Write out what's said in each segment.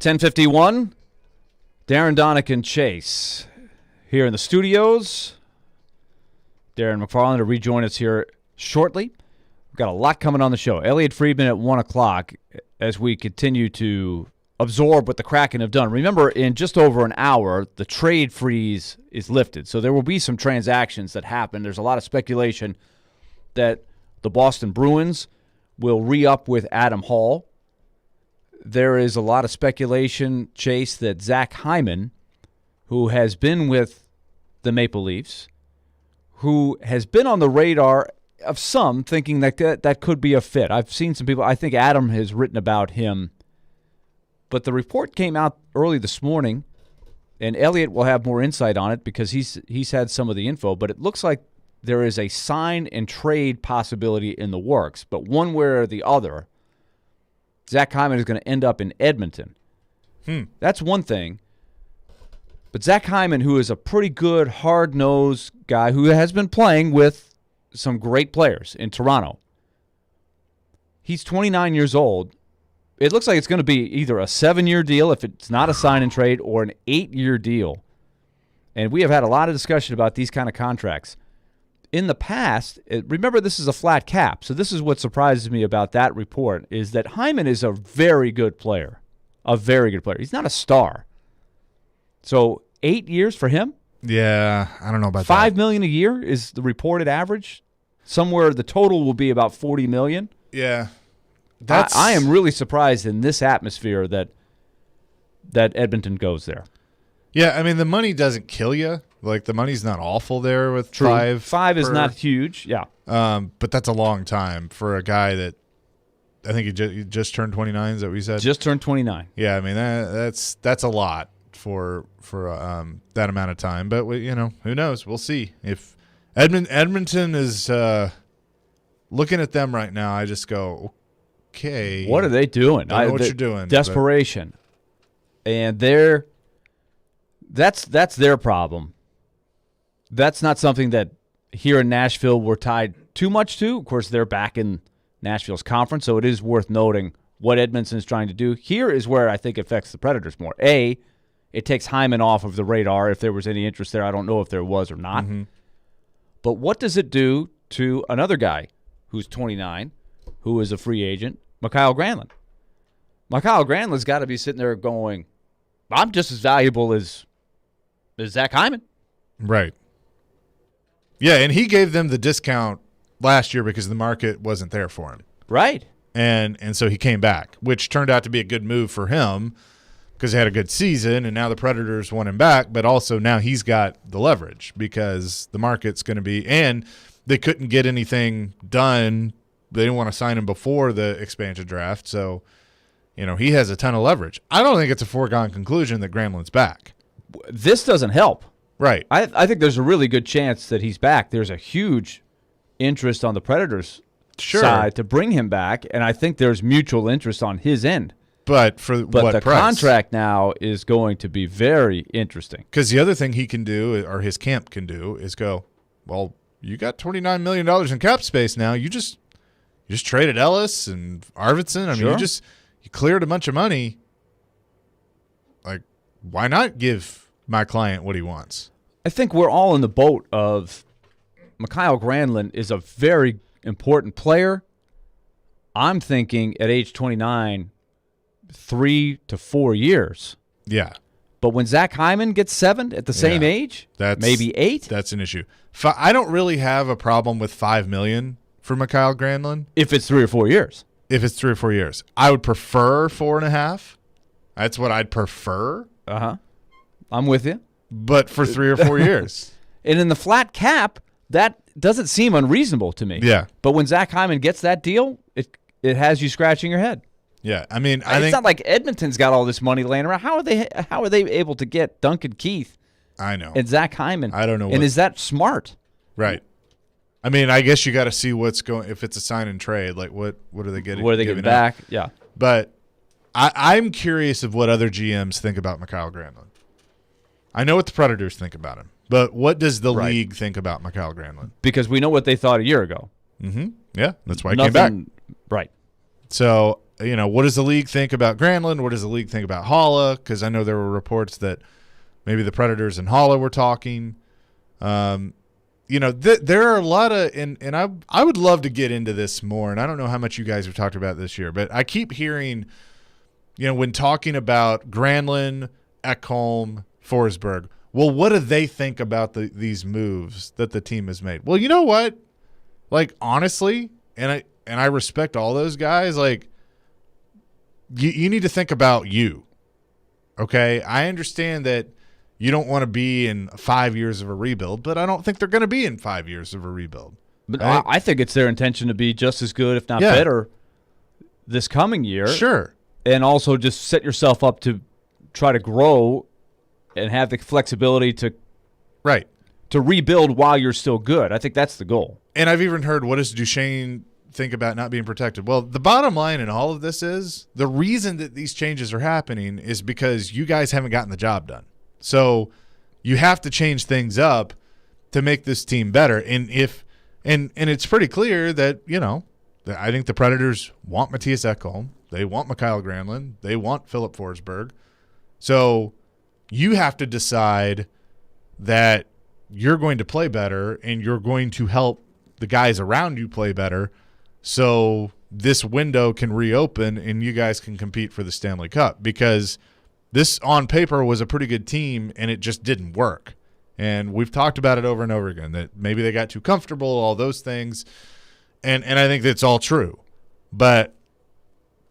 10:51. Darren, Daunic, and Chase here in the studios. Darren McFarland to rejoin us here shortly. We've got a lot coming on the show. Elliot Friedman at 1 o'clock as we continue to absorb what the Kraken have done. Remember, in just over an hour, the trade freeze is lifted. So there will be some transactions that happen. There's a lot of speculation that the Boston Bruins will re-up with Adam Hall. There is a lot of speculation, Chase, that Zach Hyman, who has been with the Maple Leafs, who has been on the radar of some, thinking that that could be a fit. I've seen some people, I think Adam has written about him, but the report came out early this morning, and Elliot will have more insight on it because he's had some of the info, but it looks like there is a sign and trade possibility in the works, but one way or the other, Zach Hyman is going to end up in Edmonton. That's one thing. But Zach Hyman, who is a pretty good, hard-nosed guy who has been playing with some great players in Toronto, he's 29 years old. It looks like it's going to be either a 7-year deal if it's not a sign and trade or an 8-year deal. And we have had a lot of discussion about these kind of contracts. In the past, remember this is a flat cap, so this is what surprises me about that report, is that Hyman is a very good player. A very good player. He's not a star. So 8 years for him? Yeah, I don't know about that. $5 million a year is the reported average. Somewhere the total will be about $40 million. Yeah. I am really surprised in this atmosphere that Edmonton goes there. Yeah, I mean, the money doesn't kill you. Like, the money's not awful there with True. five. Five is not huge, yeah. But that's a long time for a guy that I think he just turned 29, is that what you said? Just turned 29. Yeah, I mean, that's a lot for that amount of time. But, who knows? We'll see. If Edmonton is looking at them right now, I just go, okay. What are they doing? I know what you're doing. Desperation. And that's their problem. That's not something that here in Nashville we're tied too much to. Of course, they're back in Nashville's conference, so it is worth noting what Edmonton is trying to do. Here is where I think it affects the Predators more. A, it takes Hyman off of the radar if there was any interest there. I don't know if there was or not. Mm-hmm. But what does it do to another guy who's 29, who is a free agent, Mikael Granlund? Mikael Granlund's got to be sitting there going, I'm just as valuable as Zach Hyman. Right. Yeah, and he gave them the discount last year because the market wasn't there for him. Right. And so he came back, which turned out to be a good move for him because he had a good season, and now the Predators want him back, but also now he's got the leverage because the market's going to be – and they couldn't get anything done. They didn't want to sign him before the expansion draft, so he has a ton of leverage. I don't think it's a foregone conclusion that Granlund's back. This doesn't help. Right. I think there's a really good chance that he's back. There's a huge interest on the Predators' side to bring him back, and I think there's mutual interest on his end. But what the price? Contract now is going to be very interesting. Because the other thing he can do, or his camp can do, is go, well, you got $29 million in cap space now. You just traded Ellis and Arvidsson. I mean, you cleared a bunch of money. Like, why not give my client what he wants? I think we're all in the boat of Mikael Granlund is a very important player. I'm thinking at age 29, 3 to 4 years. Yeah. But when Zach Hyman gets 7 at the same age, maybe 8. That's an issue. I don't really have a problem with $5 million for Mikael Granlund. If it's 3 or 4 years. If it's 3 or 4 years. I would prefer 4.5. That's what I'd prefer. Uh-huh. I'm with you. But for 3 or 4 years. And in the flat cap, that doesn't seem unreasonable to me. Yeah. But when Zach Hyman gets that deal, it has you scratching your head. Yeah. I mean, it's not like Edmonton's got all this money laying around. How are they able to get Duncan Keith? I know. And Zach Hyman? I don't know. And is that smart? Right. I mean, I guess you got to see what's going. If it's a sign and trade, like what are they getting? What are they getting back? Up? Yeah. But I'm curious of what other GMs think about Mikael Granlund. I know what the Predators think about him, but what does the league think about Mikael Granlund? Because we know what they thought a year ago. Mm-hmm. Yeah, that's why he came back. Right. So what does the league think about Granlund? What does the league think about Haula? Because I know there were reports that maybe the Predators and Haula were talking. There are a lot of, and I would love to get into this more, and I don't know how much you guys have talked about this year, but I keep hearing, when talking about Granlund, Ekholm, Forsberg, well, what do they think about these moves that the team has made? Well, you know what? Like, honestly, and I respect all those guys, like, you need to think about you, okay? I understand that you don't want to be in 5 years of a rebuild, but I don't think they're going to be in 5 years of a rebuild. But I think it's their intention to be just as good, if not better, this coming year. Sure. And also just set yourself up to try to grow and have the flexibility to rebuild while you're still good. I think that's the goal. And I've even heard, what does Duchesne think about not being protected? Well, the bottom line in all of this is the reason that these changes are happening is because you guys haven't gotten the job done. So you have to change things up to make this team better. And it's pretty clear that, that I think the Predators want Matthias Ekholm. They want Mikael Granlund. They want Philip Forsberg. So you have to decide that you're going to play better and you're going to help the guys around you play better so this window can reopen and you guys can compete for the Stanley Cup, because this on paper was a pretty good team and it just didn't work. And we've talked about it over and over again that maybe they got too comfortable, all those things. And I think that's all true. But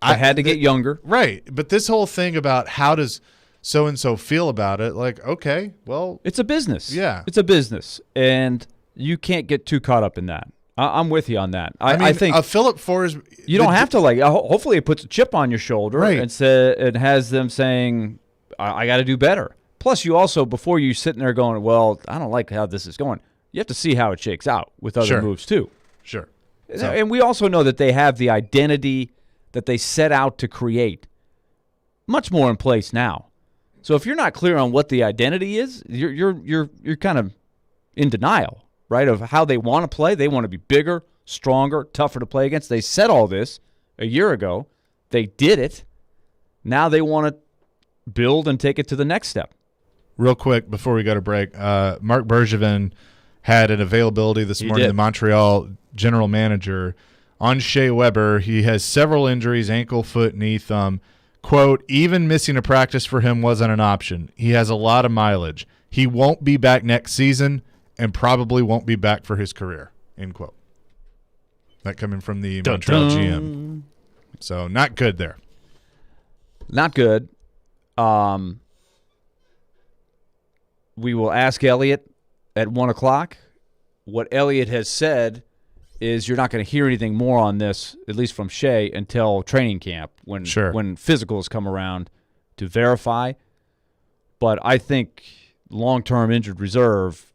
I had to get younger. Right. But this whole thing about how does so-and-so feel about it, like, okay, well. It's a business. Yeah. It's a business. And you can't get too caught up in that. I'm with you on that. I think Philip Forsberg. You don't have to hopefully it puts a chip on your shoulder, right, and it has them saying, I got to do better. Plus, you also, before you sitting there going, well, I don't like how this is going, you have to see how it shakes out with other moves too. Sure. And we also know that they have the identity that they set out to create much more in place now. So if you're not clear on what the identity is, you're kind of in denial, right, of how they want to play. They want to be bigger, stronger, tougher to play against. They said all this a year ago. They did it. Now they want to build and take it to the next step. Real quick before we go to break, Mark Bergevin had an availability this morning, the Montreal general manager, on Shea Weber. He has several injuries, ankle, foot, knee, thumb. Quote, even missing a practice for him wasn't an option. He has a lot of mileage. He won't be back next season and probably won't be back for his career, end quote. That coming from the Montreal GM. So not good there. Not good. We will ask Elliot at 1 o'clock. What Elliot has said is you're not going to hear anything more on this, at least from Shea, until training camp when physicals come around to verify. But I think long-term injured reserve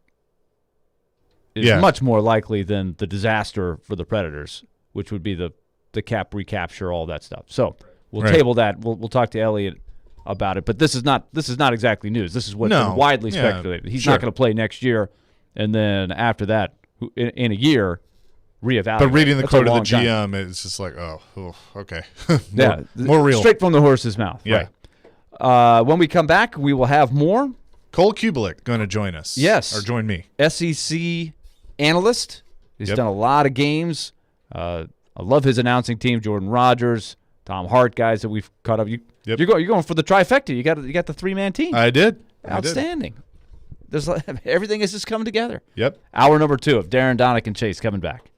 is much more likely than the disaster for the Predators, which would be the cap recapture, all that stuff. So we'll table that. We'll talk to Elliot about it. But this is not exactly news. This is what's been widely speculated. He's not going to play next year, and then after that, in a year, reevaluate. But reading the quote of the GM, it's just like, okay. more real. Straight from the horse's mouth. Yeah. Right. When we come back, we will have more. Cole Kubelik going to join us. Yes. Or join me. SEC analyst. He's done a lot of games. I love his announcing team, Jordan Rogers, Tom Hart, guys that we've caught up. You're going for the trifecta. You got the three-man team. I did. Outstanding. There's everything is just coming together. Yep. Hour number 2 of Darren, Daunic, and Chase coming back.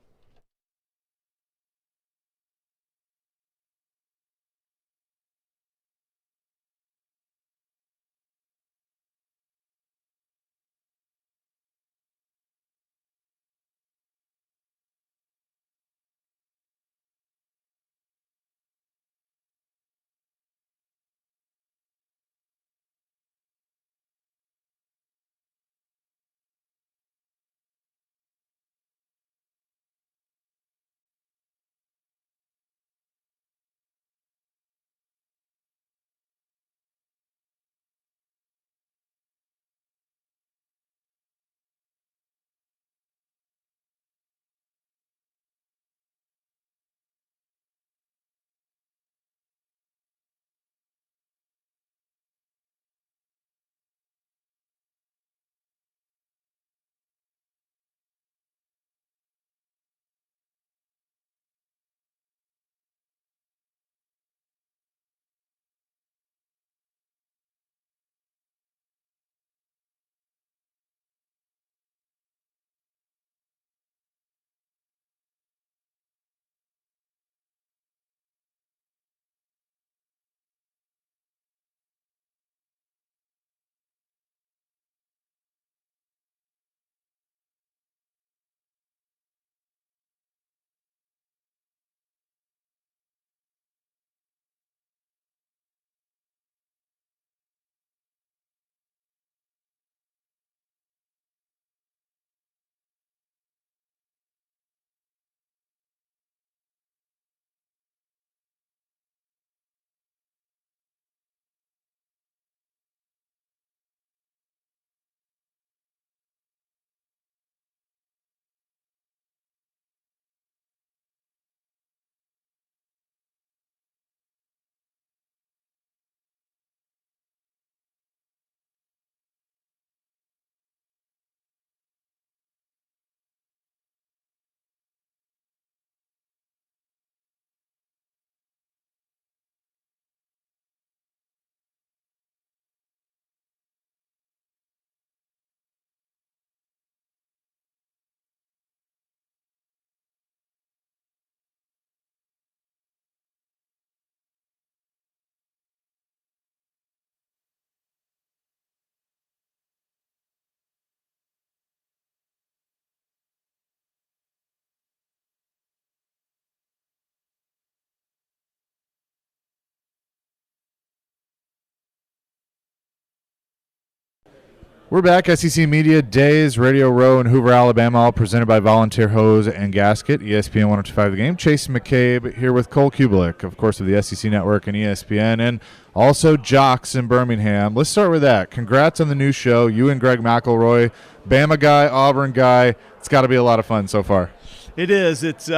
We're back. SEC Media Days, Radio Row in Hoover, Alabama, all presented by Volunteer Hose and Gasket, ESPN 102.5 The Game. Chase McCabe here with Cole Kubelik, of course, of the SEC Network and ESPN, and also Jocks in Birmingham. Let's start with that. Congrats on the new show. You and Greg McElroy, Bama guy, Auburn guy. It's got to be a lot of fun so far. It is. It's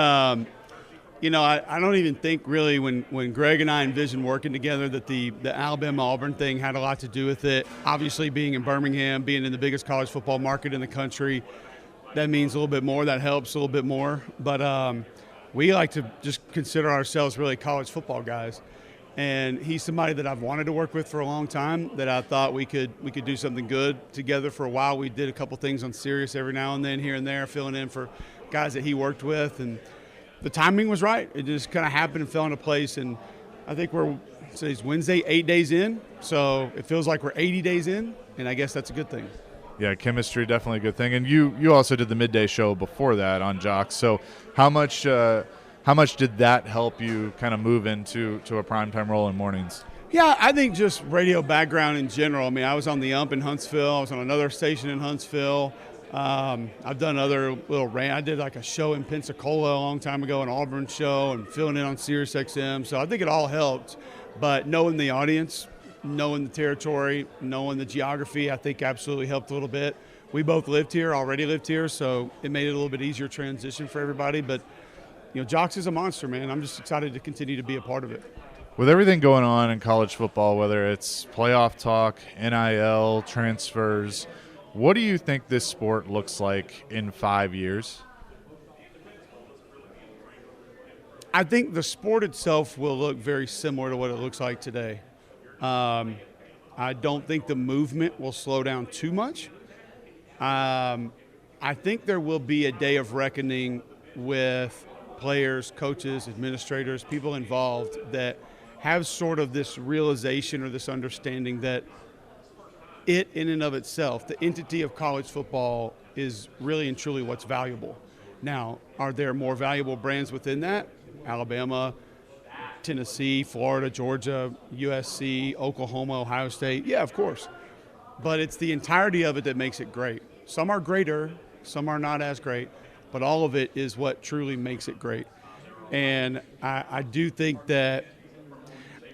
I don't even think really when Greg and I envisioned working together that the Alabama-Auburn thing had a lot to do with it. Obviously, being in Birmingham, being in the biggest college football market in the country, that means a little bit more. That helps a little bit more. But we like to just consider ourselves really college football guys. And he's somebody that I've wanted to work with for a long time, that I thought we could do something good together for a while. We did a couple things on Sirius every now and then, here and there, filling in for guys that he worked with. And the timing was right. It just kind of happened and fell into place. And I think today's Wednesday, 8 days in. So it feels like we're 80 days in, and I guess that's a good thing. Yeah, chemistry, definitely a good thing. And you also did the midday show before that on Jocks. So how much did that help you kind of move into a primetime role in mornings? Yeah, I think just radio background in general. I mean, I was on the UMP in Huntsville. I was on another station in Huntsville. I've done other little I did like a show in Pensacola a long time ago, an Auburn show, and filling in on Sirius XM. So I think it all helped. But knowing the audience, knowing the territory, knowing the geography, I think absolutely helped a little bit. We both already lived here, so it made it a little bit easier transition for everybody. But, Jocks is a monster, man. I'm just excited to continue to be a part of it. With everything going on in college football, whether it's playoff talk, NIL, transfers, what do you think this sport looks like in 5 years? I think the sport itself will look very similar to what it looks like today. I don't think the movement will slow down too much. I think there will be a day of reckoning with players, coaches, administrators, people involved that have sort of this realization or this understanding that it in and of itself, the entity of college football, is really and truly what's valuable. Now, are there more valuable brands within that? Alabama, Tennessee, Florida, Georgia, USC, Oklahoma, Ohio State. Yeah, of course. But it's the entirety of it that makes it great. Some are greater, some are not as great, but all of it is what truly makes it great. And I do think that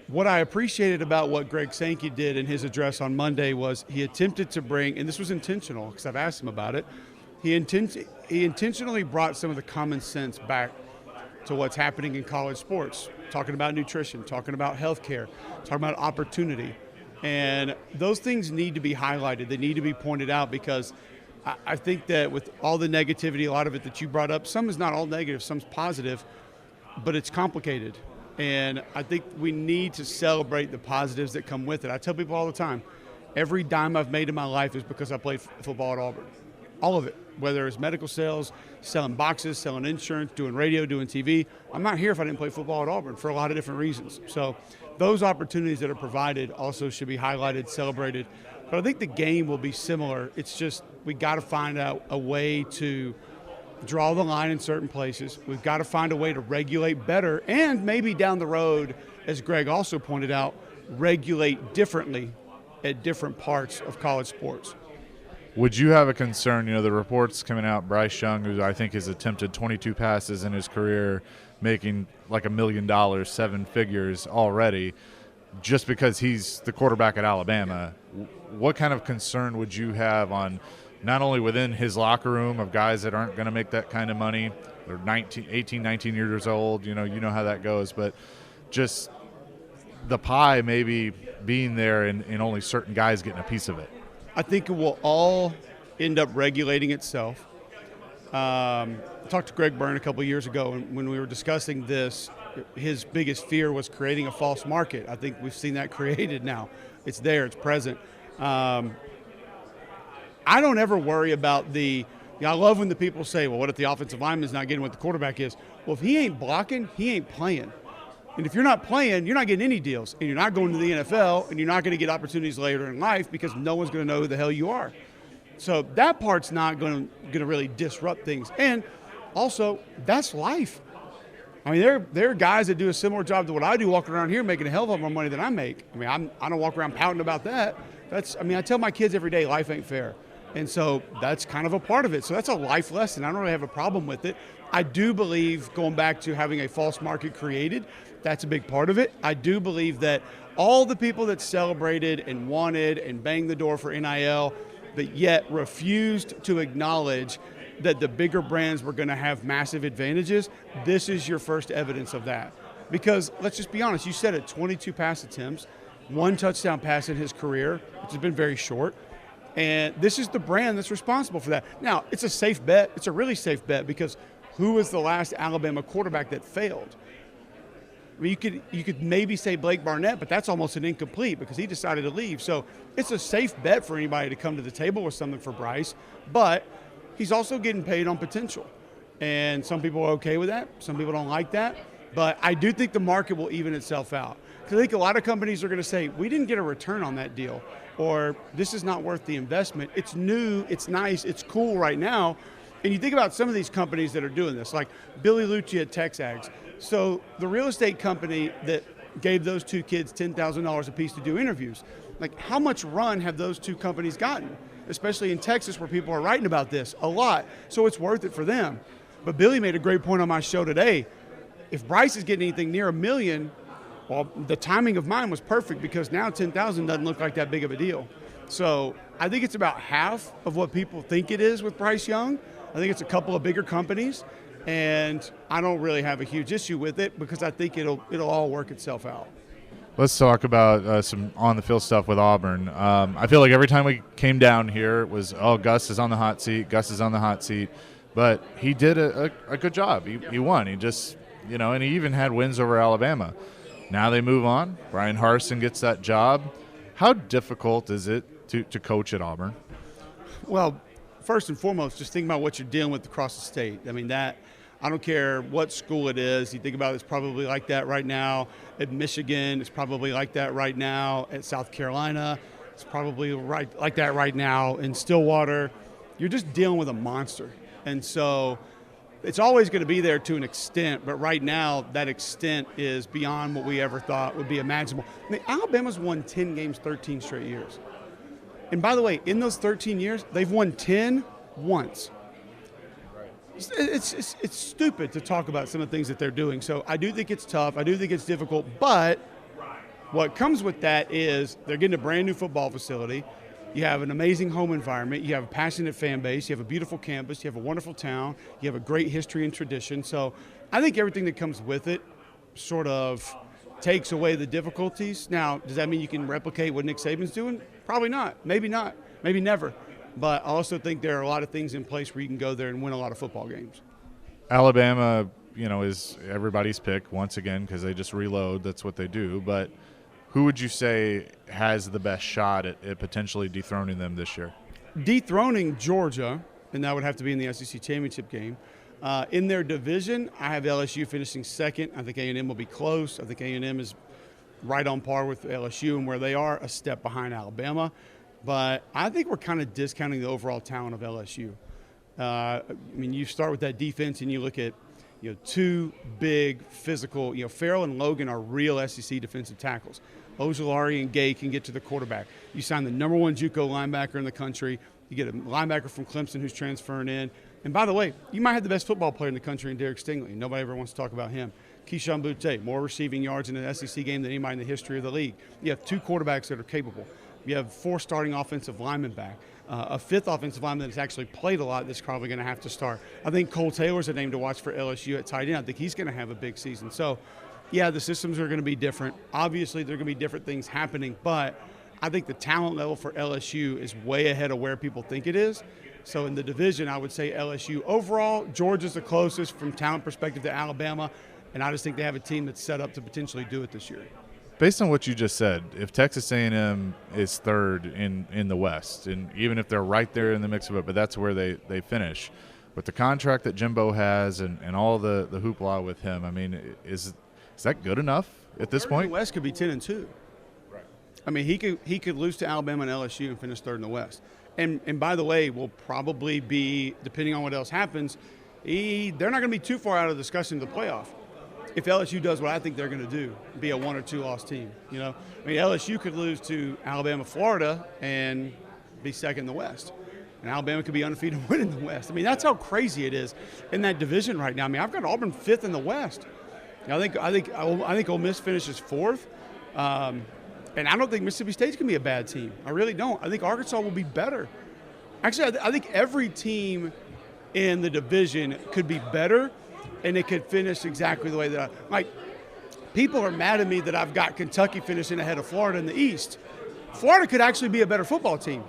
what I appreciated about what Greg Sankey did in his address on Monday was he attempted to bring, and this was intentional because I've asked him about it, he intentionally brought some of the common sense back to what's happening in college sports, talking about nutrition, talking about healthcare, talking about opportunity. And those things need to be highlighted. They need to be pointed out because I think that with all the negativity, a lot of it that you brought up, some is not all negative, some's positive, but it's complicated. And I think we need to celebrate the positives that come with it. I tell people all the time, every dime I've made in my life is because I played football at Auburn. All of it, whether it's medical sales, selling boxes, selling insurance, doing radio, doing TV. I'm not here if I didn't play football at Auburn for a lot of different reasons. So those opportunities that are provided also should be highlighted, celebrated. But I think the game will be similar. It's just we got to find out a way to draw the line in certain places. We've got to find a way to regulate better and maybe down the road, as Greg also pointed out, regulate differently at different parts of college sports. Would you have a concern, the reports coming out, Bryce Young, who I think has attempted 22 passes in his career, making like $1 million, 7 figures already, just because he's the quarterback at Alabama. What kind of concern would you have on not only within his locker room of guys that aren't going to make that kind of money, they're 18, 19 years old, you know how that goes, but just the pie maybe being there and only certain guys getting a piece of it? I think it will all end up regulating itself. I talked to Greg Byrne a couple of years ago, and when we were discussing this, his biggest fear was creating a false market. I think we've seen that created now. It's there, it's present. I don't ever worry about I love when the people say, well, what if the offensive lineman's not getting what the quarterback is? Well, if he ain't blocking, he ain't playing. And if you're not playing, you're not getting any deals. And you're not going to the NFL, and you're not going to get opportunities later in life because no one's going to know who the hell you are. So that part's not going to really disrupt things. And also, that's life. I mean, there are guys that do a similar job to what I do walking around here making a hell of a lot more money than I make. I mean, I don't walk around pouting about that. I tell my kids every day, life ain't fair. And so that's kind of a part of it. So that's a life lesson. I don't really have a problem with it. I do believe, going back to having a false market created, that's a big part of it. I do believe that all the people that celebrated and wanted and banged the door for NIL, but yet refused to acknowledge that the bigger brands were going to have massive advantages, this is your first evidence of that. Because let's just be honest, you said it, 22 pass attempts, 1 touchdown pass in his career, which has been very short. And this is the brand that's responsible for that. Now, it's a safe bet. It's a really safe bet because who was the last Alabama quarterback that failed? I mean, you could maybe say Blake Barnett, but that's almost an incomplete because he decided to leave. So it's a safe bet for anybody to come to the table with something for Bryce. But he's also getting paid on potential. And some people are okay with that. Some people don't like that. But I do think the market will even itself out. Because I think a lot of companies are going to say, we didn't get a return on that deal. Or this is not worth the investment. It's new, it's nice, it's cool right now. And you think about some of these companies that are doing this, like Billy Lucci at Texags. So the real estate company that gave those 2 kids $10,000 a piece to do interviews, like how much run have those 2 companies gotten? Especially in Texas where people are writing about this a lot. So it's worth it for them. But Billy made a great point on my show today. If Bryce is getting anything near $1 million, well, the timing of mine was perfect because now 10,000 doesn't look like that big of a deal. So I think it's about half of what people think it is with Bryce Young. I think it's a couple of bigger companies, and I don't really have a huge issue with it because I think it'll all work itself out. Let's talk about some on-the-field stuff with Auburn. I feel like every time we came down here, it was, Gus is on the hot seat, Gus is on the hot seat. But he did a good job. He won. He just, and he even had wins over Alabama. Now they move on. Brian Harsin gets that job. How difficult is it to coach at Auburn? Well, first and foremost, just think about what you're dealing with across the state. I mean, I don't care what school it is. You think about it, it's probably like that right now at Michigan. It's probably like that right now at South Carolina. It's probably like that right now in Stillwater. You're just dealing with a monster. And so it's always going to be there to an extent, but right now that extent is beyond what we ever thought would be imaginable. I mean, Alabama's won 10 games 13 straight years. And by the way, in those 13 years, they've won 10 once. It's stupid to talk about some of the things that they're doing. So I do think it's tough. I do think it's difficult. But what comes with that is they're getting a brand new football facility. You have an amazing home environment. You have a passionate fan base. You have a beautiful campus. You have a wonderful town. You have a great history and tradition. So I think everything that comes with it sort of takes away the difficulties. Now, does that mean you can replicate what Nick Saban's doing? Probably not. Maybe not. Maybe never. But I also think there are a lot of things in place where you can go there and win a lot of football games. Alabama, is everybody's pick once again because they just reload. That's what they do. But who would you say has the best shot at potentially dethroning them this year? Dethroning Georgia, and that would have to be in the SEC championship game. In their division, I have LSU finishing second. I think A&M will be close. I think A&M is right on par with LSU and where they are, a step behind Alabama. But I think we're kind of discounting the overall talent of LSU. You start with that defense and you look at 2 big physical, Farrell and Logan are real SEC defensive tackles. Ojulari and Gay can get to the quarterback. You sign the number 1 JUCO linebacker in the country. You get a linebacker from Clemson who's transferring in. And by the way, you might have the best football player in the country in Derek Stingley. Nobody ever wants to talk about him. Keyshawn Boutte, more receiving yards in an SEC game than anybody in the history of the league. You have 2 quarterbacks that are capable. You have 4 starting offensive linemen back. A 5th offensive lineman that's actually played a lot that's probably going to have to start. I think Cole Taylor's a name to watch for LSU at tight end. I think he's going to have a big season. So, yeah, the systems are going to be different. Obviously, there are going to be different things happening, but I think the talent level for LSU is way ahead of where people think it is. So in the division, I would say LSU. Overall, Georgia's the closest from talent perspective to Alabama, and I just think they have a team that's set up to potentially do it this year. Based on what you just said, if Texas A&M is third in the West, and even if they're right there in the mix of it, but that's where they finish, with the contract that Jimbo has and all the hoopla with him, I mean, is that good enough at this point? The West could be 10-2. Right. I mean, he could lose to Alabama and LSU and finish third in the West. And by the way, will probably be, depending on what else happens, they're not going to be too far out of discussion of the playoff. if LSU does what I think they're going to do, be a 1 or 2 loss team. You know, I mean, LSU could lose to Alabama, Florida, and be second in the West, and Alabama could be undefeated and win in the West. I mean, that's how crazy it is in that division right now. I mean, I've got Auburn 5th in the West. I think Ole Miss finishes 4th, and I don't think Mississippi State's going to be a bad team. I really don't. I think Arkansas will be better. Actually, I think every team in the division could be better, and it could finish exactly the way that people are mad at me that I've got Kentucky finishing ahead of Florida in the East. Florida could actually be a better football team.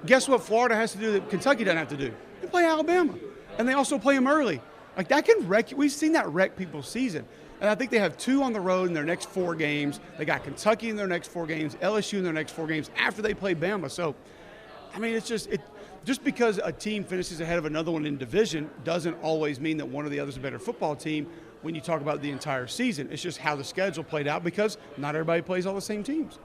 Guess what Florida has to do that Kentucky doesn't have to do? They play Alabama, and they also play them early. Like, that can wreck you. We've seen that wreck people's season. And I think they have 2 on the road in their next 4 games. They got Kentucky in their next 4 games, LSU in their next 4 games after they play Bama. So, I mean, it's just because a team finishes ahead of another one in division doesn't always mean that one or the other is a better football team when you talk about the entire season. It's just how the schedule played out because not everybody plays all the same teams.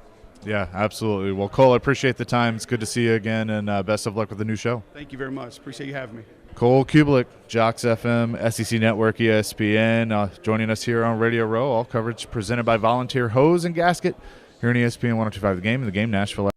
Yeah, absolutely. Well, Cole, I appreciate the time. It's good to see you again, and best of luck with the new show. Thank you very much. Appreciate you having me. Cole Kubelik, Jocks FM, SEC Network, ESPN, joining us here on Radio Row. All coverage presented by Volunteer Hose and Gasket here on ESPN 102.5 The Game and The Game Nashville.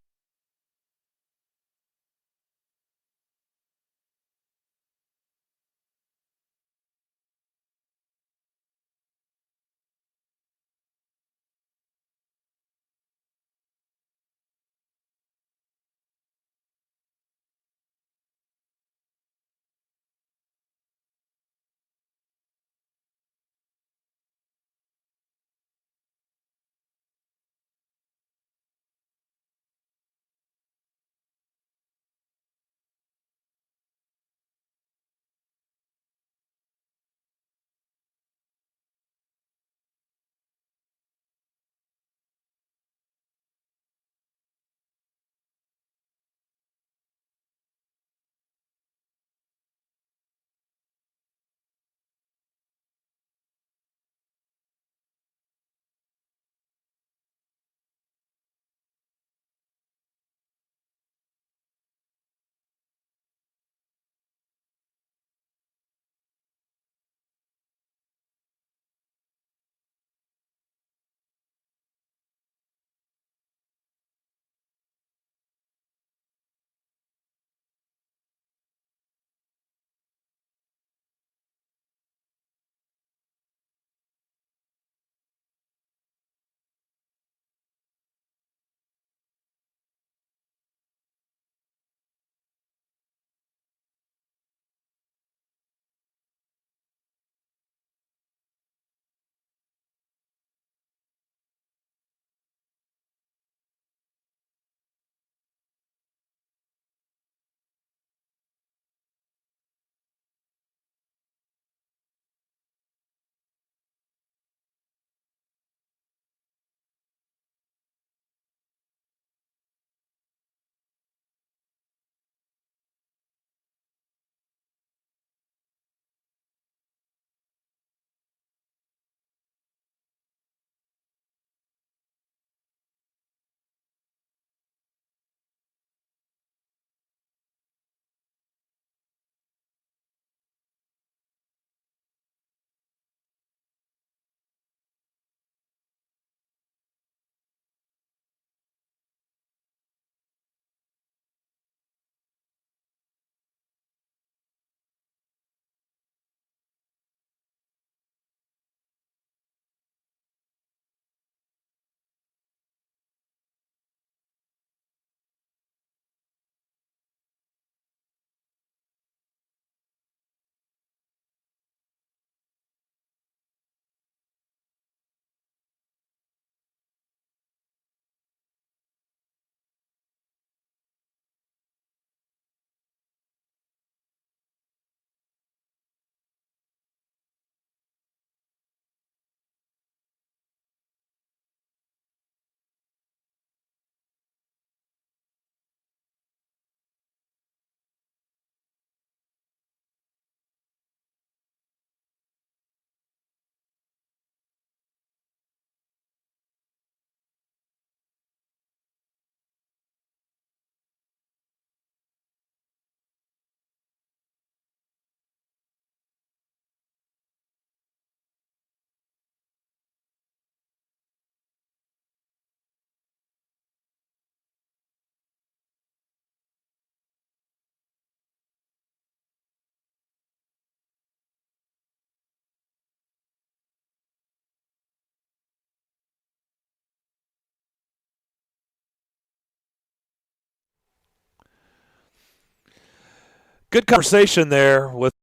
good conversation there with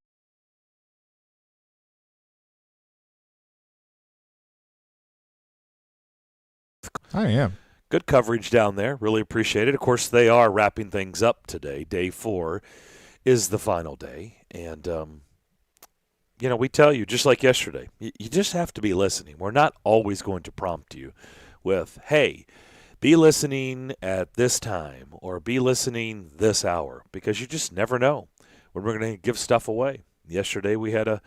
I am. good coverage down there. Really appreciate it. Of course, they are wrapping things up today. Day 4 is the final day. And, we tell you, just like yesterday, you just have to be listening. We're not always going to prompt you with, hey, be listening at this time or be listening this hour, because you just never know when we're going to give stuff away. Yesterday we had a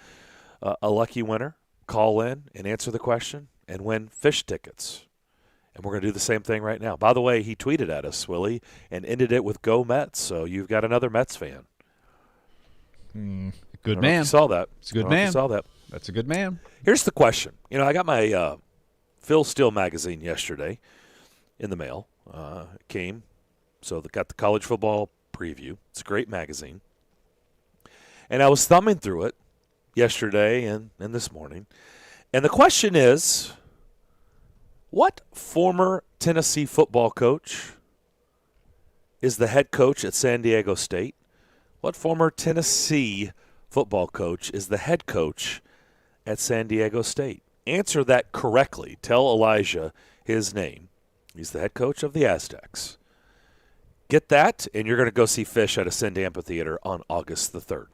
lucky winner call in and answer the question and win fish tickets. And we're going to do the same thing right now. By the way, he tweeted at us, Willie, and ended it with "Go Mets." So you've got another Mets fan. Good man. You saw that. It's a good man. You saw that. That's a good man. Here's the question. I got my Phil Steele magazine yesterday in the mail. It came. So got the college football preview. It's a great magazine. And I was thumbing through it yesterday and this morning. And the question is, what former Tennessee football coach is the head coach at San Diego State? What former Tennessee football coach is the head coach at San Diego State? Answer that correctly. Tell Elijah his name. He's the head coach of the Aztecs. Get that, and you're going to go see Fish at Ascend Amphitheater on August the 3rd.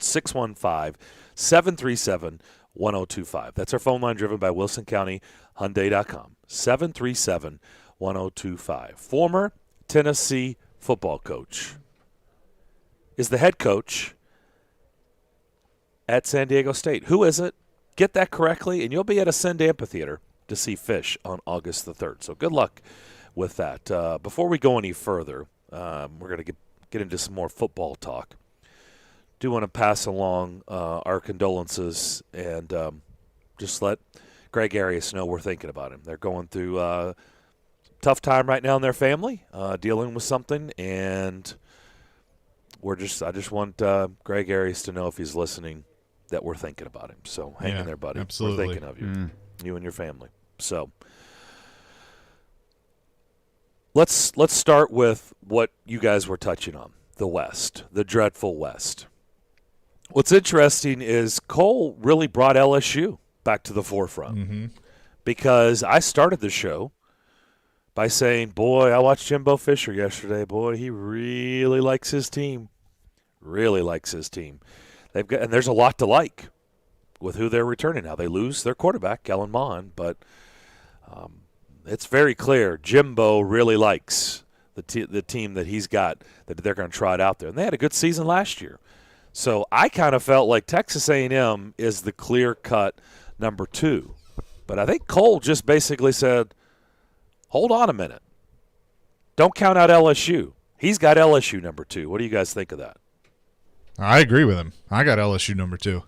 615-737-1025. That's our phone line, driven by WilsonCountyHyundai.com. 737-1025. Former Tennessee football coach is the head coach at San Diego State. Who is it? Get that correctly, and you'll be at Ascend Amphitheater to see Fish on August the 3rd. So good luck with that. Before we go any further, we're going to get into some more football talk. Do want to pass along our condolences and just let Greg Arias know we're thinking about him. They're going through a tough time right now in their family, dealing with something, and I just want Greg Arias to know, if he's listening, that we're thinking about him. So hang in there, buddy. Absolutely. We're thinking of you, you and your family. So let's start with what you guys were touching on, the West, the dreadful West. What's interesting is Cole really brought LSU back to the forefront, because I started the show by saying, boy, I watched Jimbo Fisher yesterday. Boy, he really likes his team. Really likes his team. And there's a lot to like with who they're returning now. They lose their quarterback, Kellen Mond, but it's very clear Jimbo really likes the team that he's got, that they're going to try it out there. And they had a good season last year. So I kind of felt like Texas A&M is the clear-cut number 2. But I think Cole just basically said, hold on a minute. Don't count out LSU. He's got LSU number 2. What do you guys think of that? I agree with him. I got LSU number 2.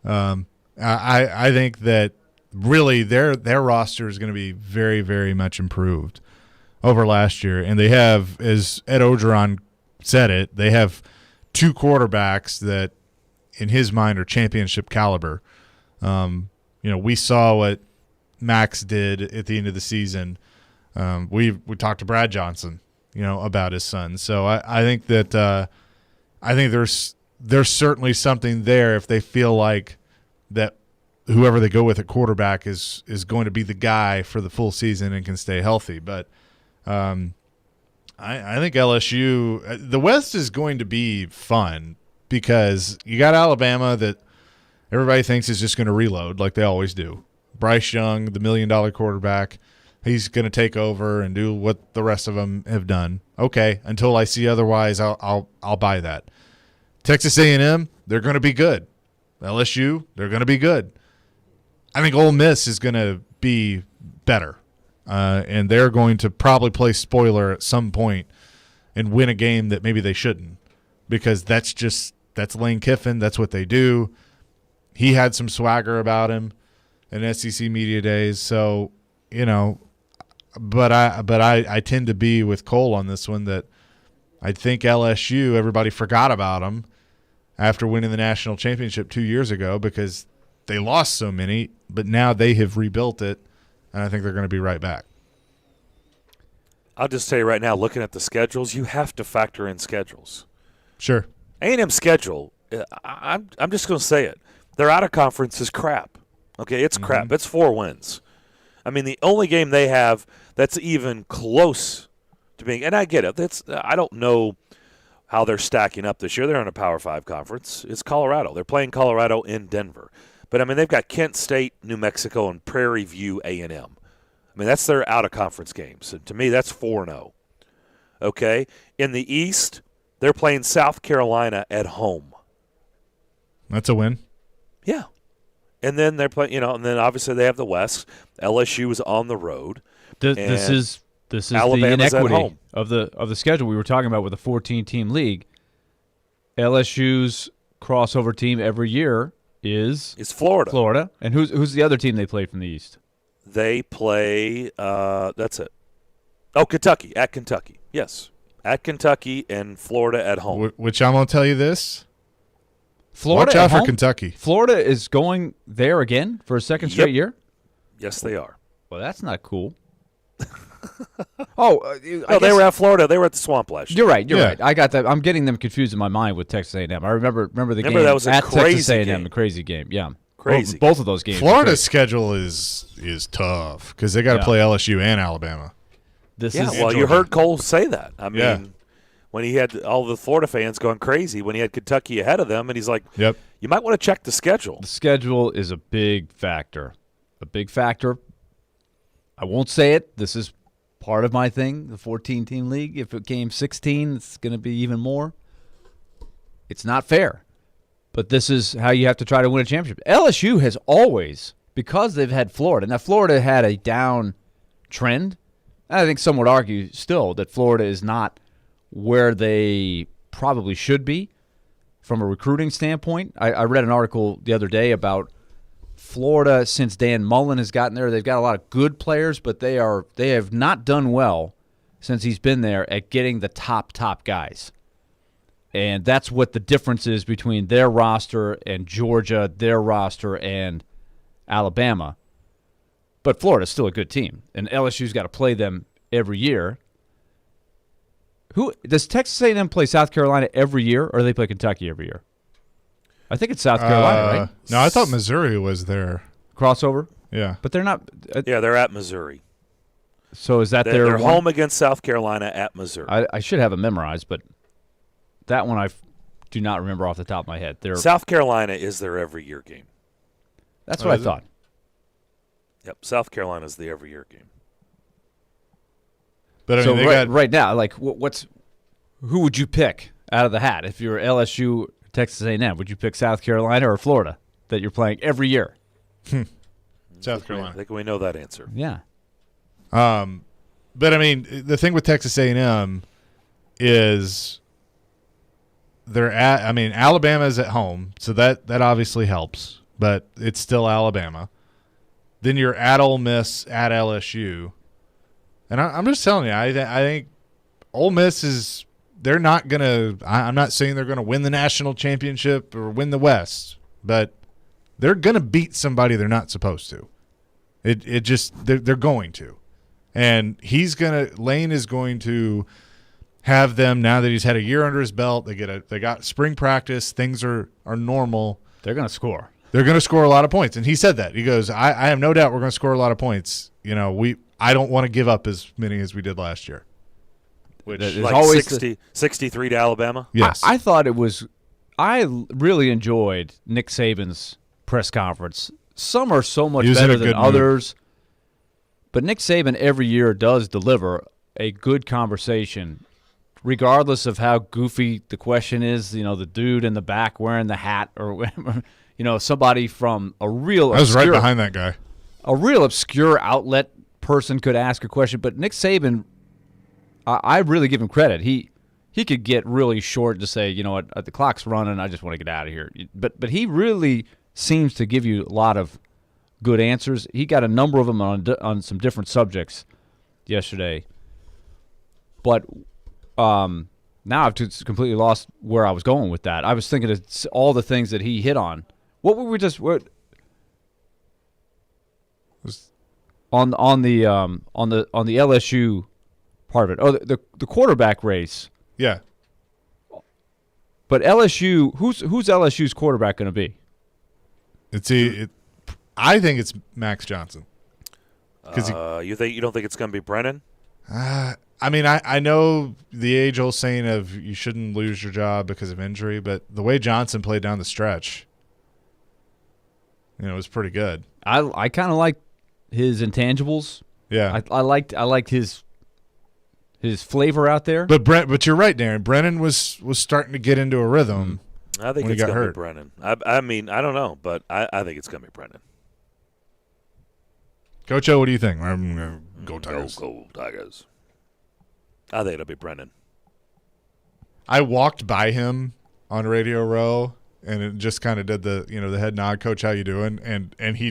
I think that really their roster is going to be very, very much improved over last year. And they have, as Ed Ogeron said it, they have 2 quarterbacks that, in his mind, are championship caliber. We saw what Max did at the end of the season. We talked to Brad Johnson, about his son. So I think that I think there's certainly something there if they feel like that whoever they go with at quarterback is going to be the guy for the full season and can stay healthy. But I think LSU, the West is going to be fun because you got Alabama that everybody thinks is just going to reload like they always do. Bryce Young, the $1 million quarterback, he's going to take over and do what the rest of them have done. Okay, until I see otherwise, I'll buy that. Texas A&M, they're going to be good. LSU, they're going to be good. I think Ole Miss is going to be better, and they're going to probably play spoiler at some point and win a game that maybe they shouldn't, because that's Lane Kiffin. That's what they do. He had some swagger about him in SEC media days, so But I tend to be with Cole on this one, that I think LSU, everybody forgot about them after winning the national championship 2 years ago because they lost so many, but now they have rebuilt it, and I think they're going to be right back. I'll just tell you right now, looking at the schedules, you have to factor in schedules. Sure. A&M's schedule, I'm just going to say it. Their out-of-conference is crap. Okay, it's crap. It's 4 wins. I mean, the only game they have that's even close to being – and I get it. I don't know how they're stacking up this year. They're in a Power 5 conference. It's Colorado. They're playing Colorado in Denver. But, I mean, they've got Kent State, New Mexico, and Prairie View A&M. I mean, that's their out-of-conference games. And to me, that's 4-0. Okay? In the East, they're playing South Carolina at home. That's a win. Yeah. And then they're playing, and then obviously they have the West. LSU is on the road. This is Alabama's the at inequity home. of the schedule we were talking about with the 14-team league. LSU's crossover team every year is Florida. Florida, and who's the other team they played from the East? They play. That's it. Oh, Kentucky at Kentucky. Yes, at Kentucky and Florida at home. Which I'm going to tell you this. Florida Watch at out for home? Kentucky. Florida is going there again for a second straight year? Yes, they are. Well, that's not cool. They were at Florida. They were at the Swamp last year. You're right. You're Yeah. right. I got that. I'm getting them confused in my mind with Texas A&M. I remember the game that was a at crazy Texas A&M, game. a crazy game. Yeah, Crazy. Both of those games. were Florida's crazy. schedule is tough because they got to Yeah. play LSU and Alabama. This Yeah, is well, you heard Cole say that. I mean, Yeah. when he had all the Florida fans going crazy when he had Kentucky ahead of them, and he's like, Yep. you might want to check the schedule. the schedule is a big factor. A big factor. I won't say it. This is part of my thing, the 14-team league. If it came 16, it's going to be even more. It's not fair. But this is how you have to try to win a championship. LSU has always, because they've had Florida. Now, Florida had a down trend. And I think some would argue still that Florida is not where they probably should be from a recruiting standpoint. I read an article the other day about Florida, since Dan Mullen has gotten there. They've got a lot of good players, but they have not done well since he's been there at getting the top guys. And that's what the difference is between their roster and Georgia, their roster and Alabama. But Florida's still a good team, and LSU's got to play them every year. Who does Texas A&M play South Carolina every year, or do they play Kentucky every year? I think it's South Carolina, right? No, I thought Missouri was there. Crossover, Yeah. but they're not. Yeah, they're at Missouri. So is that They're their home against South Carolina at Missouri. I should have it memorized, but that one I do not remember off the top of my head. South Carolina is their every year game. That's what I is it? thought. Yep, South Carolina is the every year game. But I So mean, they got right now, like who would you pick out of the hat if you're LSU, Texas A&M? Would you pick South Carolina or Florida that you're playing every year? South I Carolina. think we know that answer. Yeah. But I mean, the thing with Texas A&M is Alabama's at home, so that obviously helps, but it's still Alabama. Then you're at Ole Miss, at LSU. And I'm just telling you, I think Ole Miss is – they're not going to – I'm not saying they're going to win the national championship or win the West, but they're going to beat somebody they're not supposed to. It just – they're going to. And Lane is going to have them, now that he's had a year under his belt, they got spring practice, things are normal. They're going to score. They're going to score a lot of points. And he said that. He goes, I have no doubt we're going to score a lot of points. I don't want to give up as many as we did last year. Which There's Like always 63 to Alabama? yes. I thought it was – I really enjoyed Nick Saban's press conference. Some are so much He was in better a than good mood. others. But Nick Saban every year does deliver a good conversation, regardless of how goofy the question is. The dude in the back wearing the hat, or somebody from a real I was right obscure, behind that guy. a real obscure outlet person could ask a question. But Nick Saban, I really give him credit. He could get really short to say, what, the clock's running, I just want to get out of here. But he really seems to give you a lot of good answers. He got a number of them on some different subjects yesterday. But now I've just completely lost where I was going with that. I was thinking of all the things that he hit on. What were we just on the LSU part of it? Oh, the quarterback race. Yeah. But LSU, who's LSU's quarterback going to be? I think it's Max Johnson. You don't think it's going to be Brennan? I mean, I know the age-old saying of you shouldn't lose your job because of injury, but the way Johnson played down the stretch, it was pretty good. I kind of like his intangibles. Yeah, I liked his flavor out there. But you're right, Darren. Brennan was starting to get into a rhythm. I think it's going to be Brennan. I mean, I don't know, but I think it's going to be Brennan. Coach O, what do you think? I'm going to go Tigers. Go Tigers. I think it'll be Brennan. I walked by him on Radio Row, and it just kind of did the the head nod. Coach, how you doing? And he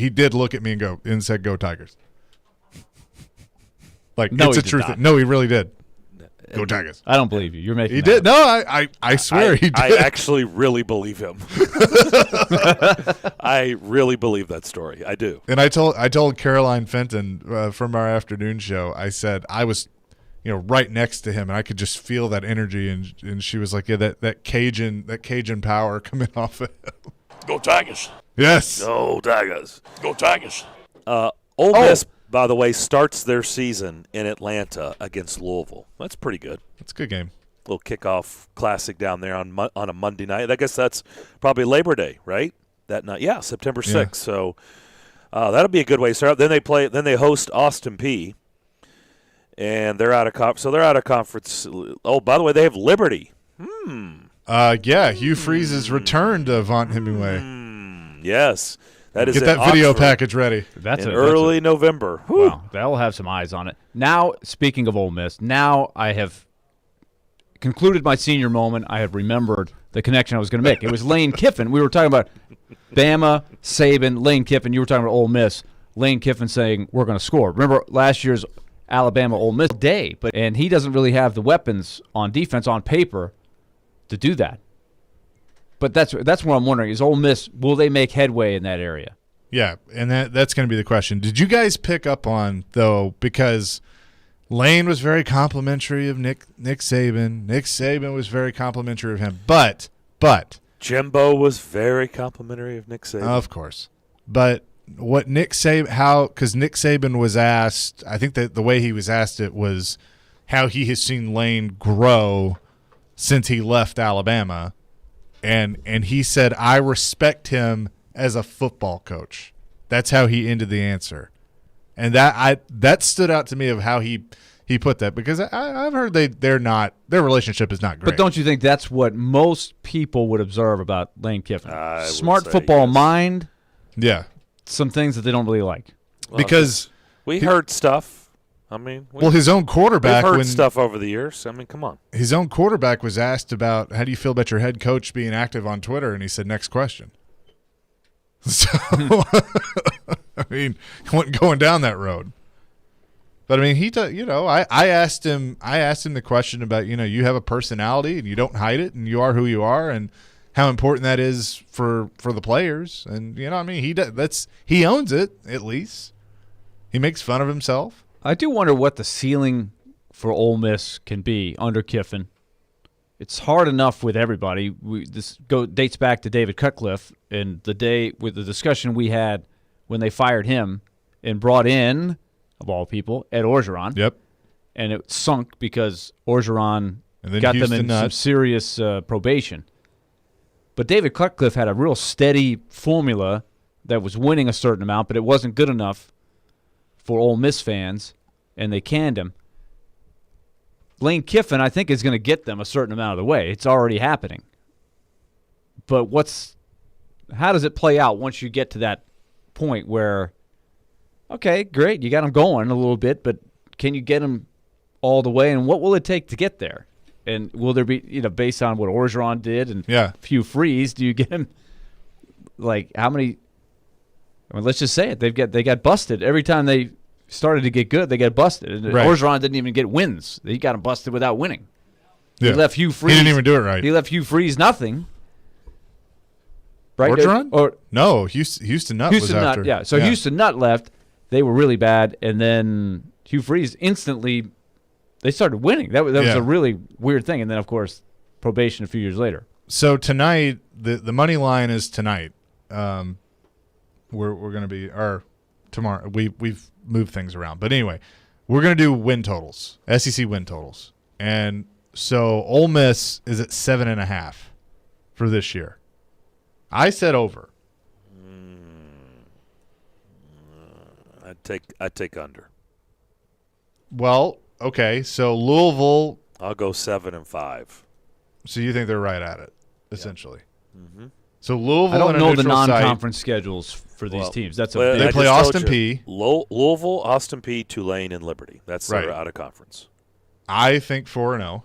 did look at me and said, "Go Tigers." Like no, it's a true thing. No, he really did. Go Tigers. I don't believe you. You're making. He did. No, I swear he did. I actually really believe him. I really believe that story. I do. And I told Caroline Fenton from our afternoon show. I said I was, right next to him, and I could just feel that energy. And she was like, "Yeah, that Cajun power coming off of him." Go Tigers. Yes. Go Tigers. Go Tigers. Ole Miss, by the way, starts their season in Atlanta against Louisville. That's pretty good. That's a good game. Little kickoff classic down there on a Monday night. I guess that's probably Labor Day, right? That night, yeah, September 6th. Yeah. So that'll be a good way to start. Then they host Austin Peay, and they're out of conference. So they're out of conference. Oh, by the way, they have Liberty. Yeah, Hugh Freeze's return to Vaughn Hemingway. Yes. That is Get that video package ready. That's early November. Wow, that'll have some eyes on it. Now, speaking of Ole Miss, now I have concluded my senior moment. I have remembered the connection I was going to make. It was Lane Kiffin. We were talking about Bama, Saban, Lane Kiffin. You were talking about Ole Miss. Lane Kiffin saying, we're going to score. Remember last year's Alabama-Ole Miss day, and he doesn't really have the weapons on defense on paper to do that. But that's what I'm wondering is Ole Miss, will they make headway in that area? Yeah, and that's going to be the question. Did you guys pick up on, though, because Lane was very complimentary of Nick Saban. Nick Saban was very complimentary of him. But Jimbo was very complimentary of Nick Saban. Of course. But what Nick Saban, because Nick Saban was asked, I think that the way he was asked it was how he has seen Lane grow since he left Alabama. And he said, I respect him as a football coach. That's how he ended the answer. And that stood out to me of how he put that, because I've heard their relationship is not great. But don't you think that's what most people would observe about Lane Kiffin? Smart say football yes. mind. Yeah. Some things that they don't really like. Well, because we heard stuff. I mean, his own quarterback. We've heard stuff over the years. I mean, come on. His own quarterback was asked about how do you feel about your head coach being active on Twitter, and he said, "Next question." So, I mean, he wasn't going down that road. But I mean, I asked him the question about, you have a personality and you don't hide it, and you are who you are, and how important that is for the players. And I mean, he owns it at least. He makes fun of himself. I do wonder what the ceiling for Ole Miss can be under Kiffin. It's hard enough with everybody. This dates back to David Cutcliffe and the day with the discussion we had when they fired him and brought in, of all people, Ed Orgeron. Yep. And it sunk because Orgeron got Houston them in some serious probation. But David Cutcliffe had a real steady formula that was winning a certain amount, but it wasn't good enough for Ole Miss fans, and they canned him. Lane Kiffin, I think, is going to get them a certain amount of the way. It's already happening. But how does it play out once you get to that point where, okay, great, you got them going a little bit, but can you get them all the way, and what will it take to get there? And will there be, based on what Orgeron did and a few frees, do you get him, like, how many? I mean, let's just say it. They got busted every time they started to get good. They got busted. And Orgeron didn't even get wins. He got them busted without winning. Yeah. He left Hugh Freeze. He didn't even do it right. He left Hugh Freeze nothing. Right? Orgeron? No, Houston Nutt was after. Yeah. So Houston Nutt left. They were really bad, and then Hugh Freeze instantly. They started winning. That was a really weird thing. And then, of course, probation a few years later. So tonight, the money line is tonight. We're going to be tomorrow. We've moved things around, but anyway, we're going to do win totals, SEC win totals, and so Ole Miss is at 7.5 for this year. I said over. I'd take under. Well, okay, so Louisville. I'll go 7-5. So you think they're right at it, essentially? Mm-hmm. So Louisville. I don't know the non-conference site, schedules for these teams. That's they play Austin Peay. Louisville, Austin Peay, Tulane, and Liberty. That's their out of conference. I think 4-0.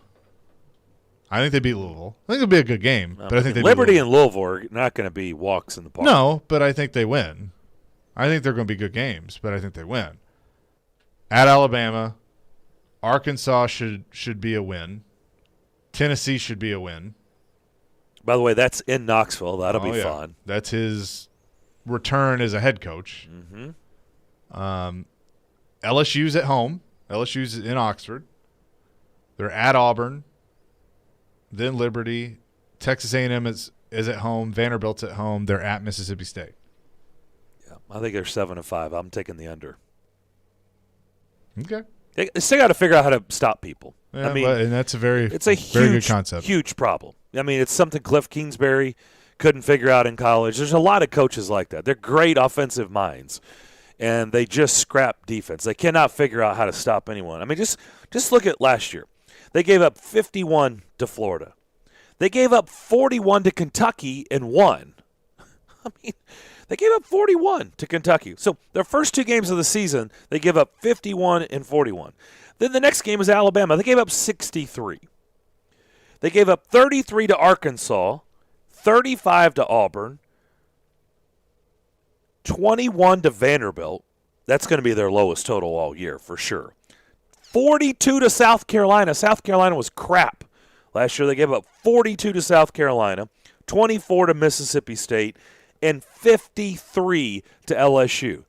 I think they beat Louisville. I think it'll be a good game, but I think they Liberty and Louisville are not going to be walks in the park. No, but I think they win. I think they're going to be good games, but I think they win. At Alabama, Arkansas should be a win. Tennessee should be a win. By the way, that's in Knoxville. That'll be fun. That's his return as a head coach. Mm-hmm. LSU's at home. LSU's in Oxford. They're at Auburn. Then Liberty. Texas A&M is at home. Vanderbilt's at home. They're at Mississippi State. Yeah, I think they're 7-5. I'm taking the under. Okay. They still got to figure out how to stop people. Yeah, I mean, and that's very very good concept. Huge problem. I mean, it's something Cliff Kingsbury couldn't figure out in college. There's a lot of coaches like that. They're great offensive minds, and they just scrap defense. They cannot figure out how to stop anyone. I mean, just look at last year. They gave up 51 to Florida. They gave up 41 to Kentucky and won. I mean, they gave up 41 to Kentucky. So their first two games of the season, they give up 51 and 41. Then the next game is Alabama. They gave up 63. They gave up 33 to Arkansas, 35 to Auburn, 21 to Vanderbilt. That's going to be their lowest total all year for sure. 42 to South Carolina. South Carolina was crap. Last year they gave up 42 to South Carolina, 24 to Mississippi State, and 53 to LSU.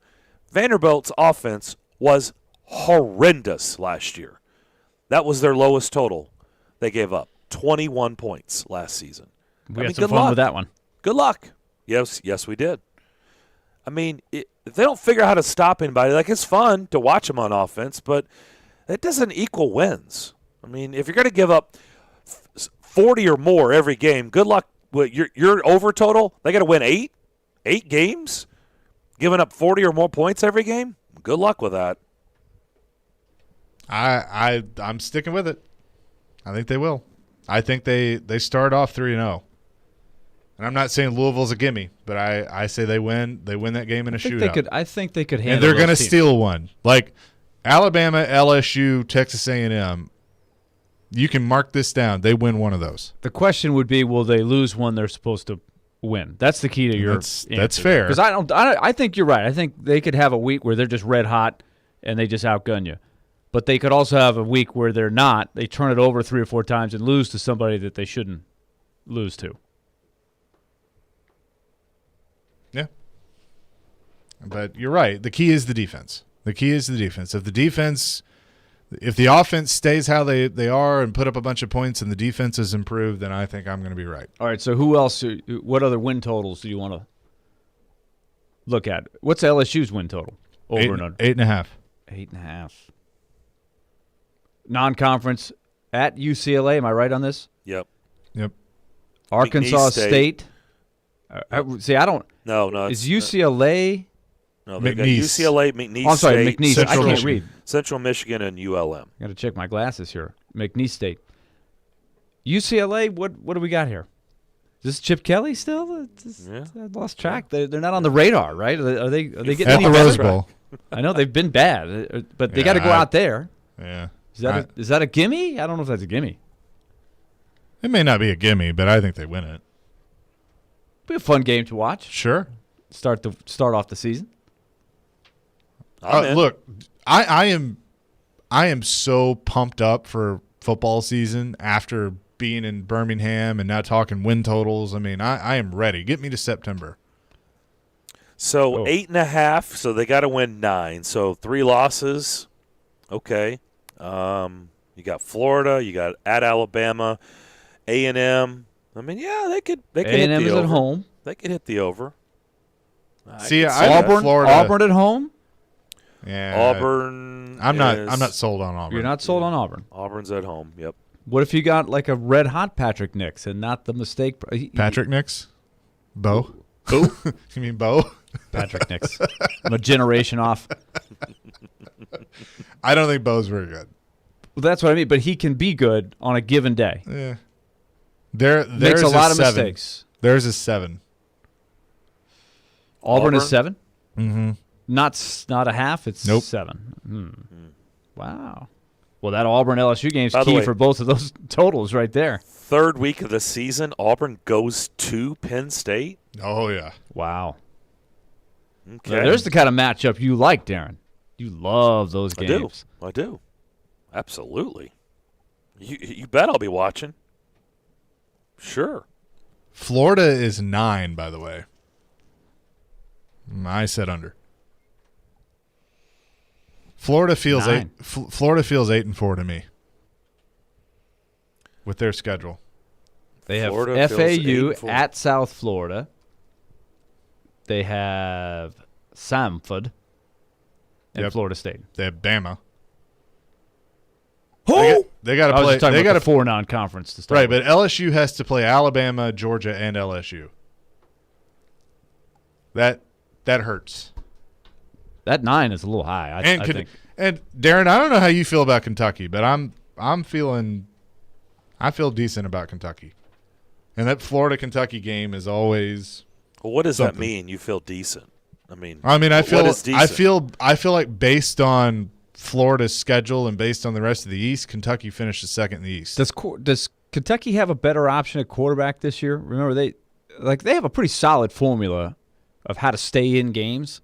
Vanderbilt's offense was horrendous last year. That was their lowest total they gave up, 21 points last season. We had some fun with that one. Good luck. Yes, we did. I mean, if they don't figure out how to stop anybody, like, it's fun to watch them on offense, but that doesn't equal wins. I mean, if you're going to give up 40 or more every game, good luck with your over total. They got to win eight games, giving up 40 or more points every game. Good luck with that. I'm sticking with it. I think they will. I think they start off 3-0. And I'm not saying Louisville's a gimme, but I say they win. They win that game in a shootout. I think they could handle. And they're going to teams. steal one. Like Alabama, LSU, Texas A&M. You can mark this down. They win one of those. The question would be, will they lose one they're supposed to win? That's the key to your answer. That's fair. Because I think you're right. I think they could have a week where they're just red hot and they just outgun you. But they could also have a week where they're not. They turn it over 3 or 4 times and lose to somebody that they shouldn't lose to. Yeah. But you're right. The key is the defense. If the offense stays how they are and put up a bunch of points and the defense is improved, then I think I'm going to be right. All right, so who else? What other win totals do you want to look at? What's LSU's win total? Over and under. 8.5. 8.5. Non-conference at UCLA. Am I right on this? Yep. Arkansas State. See, I don't. No. Is UCLA? No, they got McNeese. UCLA, McNeese. Oh, I'm sorry, State, McNeese. I can't read. Central Michigan and ULM. Got to check my glasses here. McNeese State. UCLA. What do we got here? Is this Chip Kelly still? Yeah. I lost track. They're not on the radar, right? Are they getting At any the better? Rose Bowl. I know they've been bad, but they got to go out there. Yeah. Is that a gimme? I don't know if that's a gimme. It may not be a gimme, but I think they win it. Be a fun game to watch. Sure. Start off the season. Look, I am so pumped up for football season after being in Birmingham and now talking win totals. I mean, I am ready. Get me to September. So 8.5. So they got to win 9. So 3 losses. Okay. You got Florida. You got at Alabama. A&M. I mean, yeah, they could hit the A&M is over. at home. They could hit the over. See, Auburn at home. Yeah, Auburn. I'm not sold on Auburn. You're not sold on Auburn. Auburn's at home. Yep. What if you got like a red hot Patrick Nix and not the mistake? Patrick Nix? Bo? Who? You mean Bo? Patrick Nix. I'm a generation off. I don't think Bo's very good. Well, that's what I mean. But he can be good on a given day. Yeah. Makes a lot of mistakes. There's a 7. Auburn is 7. Mm-hmm. Not a half. It's Nope. 7. Wow. Well, that Auburn LSU game's By the key way, for both of those totals right there. Third week of the season, Auburn goes to Penn State. Oh, yeah. Wow. Okay. Now, there's the kind of matchup you like, Darren. You love those games. I do. Absolutely. You bet I'll be watching. Sure. Florida is 9, by the way. I said under. Florida feels 9. Florida feels 8-4 to me with their schedule. They have Florida feels FAU 8-4. at South Florida. They have Samford and Yep. Florida State. They have Bama. Who? They got to I was play. just talking They about got the to 4 non-conference to start right, with. but LSU has to play Alabama, Georgia, and LSU. That hurts. That 9 is a little high. I think. And Darren, I don't know how you feel about Kentucky, but I feel decent about Kentucky. And that Florida Kentucky game is always Well, what does something. that mean? You feel decent? I I what is decent? I feel like based on Florida's schedule and based on the rest of the East, Kentucky finished second in the East. Does Kentucky have a better option at quarterback this year? Remember they have a pretty solid formula of how to stay in games.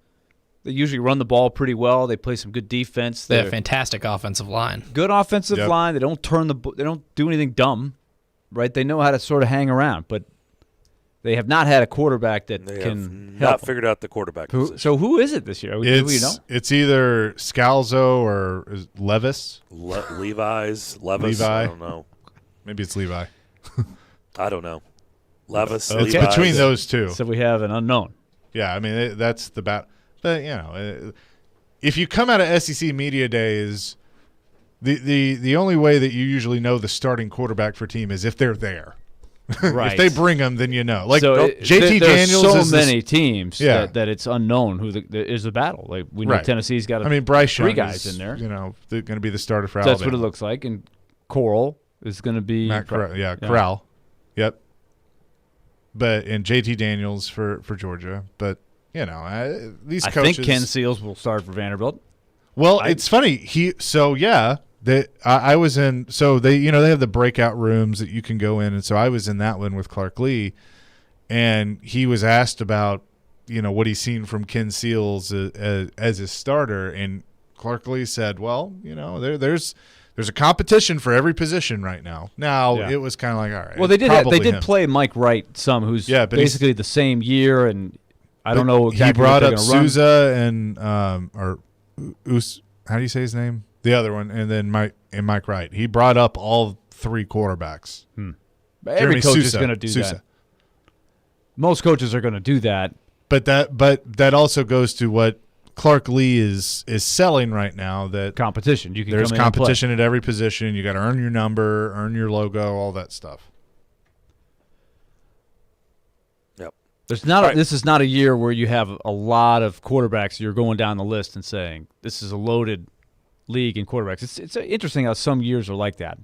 They usually run the ball pretty well. They play some good defense. They have a fantastic offensive line. Good offensive Yep. line. They don't they don't do anything dumb, right? They know how to sort of hang around, but they have not had a quarterback that They can have help. not figured out the quarterback position. So who is it this year? Do we know? It's either Scalzo or Levis. Levi's, Levis. Levi. I don't know. Maybe it's Levi. I don't know. Levis, It's Levi's. between those two. So we have an unknown. Yeah, I mean that's the bat. But if you come out of SEC media days, the only way that you usually know the starting quarterback for a team is if they're there. Right. If they bring them, then you know. Like so JT there's Daniels so is many teams Yeah. that it's unknown who is the battle. Like we know Right. Tennessee's got Bryce 3 Young guys is, in there. they're going to be the starter for So that's what Alabama. it looks like. And Coral is going to be Matt Corral, Corral. Yep. And JT Daniels for Georgia. But these I coaches. think Ken Seals will start for Vanderbilt. Well, it's funny. I was in. So they have the breakout rooms that you can go in, and so I was in that one with Clark Lee, and he was asked about what he's seen from Ken Seals as his starter, and Clark Lee said, "Well, there's a competition for every position right now." Now Yeah. it was kind of like, all right. Well, they probably did him. play Mike Wright some, who's Yeah, but basically the same year, and I don't know exactly He brought what up they're gonna run. Souza and how do you say his name? The other one, and then Mike Wright. He brought up all 3 quarterbacks. Every Jeremy coach is Sousa. going to do Sousa. that. Most coaches are going to do that. But that also goes to what Clark Lee is selling right now. That Competition. You can there's come in and play. competition at every position. You got to earn your number, earn your logo, all that stuff. Yep. There's not. Right. This is not a year where you have a lot of quarterbacks. You're going down the list and saying this is a loaded league in quarterbacks. It's interesting how some years are like that.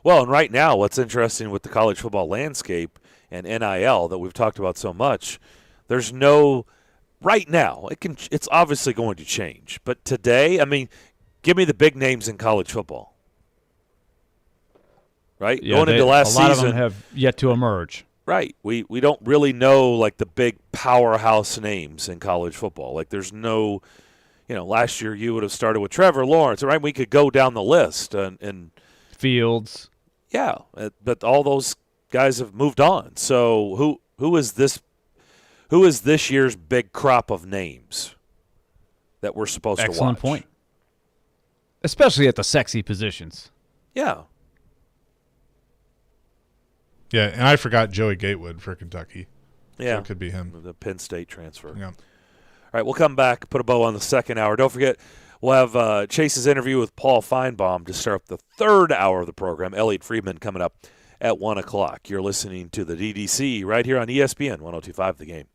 Well, and right now, what's interesting with the college football landscape and NIL that we've talked about so much, there's no right now. It's obviously going to change, but today, I mean, give me the big names in college football. Right, Yeah, going into last a lot season, of them have yet to emerge. right? We don't really know like the big powerhouse names in college football. Like there's no, last year you would have started with Trevor Lawrence, right? We could go down the list and Fields. yeah, but all those guys have moved on. So who is this year's big crop of names that we're supposed to watch? Excellent point. Especially at the sexy positions. Yeah. Yeah, and I forgot Joey Gatewood for Kentucky. Yeah. So it could be him. The Penn State transfer. Yeah. All right, we'll come back, put a bow on the second hour. Don't forget, we'll have Chase's interview with Paul Feinbaum to start the third hour of the program. Elliot Friedman coming up at 1 o'clock. You're listening to the DDC right here on ESPN 102.5 The Game.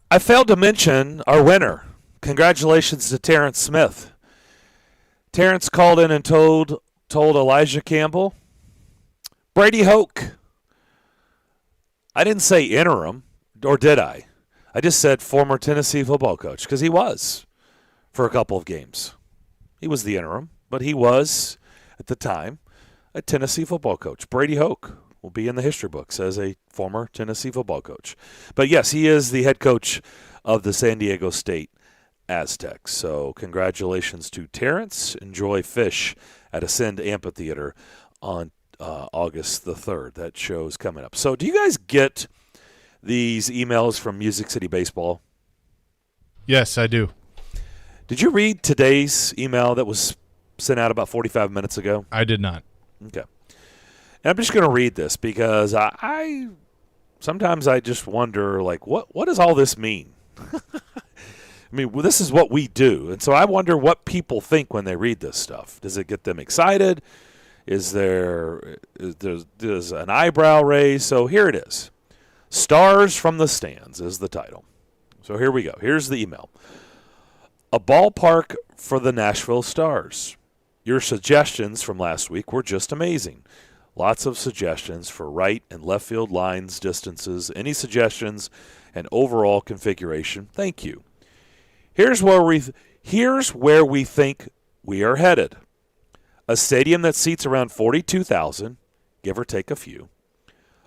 I failed to mention our winner. Congratulations to Terrence Smith. Terrence called in and told Elijah Campbell, Brady Hoke. I didn't say interim, or did I? I just said former Tennessee football coach, because he was for a couple of games. He was the interim, but he was, at the time, a Tennessee football coach. Brady Hoke will be in the history books as a former Tennessee football coach. But, yes, he is the head coach of the San Diego State Aztecs. So congratulations to Terrence. Enjoy Fish at Ascend Amphitheater on August the 3rd. That show's coming up. So do you guys get these emails from Music City Baseball? Yes, I do. Did you read today's email that was sent out about 45 minutes ago? I did not. Okay. And I'm just going to read this because I sometimes I just wonder, like, what does all this mean? I mean, well, this is what we do. And so I wonder what people think when they read this stuff. Does it get them excited? Is there is an eyebrow raise? So here it is. Stars from the Stands is the title. So here we go. Here's the email. A ballpark for the Nashville Stars. Your suggestions from last week were just amazing. Lots of suggestions for right and left field lines, distances, any suggestions, and overall configuration. Thank you. Here's where we think we are headed. A stadium that seats around 42,000, give or take a few.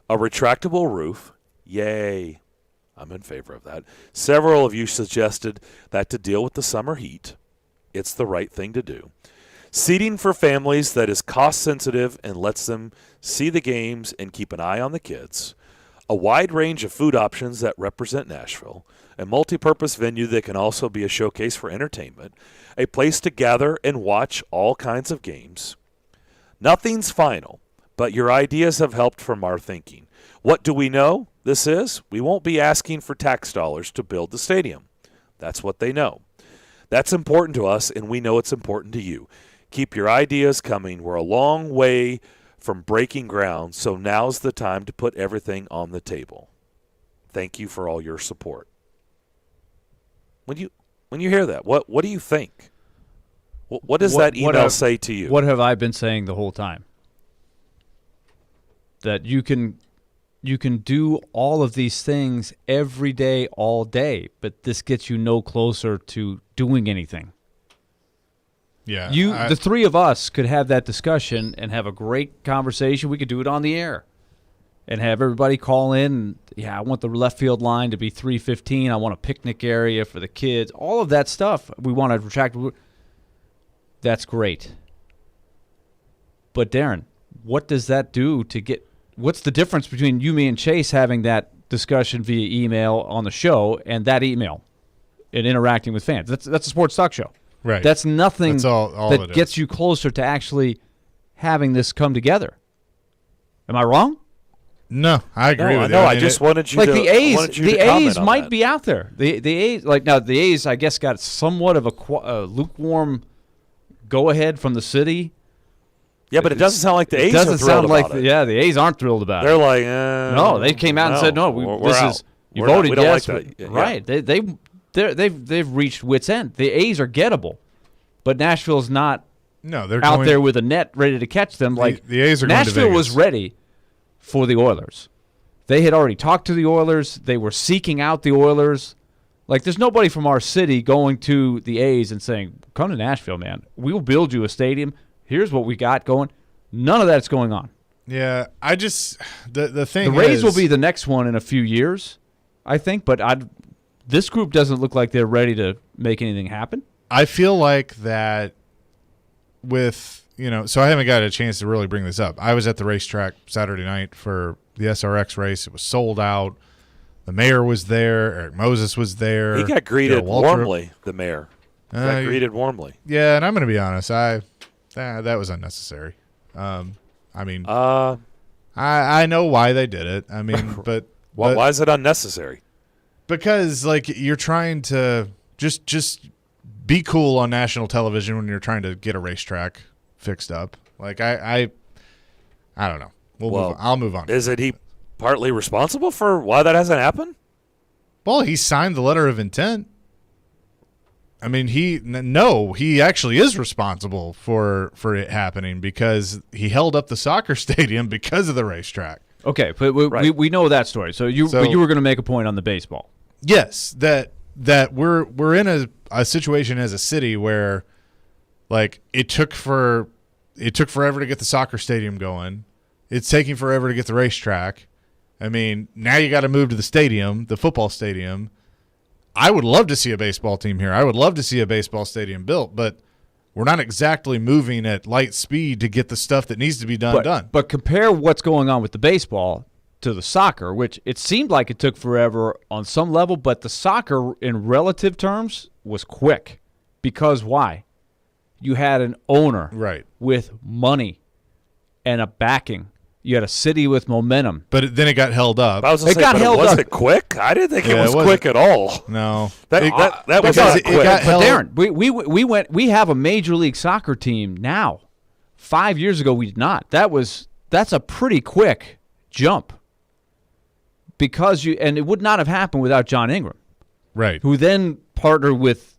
A retractable roof. Yay. I'm in favor of that. Several of you suggested that to deal with the summer heat, it's the right thing to do. Seating for families that is cost-sensitive and lets them see the games and keep an eye on the kids. A wide range of food options that represent Nashville. A multi-purpose venue that can also be a showcase for entertainment. A place to gather and watch all kinds of games. Nothing's final, but your ideas have helped from our thinking. What do we know this is? We won't be asking for tax dollars to build the stadium. That's what they know. That's important to us, and we know it's important to you. Keep your ideas coming. We're a long way from breaking ground, so now's the time to put everything on the table. Thank you for all your support. When you hear that, what do you think? What does that email say to you? What have I been saying the whole time? That you can do all of these things every day, all day, but this gets you no closer to doing anything. Yeah. The three of us could have that discussion and have a great conversation. We could do it on the air and have everybody call in. Yeah, I want the left field line to be 315. I want a picnic area for the kids. All of that stuff. We want to retract. That's great. But, Darren, what does that do to get – what's the difference between you, me, and Chase having that discussion via email on the show and that email and interacting with fans? That's a sports talk show. Right. That's nothing That's all that gets you closer to actually having this come together. Am I wrong? No, I agree with you. No, I just wanted you to the A's. The A's might that. be out there. The A's the A's I guess got somewhat of a lukewarm go ahead from the city. Yeah, but it doesn't sound like the A's are thrilled about it. Yeah, the A's aren't thrilled about They're it. like, no, they came out and said no. We're out. You We're voted not, we yes, don't like that. right? They've reached wit's end. The A's are gettable, but Nashville's not. No, they're out there with a net ready to catch them. Like the A's are going to Nashville Vegas. was ready for the Oilers. They had already talked to the Oilers. They were seeking out the Oilers. Like, there's nobody from our city going to the A's and saying, come to Nashville, man. We'll build you a stadium. Here's what we got going. None of that's going on. Yeah, I just the thing The Rays is, will be the next one in a few years, I think, but this group doesn't look like they're ready to make anything happen. I feel like that with, so I haven't got a chance to really bring this up. I was at the racetrack Saturday night for the SRX race. It was sold out. The mayor was there. Eric Moses was there. He got greeted Waltrip. warmly, the mayor. Got greeted warmly. Yeah, and I'm going to be honest. That was unnecessary. I know why they did it. I mean, but why is it unnecessary? Because, like, you're trying to just be cool on national television when you're trying to get a racetrack fixed up. Like, I don't know. I'll move on. Isn't he partly responsible for why that hasn't happened? Well, he signed the letter of intent. I mean, he actually is responsible for it happening because he held up the soccer stadium because of the racetrack. Okay, but we know that story. So you were going to make a point on the baseball. Yes, that we're in a situation as a city where, like, it took forever to get the soccer stadium going. It's taking forever to get the racetrack. I mean, now you got to move to the stadium, the football stadium. I would love to see a baseball team here. I would love to see a baseball stadium built, but we're not exactly moving at light speed to get the stuff that needs to be done. But compare what's going on with the baseball to the soccer, which it seemed like it took forever on some level, but the soccer in relative terms was quick. Because why? You had an owner with money and a backing. You had a city with momentum. But then it got held up. I was going to say, was it quick? I didn't think it was quick at all. No. That was not quick. But Darren, we have a Major League Soccer team now 5 years ago, we did not. That's a pretty quick jump and it would not have happened without John Ingram, Right. who then partnered with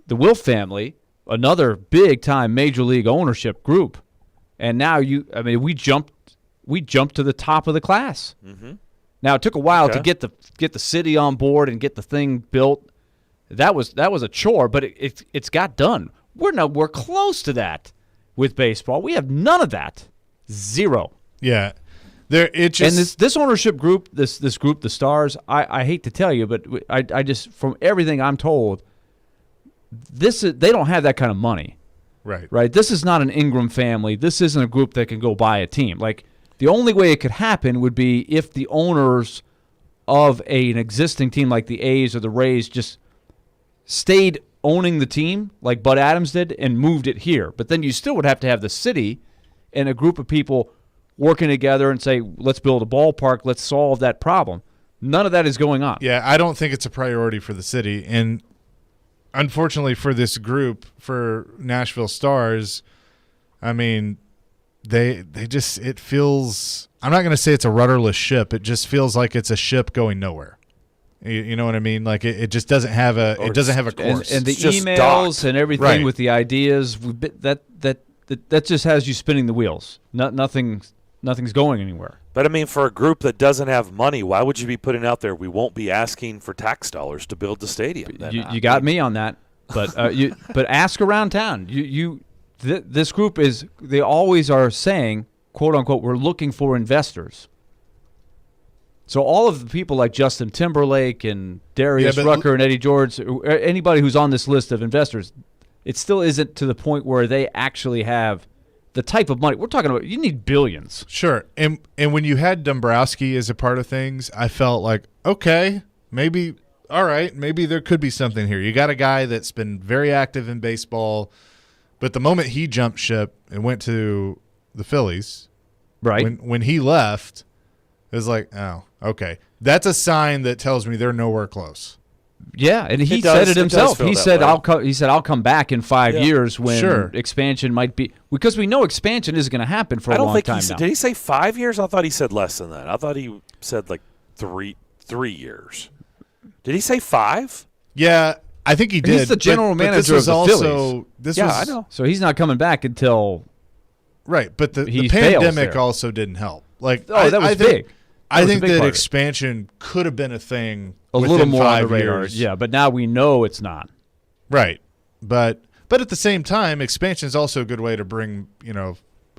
the Wilf family, another big-time major league ownership group, and now we jumped to the top of the class. Mm-hmm. Now it took a while to get the city on board and get the thing built. That was a chore, but it's got done. We're close to that with baseball. We have none of that. Zero. Yeah. And this ownership group, this group, the Stars, I hate to tell you, but I just, from everything I'm told, they don't have that kind of money. Right. This is not an Ingram family. This isn't a group that can go buy a team. Like, the only way it could happen would be if the owners of an existing team like the A's or the Rays just stayed owning the team like Bud Adams did and moved it here. But then you still would have to have the city and a group of people working together and say, let's build a ballpark, let's solve that problem. None of that is going on. Yeah, I don't think it's a priority for the city. And unfortunately for this group, for Nashville Stars, I mean, they just, it feels, I'm not going to say it's a rudderless ship. It just feels like it's a ship going nowhere. You know what I mean? Like it just doesn't have a course. And the just emails docked. and everything Right. with the ideas, that just has you spinning the wheels. Nothing's going anywhere. But I mean, for a group that doesn't have money, why would you be putting out there, we won't be asking for tax dollars to build the stadium? Then, You got me on that. But but ask around town. This group they always are saying, quote unquote, we're looking for investors. So all of the people like Justin Timberlake and Darius Rucker and Eddie George, anybody who's on this list of investors, it still isn't to the point where they actually have the type of money. We're talking about, you need billions. Sure. And when you had Dombrowski as a part of things, I felt like, okay, maybe, all right, maybe there could be something here. You got a guy that's been very active in baseball, but the moment he jumped ship and went to the Phillies, Right. when he left, it was like, oh, okay. That's a sign that tells me they're nowhere close. Yeah, and he It does- said it it himself. does feel He that said way. I'll come back in 5 years when Sure. expansion might be, because we know expansion isn't going to happen for I a don't long think time he said, now. did he say 5 years? I thought he said less than that. I thought he said like three years. Did he say 5? Yeah, I think he did. He's the general but manager this was of the also, Phillies. This Yeah, was, I know. So he's not coming back until Right, but the He fails pandemic there. also didn't help. Like, that was big. I was a think big that part of it. expansion could have been a thing a within little more on 5 the radar. years. Yeah, but now we know it's not. Right. But at the same time, expansion is also a good way to bring,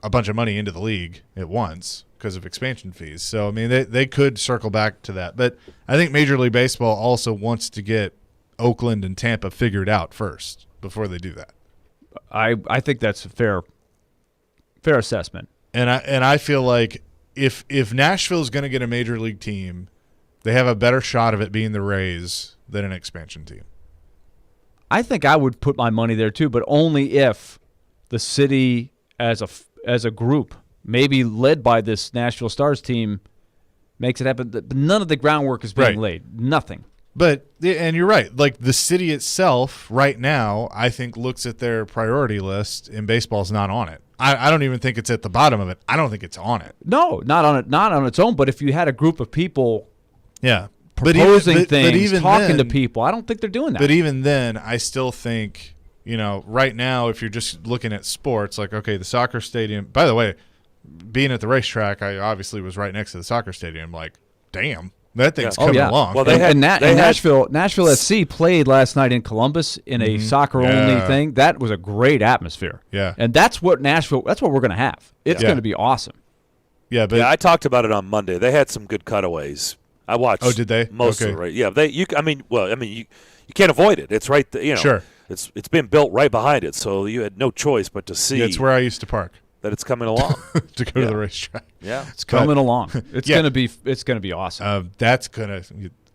a bunch of money into the league at once because of expansion fees. So, I mean, they could circle back to that. But I think Major League Baseball also wants to get Oakland and Tampa figured out first before they do that. I think that's a fair assessment. And I feel like if Nashville's going to get a major league team, they have a better shot of it being the Rays than an expansion team. I think I would put my money there too, but only if the city as a group, maybe led by this Nashville Stars team, makes it happen. But none of the groundwork is being laid. Nothing. And you're right. Like the city itself right now, I think looks at their priority list and baseball's not on it. I don't even think it's at the bottom of it. I don't think it's on it. No, not on its own. But if you had a group of people, Yeah. proposing things, talking to then, people, I don't think they're doing that. But even then, I still think, right now, if you're just looking at sports, like, okay, the soccer stadium, by the way, being at the racetrack, I obviously was right next to the soccer stadium. Like, damn, that thing's coming along. Well, Nashville SC played last night in Columbus in a soccer-only thing. That was a great atmosphere. Yeah. And that's what we're going to have. It's Yeah. going to be awesome. Yeah, but I talked about it on Monday. They had some good cutaways. I watched. Oh, did they? Most Okay. of it, right? Yeah, you can't avoid it. It's right there. Sure. It's been built right behind it, so you had no choice but to see it's where I used to park that it's coming along. to go to the racetrack. Yeah. It's coming along. It's Yeah. going to be awesome. That's gonna.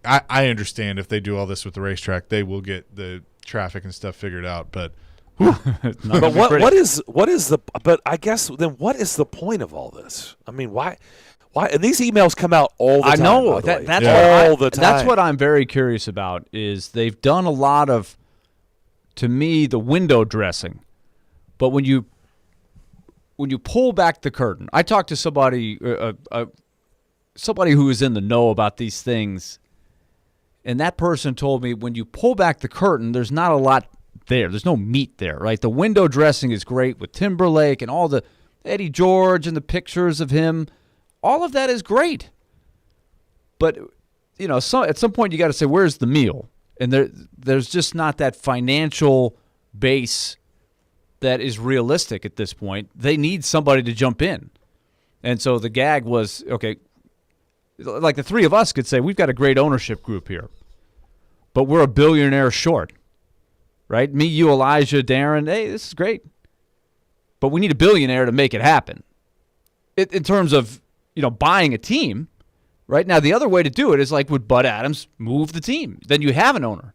I understand if they do all this with the racetrack, they will get the traffic and stuff figured out. But But what is the? But I guess then what is the point of all this? I mean, why? And these emails come out all the time. I know by the way. that's all the time. That's what I'm very curious about. Is they've done a lot of, to me, the window dressing, but when you when you pull back the curtain, I talked to somebody who is in the know about these things, and that person told me when you pull back the curtain, there's not a lot there. There's no meat there, right? The window dressing is great with Timberlake and all the Eddie George and the pictures of him. All of that is great. But, at some point you got to say, where's the meal? And there's just not that financial base that is realistic at this point. They need somebody to jump in. And so the gag was, okay, like the three of us could say, we've got a great ownership group here, but we're a billionaire short, right? Me, you, Elijah, Darren, hey, this is great. But we need a billionaire to make it happen. In terms of, buying a team, right? Now, the other way to do it is like with Bud Adams, move the team. Then you have an owner.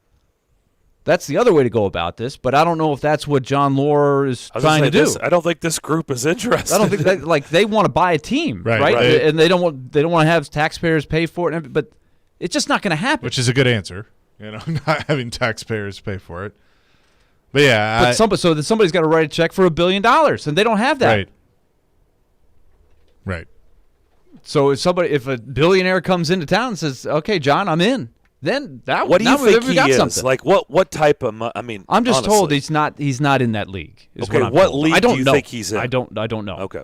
That's the other way to go about this, but I don't know if that's what John Lore is trying to do. I don't think this group is interested. I don't think they want to buy a team, right? And they don't want to have taxpayers pay for it, but it's just not going to happen. Which is a good answer, not having taxpayers pay for it. But yeah, so that somebody's got to write a check for $1 billion, and they don't have that. Right. So if a billionaire comes into town and says, "Okay, John, I'm in," then what do you think he is? Something. Like what type of? I'm just told he's not in that league. Okay, what league do you think he's in? I don't know. Okay.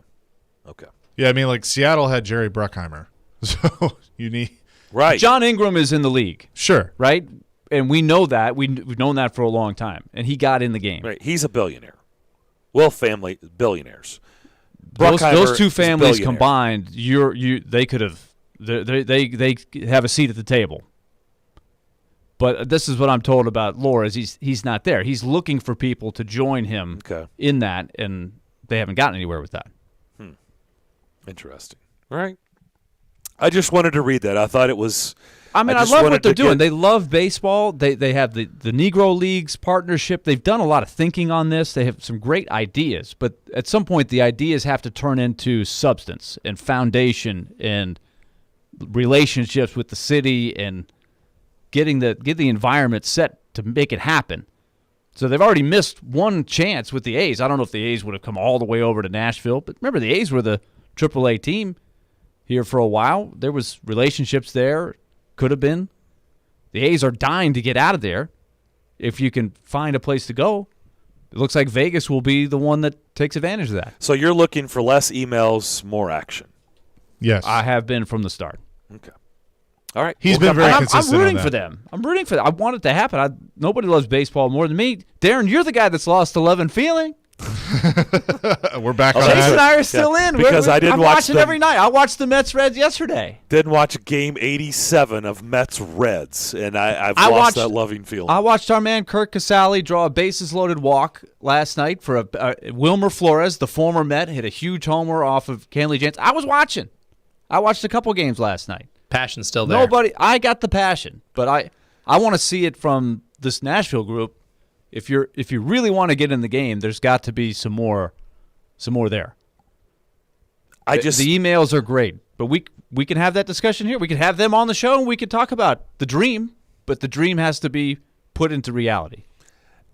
Yeah, like Seattle had Jerry Bruckheimer, so you need right. John Ingram is in the league, sure, right? And we know that we've known that for a long time, and he got in the game. Right, he's a billionaire. Well, family billionaires. Those two families combined, they could have they have a seat at the table. But this is what I'm told about Lore is he's not there. He's looking for people to join him in that, and they haven't gotten anywhere with that. Interesting. All right. I just wanted to read that. I thought it was. I love what they're doing. They love baseball. They have the Negro Leagues partnership. They've done a lot of thinking on this. They have some great ideas. But at some point, the ideas have to turn into substance and foundation and relationships with the city and get the environment set to make it happen. So they've already missed one chance with the A's. I don't know if the A's would have come all the way over to Nashville. But remember, the A's were the AAA team here for a while. There was relationships there. Could have been. The A's are dying to get out of there if you can find a place to go. It looks like Vegas will be the one that takes advantage of that. So you're looking for less emails, more action. Yes. I have been from the start. Okay. All right. He's been very consistent. I'm rooting for them. I want it to happen. Nobody loves baseball more than me. Darren, you're the guy that's lost 11 feeling. We're back on Chase that. and I are still in. Because I didn't I'm watch watching every night. I watched the Mets-Reds yesterday. Didn't watch Game 87 of Mets-Reds, and I've lost that loving feeling. I watched our man Kirk Casale draw a bases-loaded walk last night for Wilmer Flores, the former Met, hit a huge homer off of Kenley Jansen. I was watching. I watched a couple games last night. Passion's still there. I got the passion, but I want to see it from this Nashville group. If you really want to get in the game, there's got to be some more there. The emails are great, but we can have that discussion here. We can have them on the show and we can talk about the dream, but the dream has to be put into reality.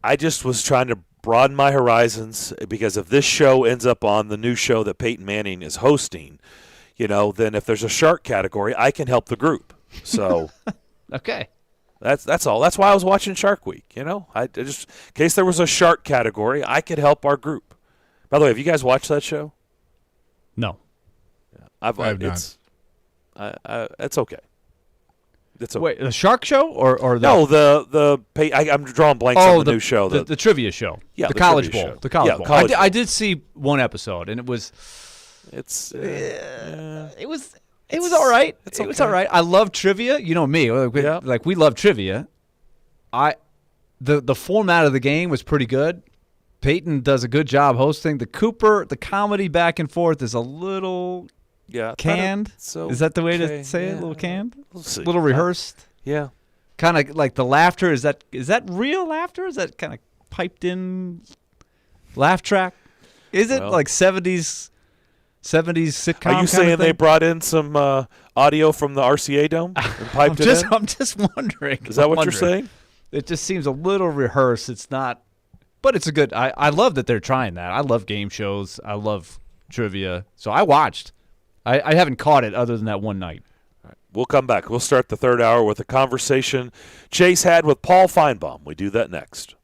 I just was trying to broaden my horizons because if this show ends up on the new show that Peyton Manning is hosting, then if there's a shark category, I can help the group. So okay. That's all. That's why I was watching Shark Week. I just in case there was a shark category, I could help our group. By the way, have you guys watched that show? No, I've not. It's okay. It's okay. Wait, the shark show or the I'm drawing blanks on the new show. The trivia show. Yeah, the college bowl. Show. The college bowl. College bowl. I did see one episode, and it was. It was all right. It was all right. I love trivia. You know me. Like we love trivia. The format of the game was pretty good. Peyton does a good job hosting. The comedy back and forth is a little canned. Is that the way to say it? A little canned? We'll see. A little rehearsed? Yeah. Kind of like the laughter. Is that real laughter? Is that kind of piped in laugh track? Is it like 70s sitcom? Are you saying they brought in some audio from the RCA Dome and piped it in? I'm just wondering. Is that what you're saying? It just seems a little rehearsed. It's not, but it's a good. I love that they're trying that. I love game shows. I love trivia. So I watched. I haven't caught it other than that one night. We'll come back. We'll start the third hour with a conversation Chase had with Paul Feinbaum. We do that next.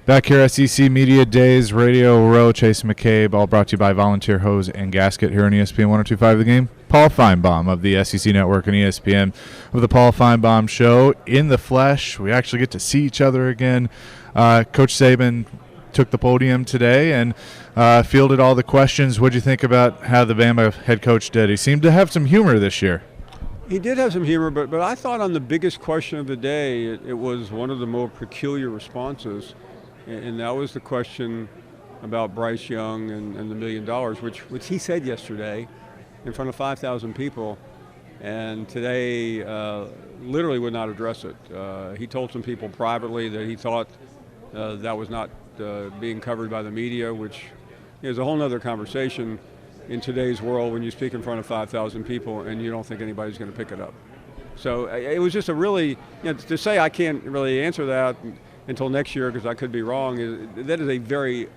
Back here, SEC Media Days, Radio Row, Chase McCabe, all brought to you by Volunteer Hose and Gasket here on ESPN 102.5 The Game. Paul Feinbaum of the SEC Network and ESPN of the Paul Feinbaum Show in the flesh. We actually get to see each other again. Coach Saban took the podium today and fielded all the questions. What do you think about how the Bama head coach did? He seemed to have some humor this year. He did have some humor, but I thought on the biggest question of the day, it was one of the more peculiar responses. And that was the question about Bryce Young and the $1 million, which he said yesterday in front of 5,000 people, and today literally would not address it. He told some people privately that he thought that was not being covered by the media, which is a whole other conversation in today's world when you speak in front of 5,000 people and you don't think anybody's going to pick it up. So it was just a really, to say I can't really answer that until next year because I could be wrong, that is a very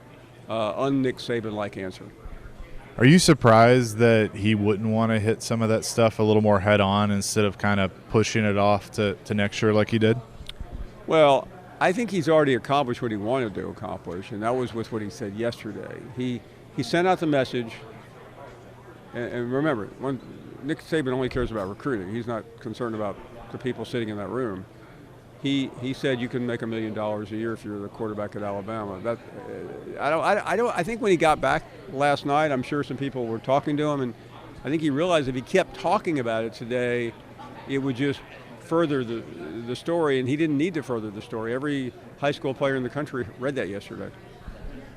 un-Nick Saban-like answer. Are you surprised that he wouldn't want to hit some of that stuff a little more head-on instead of kind of pushing it off to next year like he did? Well, I think he's already accomplished what he wanted to accomplish, and that was with what he said yesterday. He sent out the message, and remember, Nick Saban only cares about recruiting. He's not concerned about the people sitting in that room. He said you can make $1 million a year if you're the quarterback at Alabama. That I think when he got back last night, I'm sure some people were talking to him, and I think he realized if he kept talking about it today, it would just further the story, and he didn't need to further the story. Every high school player in the country read that yesterday.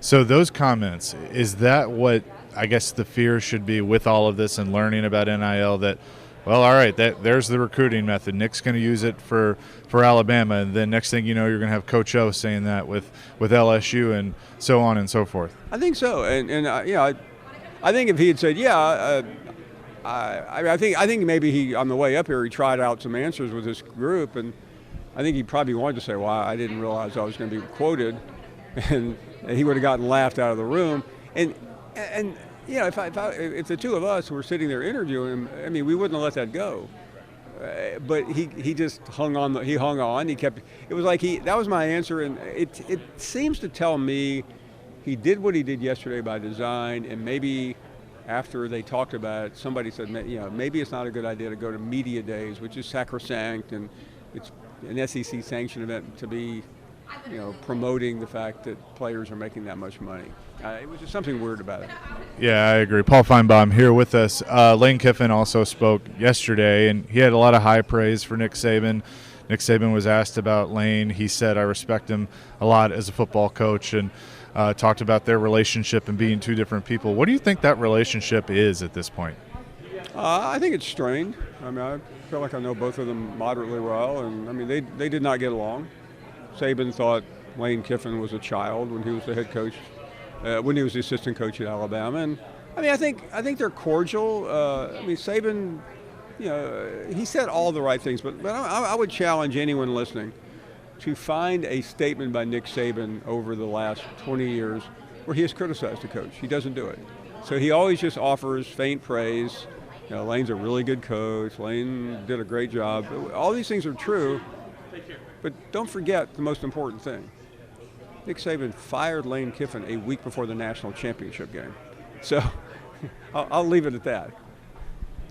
So those comments, is that what I guess the fear should be with all of this and learning about NIL, that, well, all right, there's the recruiting method. Nick's going to use it for Alabama, and then next thing you know, you're going to have Coach O saying that with LSU and so on and so forth. I think so, and I think if he had said, I think maybe he, on the way up here, he tried out some answers with this group, and I think he probably wanted to say, well, I didn't realize I was going to be quoted, and he would have gotten laughed out of the room. And if the two of us were sitting there interviewing him, I mean, we wouldn't have let that go. But he just hung on. He hung on. He kept. It was like that was my answer, and it seems to tell me he did what he did yesterday by design, and maybe after they talked about it, somebody said, maybe it's not a good idea to go to media days, which is sacrosanct, and it's an SEC sanctioned event to be, promoting the fact that players are making that much money. It was just something weird about it. Yeah, I agree. Paul Feinbaum here with us. Lane Kiffin also spoke yesterday, and he had a lot of high praise for Nick Saban. Nick Saban was asked about Lane. He said, I respect him a lot as a football coach, and talked about their relationship and being two different people. What do you think that relationship is at this point? I think it's strained. I mean, I feel like I know both of them moderately well, and I mean, they did not get along. Saban thought Lane Kiffin was a child when he was the head coach, when he was the assistant coach at Alabama, and I mean, I think they're cordial. I mean, Saban, he said all the right things, but I would challenge anyone listening to find a statement by Nick Saban over the last 20 years where he has criticized the coach. He doesn't do it. So he always just offers faint praise. Lane's a really good coach. Lane did a great job. All these things are true, but don't forget the most important thing. Nick Saban fired Lane Kiffin a week before the national championship game. So I'll leave it at that.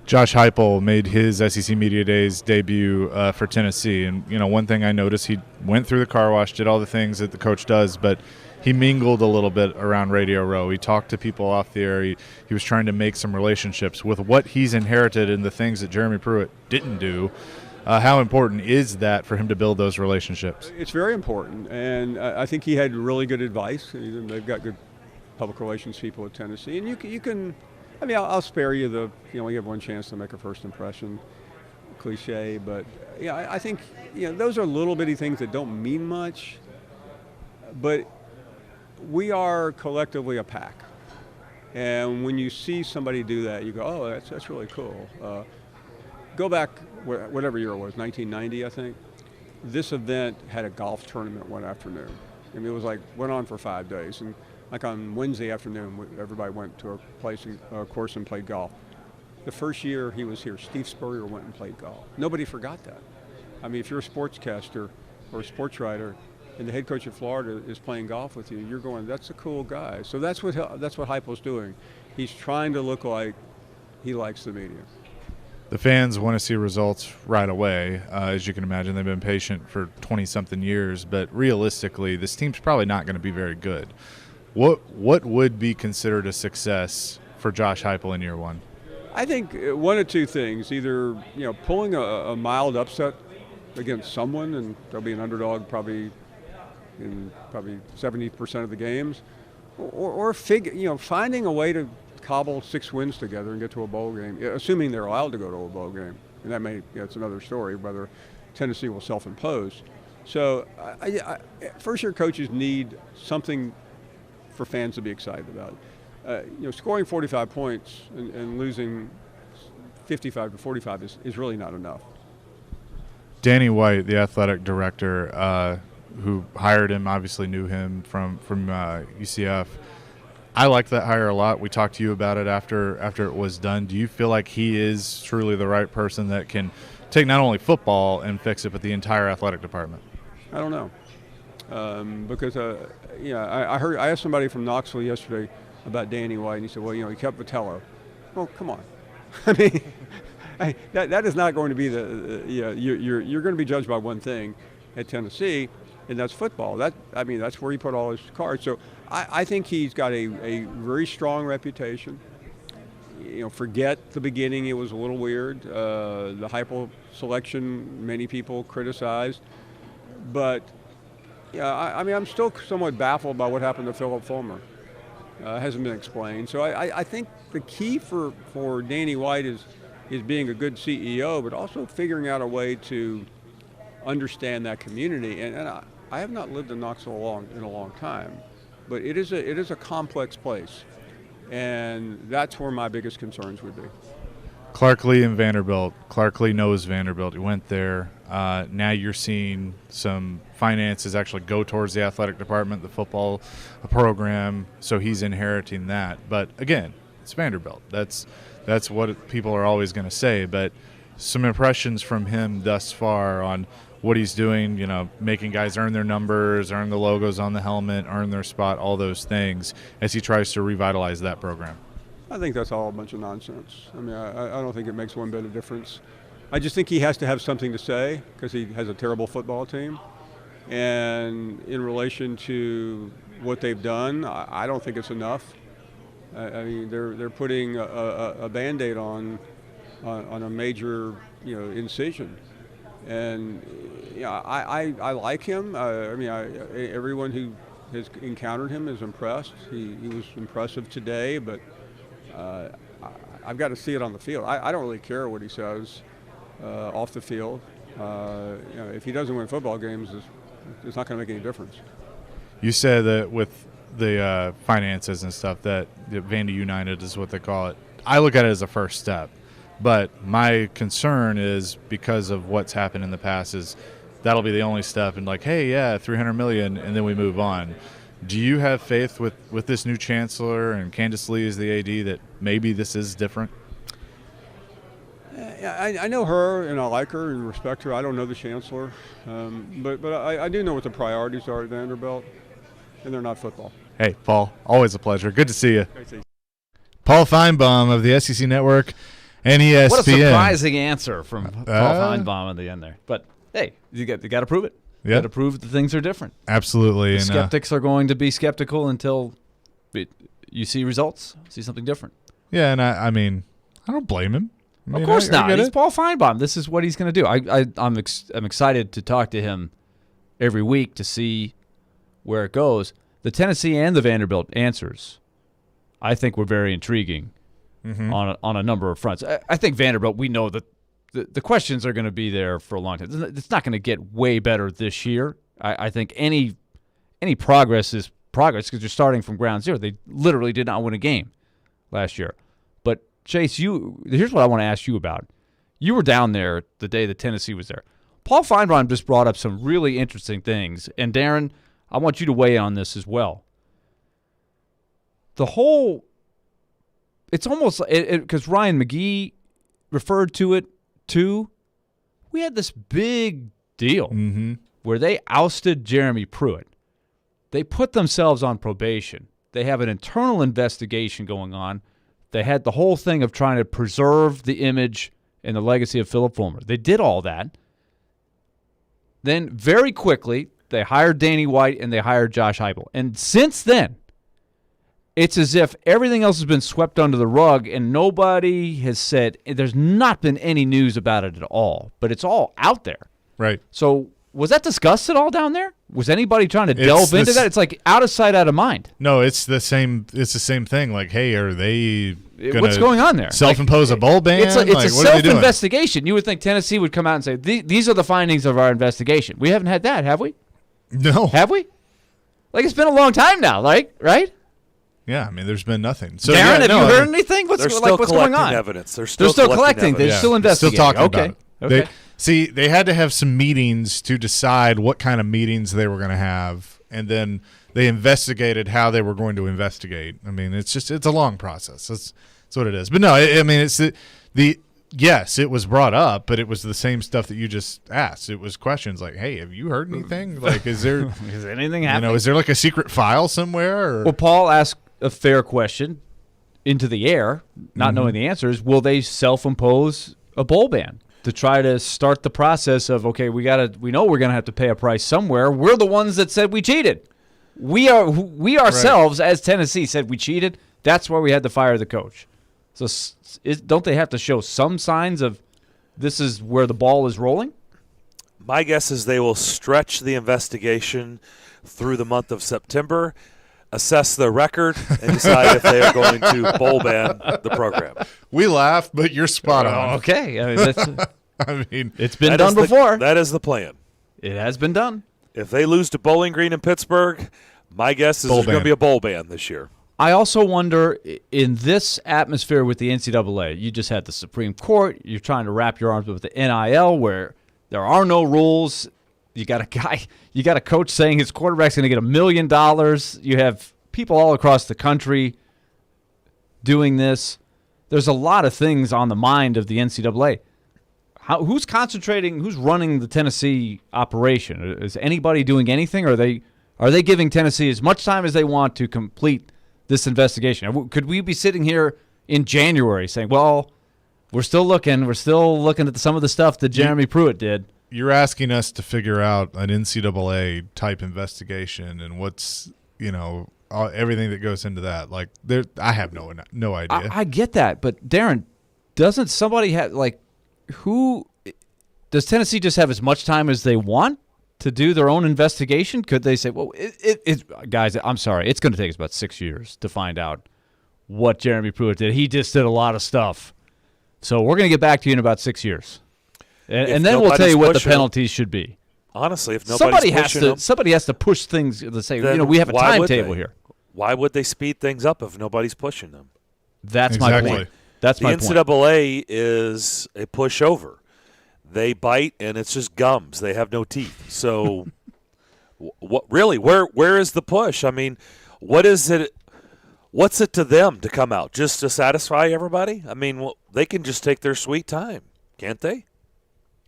Josh Heupel made his SEC Media Days debut for Tennessee, and one thing I noticed, he went through the car wash, did all the things that the coach does, but he mingled a little bit around Radio Row. He talked to people off the air. He was trying to make some relationships with what he's inherited and the things that Jeremy Pruitt didn't do. How important is that for him to build those relationships? It's very important, and I think he had really good advice. They've got good public relations people at Tennessee, and you can. I mean, I'll spare you you have one chance to make a first impression, cliche, but I think those are little bitty things that don't mean much, but we are collectively a pack, and when you see somebody do that, you go, oh, that's really cool. Go back, whatever year it was, 1990, I think. This event had a golf tournament one afternoon. I mean, it was went on for 5 days, and on Wednesday afternoon, everybody went to a course and played golf. The first year he was here, Steve Spurrier went and played golf. Nobody forgot that. I mean, if you're a sportscaster or a sports writer, and the head coach of Florida is playing golf with you, you're going, that's a cool guy. So that's what Heupel's doing. He's trying to look like he likes the media. The fans want to see results right away. As you can imagine, they've been patient for 20-something years, but realistically, this team's probably not going to be very good. What would be considered a success for Josh Heupel in year one? I think one of two things: either pulling a mild upset against someone, and there'll be an underdog probably in 70% of the games, or finding a way to cobble 6 wins together and get to a bowl game, assuming they're allowed to go to a bowl game. And that it's another story whether Tennessee will self-impose. So first-year coaches need something for fans to be excited about. Scoring 45 points and losing 55 to 45 is really not enough. Danny White, the athletic director, who hired him, obviously knew him from UCF. I liked that hire a lot. We talked to you about it after it was done. Do you feel like he is truly the right person that can take not only football and fix it, but the entire athletic department? I don't know, because I asked somebody from Knoxville yesterday about Danny White, and he said, well, he kept Vitello. Well, come on. I mean, that is not going to be you're going to be judged by one thing at Tennessee, and that's football. That's where he put all his cards. So I think he's got a very strong reputation. Forget the beginning; it was a little weird. The Heupel selection, many people criticized, but I'm still somewhat baffled by what happened to Philip Fulmer. Hasn't been explained. So I think the key for Danny White is being a good CEO, but also figuring out a way to understand that community. And I have not lived in Knoxville in a long time, but it is a complex place, and that's where my biggest concerns would be. Clark Lee and Vanderbilt. Clark Lee knows Vanderbilt. He went there. Now you're seeing some finances actually go towards the athletic department, the football program, so he's inheriting that. But again, it's Vanderbilt. That's what people are always going to say. But some impressions from him thus far on what he's doing, making guys earn their numbers, earn the logos on the helmet, earn their spot, all those things, as he tries to revitalize that program. I think that's all a bunch of nonsense. I mean, I don't think it makes one bit of difference. I just think he has to have something to say because he has a terrible football team. And in relation to what they've done, I don't think it's enough. I mean, they're putting a Band-Aid on a major, incision. And I like him. Everyone who has encountered him is impressed. He was impressive today, but I've got to see it on the field. I don't really care what he says off the field. If he doesn't win football games, it's not going to make any difference. You said that with the finances and stuff that Vandy United is what they call it. I look at it as a first step. But my concern is because of what's happened in the past is that'll be the only step and like, hey, yeah, $300 million, and then we move on. Do you have faith with this new chancellor and Candace Lee as the AD that maybe this is different? I know her and I like her and respect her. I don't know the chancellor, but I do know what the priorities are at Vanderbilt, and they're not football. Hey, Paul, always a pleasure. Good to see you. Great to see you. Paul Feinbaum of the SEC Network and ESPN. What a surprising answer from Paul Feinbaum at the end there. But hey, you got to prove it. You got to prove that things are different. Absolutely. The skeptics are going to be skeptical until you see results, see something different. Yeah, and I don't blame him. Of course not. He's Paul Feinbaum. This is what he's going to do. I'm excited to talk to him every week to see where it goes. The Tennessee and the Vanderbilt answers, I think, were very intriguing on a number of fronts. I think Vanderbilt, we know that the questions are going to be there for a long time. It's not going to get way better this year. I think any progress is progress because you're starting from ground zero. They literally did not win a game last year. But, Chase, here's what I want to ask you about. You were down there the day that Tennessee was there. Paul Feinbaum just brought up some really interesting things. And, Darren, I want you to weigh in on this as well. It's almost because Ryan McGee referred to it too. We had this big deal where they ousted Jeremy Pruitt. They put themselves on probation. They have an internal investigation going on. They had the whole thing of trying to preserve the image and the legacy of Philip Fulmer. They did all that. Then very quickly, they hired Danny White and they hired Josh Heupel. And since then, it's as if everything else has been swept under the rug and nobody has said, there's not been any news about it at all, but it's all out there. Right. So was that discussed at all down there? Was anybody trying to delve into that? It's like out of sight, out of mind. No, it's the same thing. Like, hey, are they what's going on there? Self-impose a bowl ban? It's a self-investigation. You would think Tennessee would come out and say, these are the findings of our investigation. We haven't had that, have we? No. Have we? Like, it's been a long time now, like, right? Yeah, I mean, there's been nothing. So, Darren, have you heard anything? What's going on? Evidence. They're still collecting. They're still investigating. Still talking about it. Okay. They had to have some meetings to decide what kind of meetings they were going to have, and then they investigated how they were going to investigate. I mean, it's a long process. That's what it is. But no, it's yes, it was brought up, but it was the same stuff that you just asked. It was questions like, hey, have you heard anything? Like, is there anything happening? Is there like a secret file somewhere? Or? Well, Paul asked a fair question. into the air, not knowing the answers. Will they self-impose a bowl ban to try to start the process of, okay, we know we're going to have to pay a price somewhere. We're the ones that said we cheated. We ourselves, as Tennessee, said we cheated. That's why we had to fire the coach. So don't they have to show some signs of this is where the ball is rolling? My guess is they will stretch the investigation through the month of September, assess their record, and decide if they are going to bowl ban the program. We laugh, but you're spot on. Okay. I mean, I mean, it's been done before. That is the plan. It has been done. If they lose to Bowling Green in Pittsburgh, my guess is there's going to be a bowl ban this year. I also wonder, in this atmosphere with the NCAA, you just had the Supreme Court. You're trying to wrap your arms with the NIL, where there are no rules. You got a coach saying his quarterback's going to get $1 million. You have people all across the country doing this. There's a lot of things on the mind of the NCAA. Who's concentrating? Who's running the Tennessee operation? Is anybody doing anything? Or are they giving Tennessee as much time as they want to complete this investigation? Could we be sitting here in January saying, well, we're still looking at some of the stuff that Jeremy Pruitt did? You're asking us to figure out an NCAA type investigation and what's, everything that goes into that. Like, I have no idea. I get that, but Darren, doesn't somebody have, does Tennessee just have as much time as they want to do their own investigation? Could they say, well, guys, I'm sorry, it's going to take us about 6 years to find out what Jeremy Pruitt did. He just did a lot of stuff. So we're going to get back to you in about 6 years. And then we'll tell you what the penalties should be. Honestly, if nobody's somebody has to push things to say, we have a timetable here. Why would they speed things up if nobody's pushing them? That's my point. That's my point. The NCAA is a pushover. They bite, and it's just gums. They have no teeth. So, where is the push? I mean, what is it? What's it to them to come out? Just to satisfy everybody? I mean, they can just take their sweet time, can't they?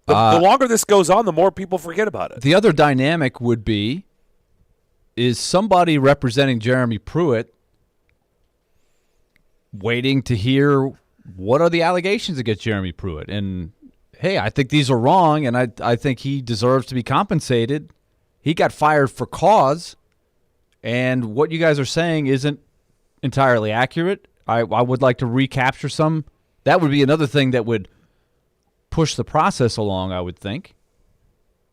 The longer this goes on, the more people forget about it. The other dynamic would be, is somebody representing Jeremy Pruitt waiting to hear what are the allegations against Jeremy Pruitt? And, hey, I think these are wrong, and I think he deserves to be compensated. He got fired for cause, and what you guys are saying isn't entirely accurate. I would like to recapture some. That would be another thing that would push the process along, I would think.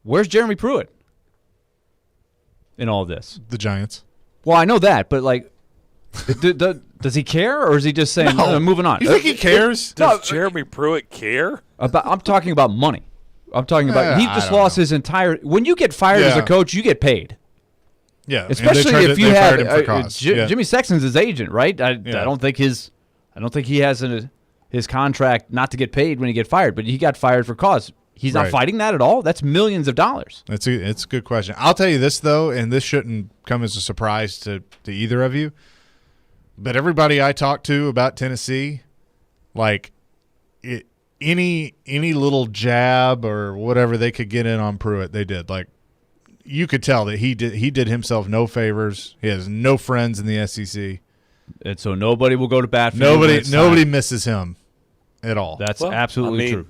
Where's Jeremy Pruitt in all this? The Giants. Well, I know that, but does he care, or is he just saying, moving on? You think he cares? Does Jeremy Pruitt care? I'm talking about money. I'm talking about he just lost his entire. When you get fired as a coach, you get paid. Yeah, especially if you have Jimmy Sexton's his agent, right? I don't think he has his contract not to get paid when he get fired, but he got fired for cause. He's not fighting that at all. That's millions of dollars. It's a good question. I'll tell you this though, and this shouldn't come as a surprise to either of you, but everybody I talk to about Tennessee, any little jab or whatever they could get in on Pruitt, they did. Like, you could tell that he did himself no favors. He has no friends in the SEC, and so nobody will go to bat for nobody misses him at all. That's absolutely true.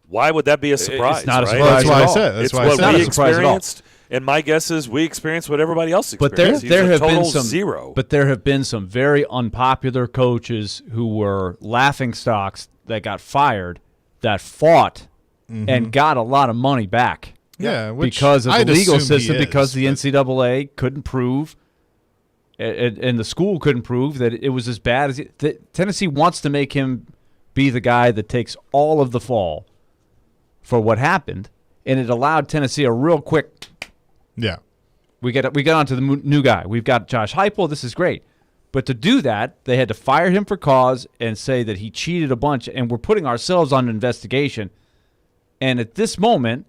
Why would that be a surprise? It's not a right? surprise. That's why at I all. said. That's it's why what I said. we experienced, and my guess is we experienced what everybody else experienced. But there have been some zero. But there have been some very unpopular coaches who were laughingstocks that got fired, that fought and got a lot of money back. Yeah, because of the legal system, because the NCAA couldn't prove, and the school couldn't prove that it was as bad as Tennessee wants to make him be the guy that takes all of the fall for what happened, and it allowed Tennessee a real quick. Yeah, we got onto the new guy. We've got Josh Heupel. This is great, but to do that, they had to fire him for cause and say that he cheated a bunch, and we're putting ourselves on an investigation. And at this moment,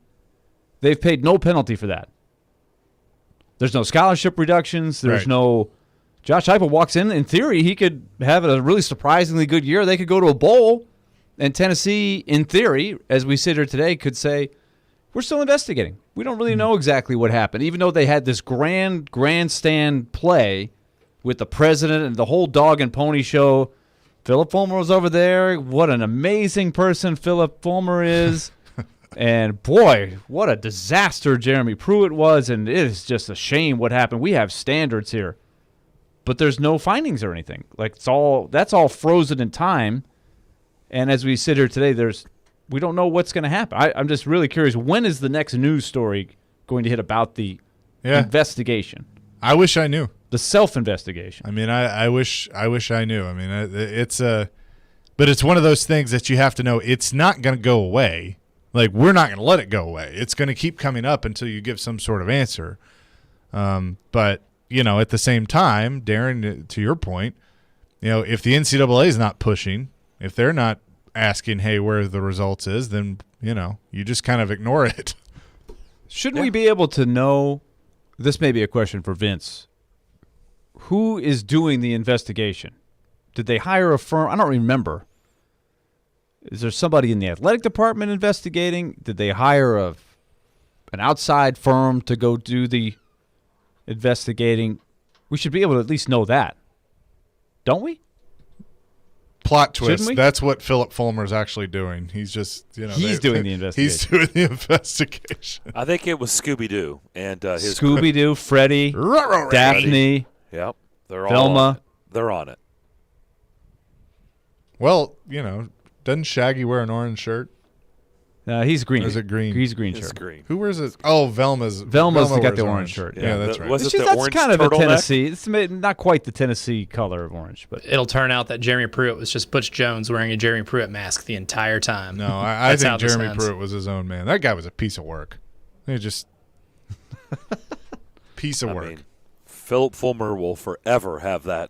they've paid no penalty for that. There's no scholarship reductions. There's no. Josh Heupel walks in theory, he could have a really surprisingly good year. They could go to a bowl, and Tennessee, in theory, as we sit here today, could say, we're still investigating. We don't really know exactly what happened, even though they had this grandstand play with the president and the whole dog and pony show. Philip Fulmer was over there. What an amazing person Philip Fulmer is. And, boy, what a disaster Jeremy Pruitt was, and it is just a shame what happened. We have standards here, but there's no findings or anything. Like, that's all frozen in time, and as we sit here today, we don't know what's going to happen. I'm just really curious, when is the next news story going to hit about the investigation? I wish I knew. The self-investigation. I mean, I wish I knew. I mean, but it's one of those things that you have to know it's not going to go away. Like, we're not going to let it go away. It's going to keep coming up until you give some sort of answer. But, at the same time, Darren, to your point, if the NCAA is not pushing, if they're not asking, hey, where the results is, then, you just kind of ignore it. Shouldn't we be able to know, this may be a question for Vince, who is doing the investigation? Did they hire a firm? I don't remember. Is there somebody in the athletic department investigating? Did they hire an outside firm to go do the investigating? We should be able to at least know that, don't we? Plot twist. We? That's what Philip Fulmer is actually doing. He's just, he's doing the investigation. He's doing the investigation. I think it was Scooby-Doo and his Scooby-Doo, Freddie, Daphne. Yep, they're all Velma. on it. They're on it. Well, doesn't Shaggy wear an orange shirt? He's green. Or is it green? He's green shirt. It's green. Who wears it? Oh, Velma's got wears the orange shirt. Yeah, that's right. Was it the That's orange kind of a turtleneck? Tennessee. It's not quite the Tennessee color of orange, but It'll turn out that Jeremy Pruitt was just Butch Jones wearing a Jeremy Pruitt mask the entire time. No, I That's how think this Jeremy ends. Pruitt was his own man. That guy was a piece of work. He was just piece of work. I mean, Philip Fulmer will forever have that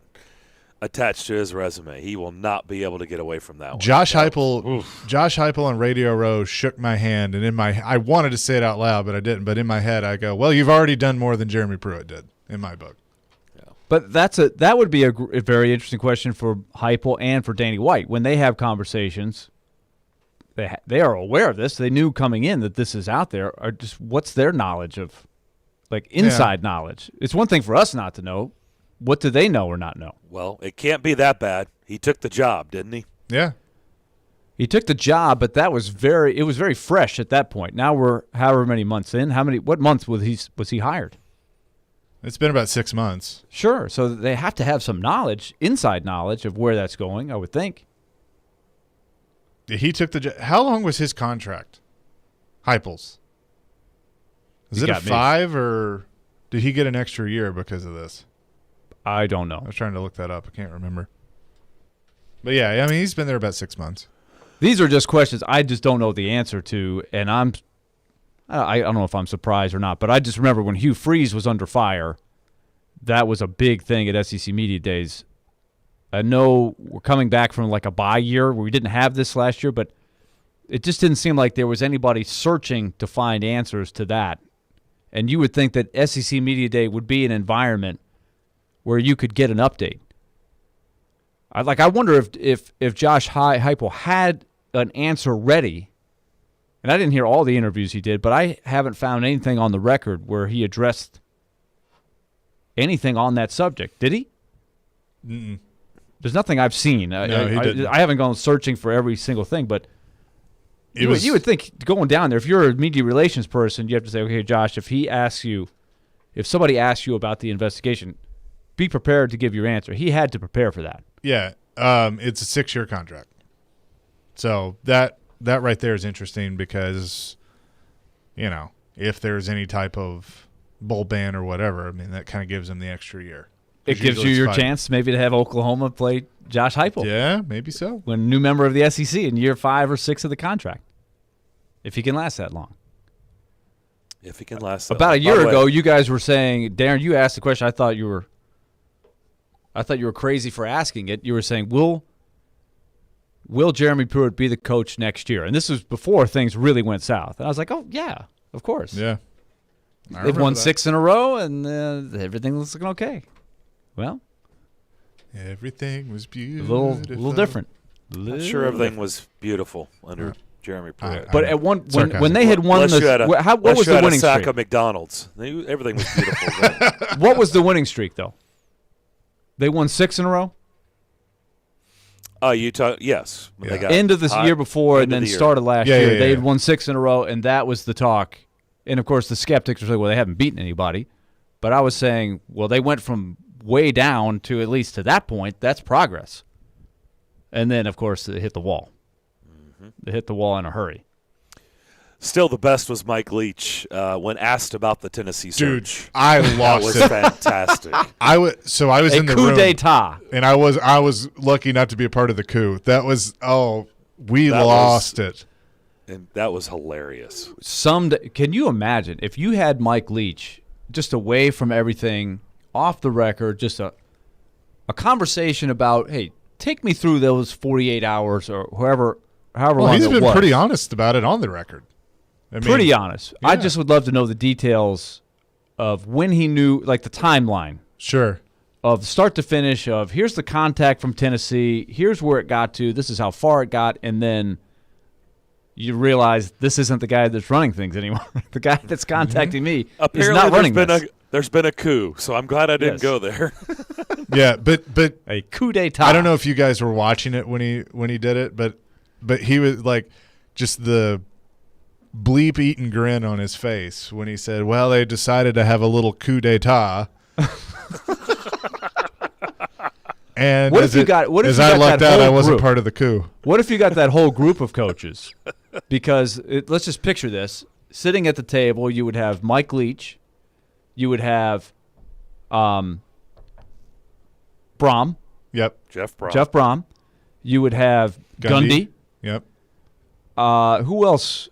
attached to his resume. He will not be able to get away from that one. Josh Heupel on Radio Row shook my hand, and I wanted to say it out loud, but I didn't. But in my head, I go, "Well, you've already done more than Jeremy Pruitt did in my book." But that would be a very interesting question for Heupel and for Danny White when they have conversations. They are aware of this. They knew coming in that this is out there. Or just what's their knowledge of, like inside knowledge? It's one thing for us not to know. What do they know or not know? Well, it can't be that bad. He took the job, didn't he? Yeah. He took the job, but it was very fresh at that point. Now we're however many months in. What month was he hired? It's been about 6 months. Sure. So they have to have some knowledge, inside knowledge of where that's going, I would think. He took the job. How long was his contract? Heupel's. Is it a 5 or did he get an extra year because of this? I don't know. I was trying to look that up. I can't remember. But yeah, I mean, he's been there about 6 months. These are just questions I just don't know the answer to, and I don't know if I'm surprised or not, but I just remember when Hugh Freeze was under fire, that was a big thing at SEC Media Days. I know we're coming back from like a bye year where we didn't have this last year, but it just didn't seem like there was anybody searching to find answers to that. And you would think that SEC Media Day would be an environment where you could get an update. I wonder if Josh Heupel had an answer ready. And I didn't hear all the interviews he did, but I haven't found anything on the record where he addressed anything on that subject. Did he? Mm-mm. There's nothing I've seen. No, he didn't. I haven't gone searching for every single thing, but you would think going down there, if you're a media relations person, you have to say, okay, Josh, if somebody asks you about the investigation, be prepared to give your answer. He had to prepare for that. Yeah, it's a 6-year contract. So that right there is interesting because, if there's any type of bowl ban or whatever, I mean, that kind of gives him the extra year. It gives you your chance maybe to have Oklahoma play Josh Heupel. Yeah, maybe so. When a new member of the SEC in year 5 or 6 of the contract, if he can last that long. If he can last that About long. a year ago, you guys were saying, Darren, you asked the question. I thought you were crazy for asking it. You were saying, will Jeremy Pruitt be the coach next year? And this was before things really went south. And I was like, oh, yeah, of course. Yeah. They've won 6 in a row, and everything looks looking okay. Well, everything was beautiful. A little different. Not sure everything was beautiful under Jeremy Pruitt. But at when they had won what was the winning sack streak? of McDonald's. Everything was beautiful. Then. What was the winning streak, though? They won 6 in a row. Yes. When they Yeah. got End of this hot, year before, end and of then the year. started last Yeah, year. yeah, They had yeah. won 6 in a row, and that was the talk. And of course, the skeptics were saying, "Well, they haven't beaten anybody." But I was saying, "Well, they went from way down to at least to that point. That's progress." And then, of course, they hit the wall. They hit the wall in a hurry. Still, the best was Mike Leach when asked about the Tennessee Dude, search. I That lost was it. fantastic. I was A in the coup room, d'etat. and I was lucky not to be a part of the coup. That was we That lost it. And that was hilarious. Can you imagine if you had Mike Leach just away from everything, off the record, just a conversation about, hey, take me through those 48 hours or however Well, long he's it been was. pretty honest about it on the record. I mean, Pretty honest. I yeah. just would love to know the details of when he knew, like the timeline Sure. of start to finish of here's the contact from Tennessee, here's where it got to, this is how far it got, and then you realize this isn't the guy that's running things anymore. The guy that's contacting me is Apparently, not running this. there's been a coup, so I'm glad I didn't Yes. go there. Yeah, but A coup d'etat. I don't know if you guys were watching it when he did it, but he was like just the bleep eaten grin on his face when he said, "Well, they decided to have a little coup d'état." And What as if you got- what if as you I got lucked that out, I whole wasn't group? part of the coup. What if you got that whole group of coaches? Because let's just picture this. Sitting at the table, you would have Mike Leach. You would have Brom, Jeff Brown. Jeff Brom. You would have Gundy. Yep. Who else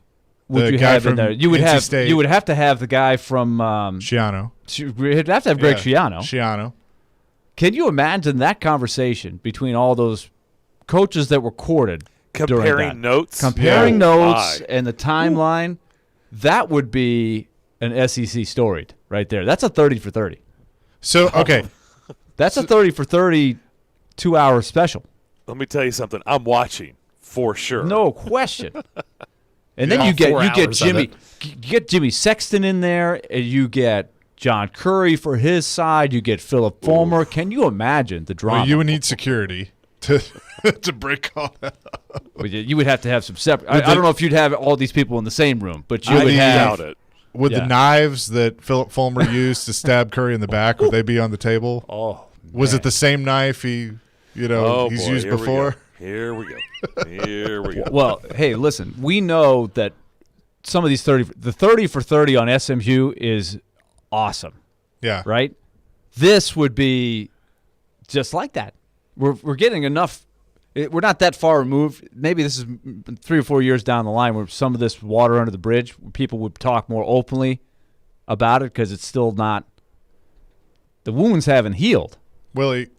would The you guy have in from there? You would NC have State. you would have to have the guy from Schiano. you'd have to have Greg Schiano. Schiano. Can you imagine that conversation between all those coaches that were courted during Comparing that? notes. Comparing Yeah. notes My. and the timeline, that would be an SEC story right there. That's a 30 for 30. So okay, That's a 30 for 30 2-hour special. Let me tell you something. I'm watching for sure. No question. And then Yeah. you get 4 hours of Jimmy you get Jimmy Sexton in there, and you get John Curry for his side, you get Philip Fulmer. Can you imagine the drama? well, you would need security to to break all that up. Well, you would have to have some separate. I don't know if you'd have all these people in the same room, but you I would have. doubt it. Would Yeah. the knives that Philip Fulmer used to stab Curry in the back, would they be on the table? Oh, Was it the same knife he's Oh, used boy, here before? Here we go. Here we go. well, hey, listen. We know that some of these the 30 for 30 on SMU is awesome, Yeah. right? This would be just like that. We're getting enough. We're not that far removed. Maybe this is 3 or 4 years down the line where some of this water under the bridge, where people would talk more openly about it because it's still not. The wounds haven't healed. Willie,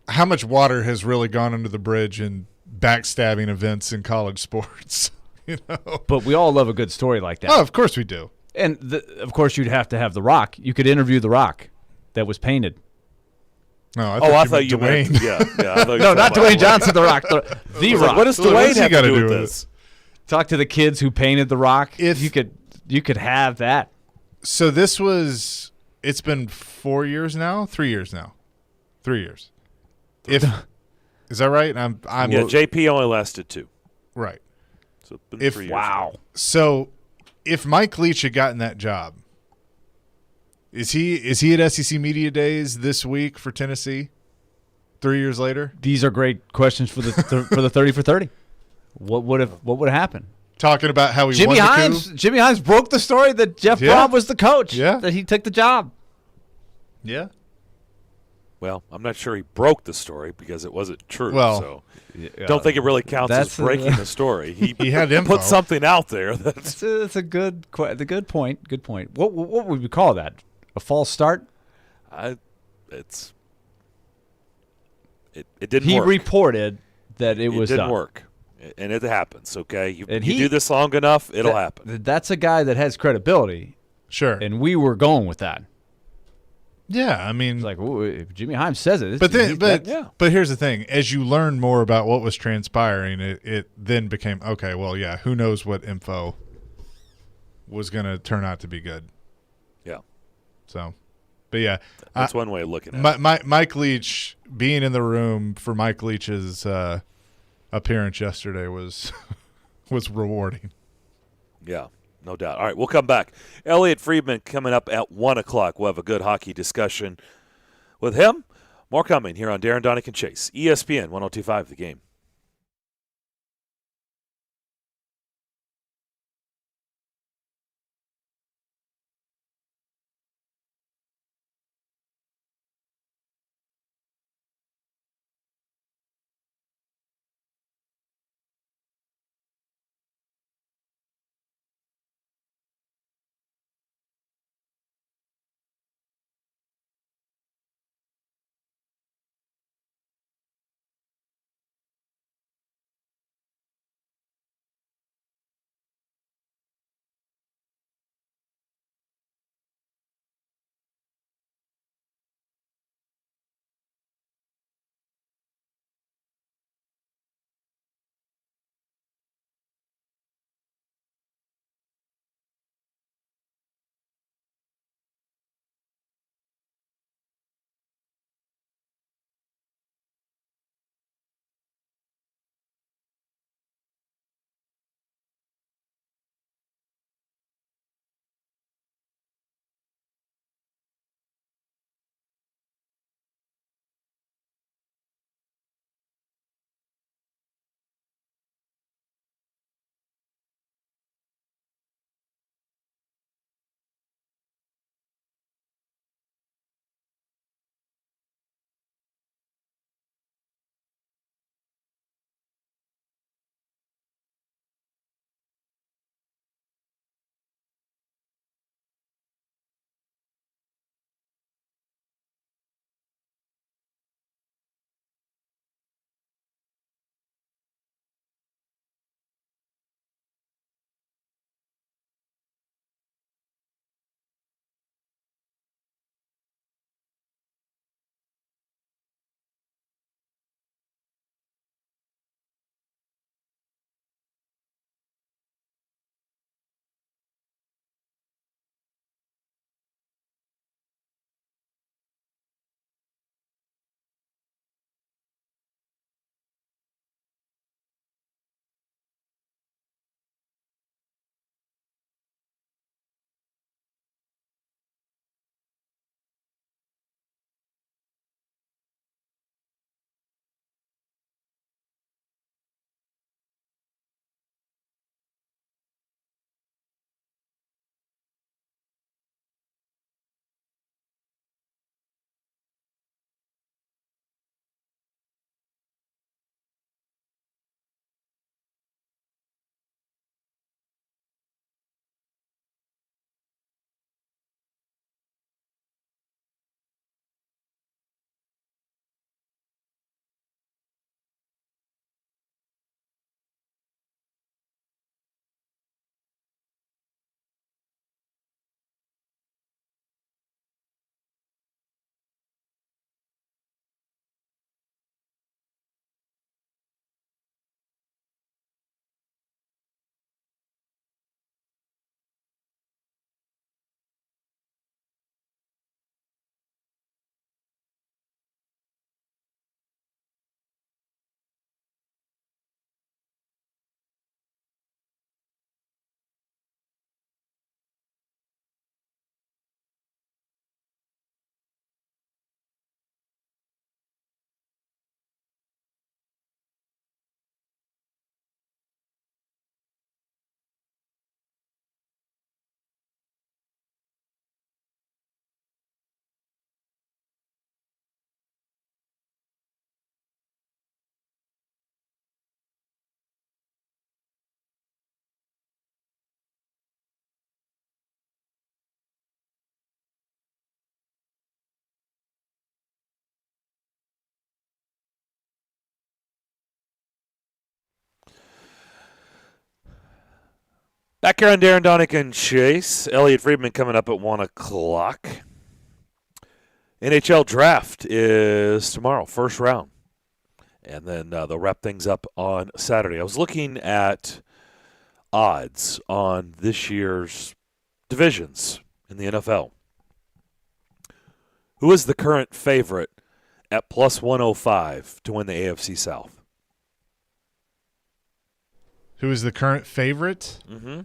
how much water has really gone under the bridge in backstabbing events in college sports? But we all love a good story like that. Oh, of course we do. And, of course, you'd have to have The Rock. You could interview The Rock that was painted. No, I I thought thought you Dwayne. meant. Yeah. I thought you No, were not talking Dwayne about Johnson, The Rock. The I was like, Rock. what does What's Dwayne he have gotta to do do with with this? Talk to the kids who painted The Rock. If- you could have that. So it's been 4 years now? 3 years now. 3 years. Is that right? I'm Yeah, JP only lasted 2. right. So it's been If- 3 years. Wow. So if Mike Leach had gotten that job, is he at SEC Media Days this week for Tennessee? 3 years later? These are great questions for the for the 30 for 30. What would have happened? Talking about how he Jimmy won the Hines. coup? Jimmy Hines broke the story that Jeff Yeah. Brom was the coach. Yeah. That he took the job. Yeah. Well, I'm not sure he broke the story because it wasn't true. Well, so don't think it really counts as that's breaking the story. He had info. put something out there that's That's a good point. Good point. What would we call that? A false start? it didn't He work. reported that it was didn't done. work, and it happens. Okay, you And you he- do this long enough, it'll happen. That's a guy that has credibility, Sure. and we were going with that. Yeah, I mean, It's like, ooh, if Jimmy Himes says it, but then, that- but here's the thing: as you learn more about what was transpiring, it then became okay. Well, yeah, who knows what info was going to turn out to be good? Yeah. So, But yeah, That's one way of looking at it. Mike Leach, being in the room for Mike Leach's appearance yesterday was rewarding. Yeah, no doubt. All right, we'll come back. Elliot Friedman coming up at 1 o'clock. We'll have a good hockey discussion with him. More coming here on Darren, Daunic, and Chase. ESPN 102.5 The Game. Back here on Darren, Daunic, and Chase. Elliot Friedman coming up at 1 o'clock. NHL draft is tomorrow, first round. And then they'll wrap things up on Saturday. I was looking at odds on this year's divisions in the NFL. Who is the current favorite at plus 105 to win the AFC South? Who is the current favorite? Mm-hmm.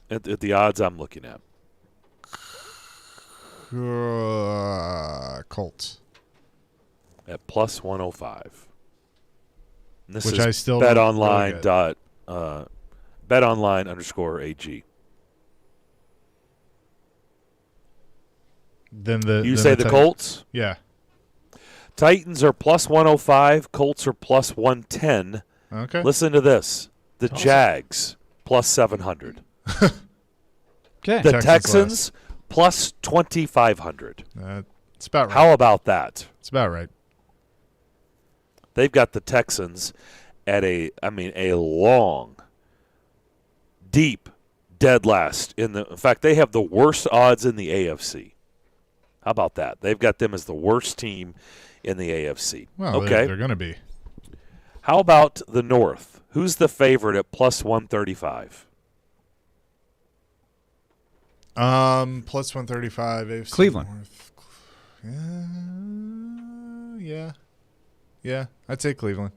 At the odds I'm looking at. Colts. At plus 105. And this Which is I still betonline don't betonline_AG. Then You say the Colts? Yeah. Titans are plus 105. Colts are plus 110. Okay. Listen to this. The Jags plus 700. Okay. The Texans Texans plus 2,500. It's about right. How about that? It's about right. They've got the Texans at a long, deep, dead last. In fact, they have the worst odds in the AFC. How about that? They've got them as the worst team in the AFC. Well, okay. they're going to be. How about the North? Who's the favorite at plus 135? Plus 135. AFC Cleveland. North. Yeah. I'd say Cleveland.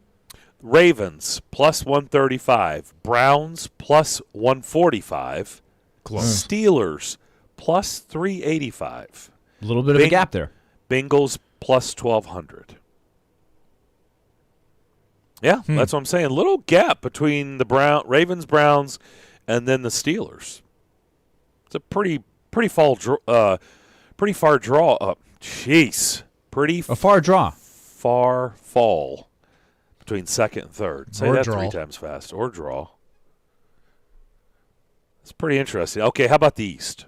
Ravens plus 135. Browns plus 145. Close. Steelers plus 385. A little bit of a gap there. Bengals plus 1,200. Yeah, that's what I'm saying. Little gap between the Ravens, Browns, and then the Steelers. It's a pretty far draw. Jeez, A far draw. far fall between second and third. Say Or that draw. 3 times fast. Or draw. It's pretty interesting. Okay, how about the East?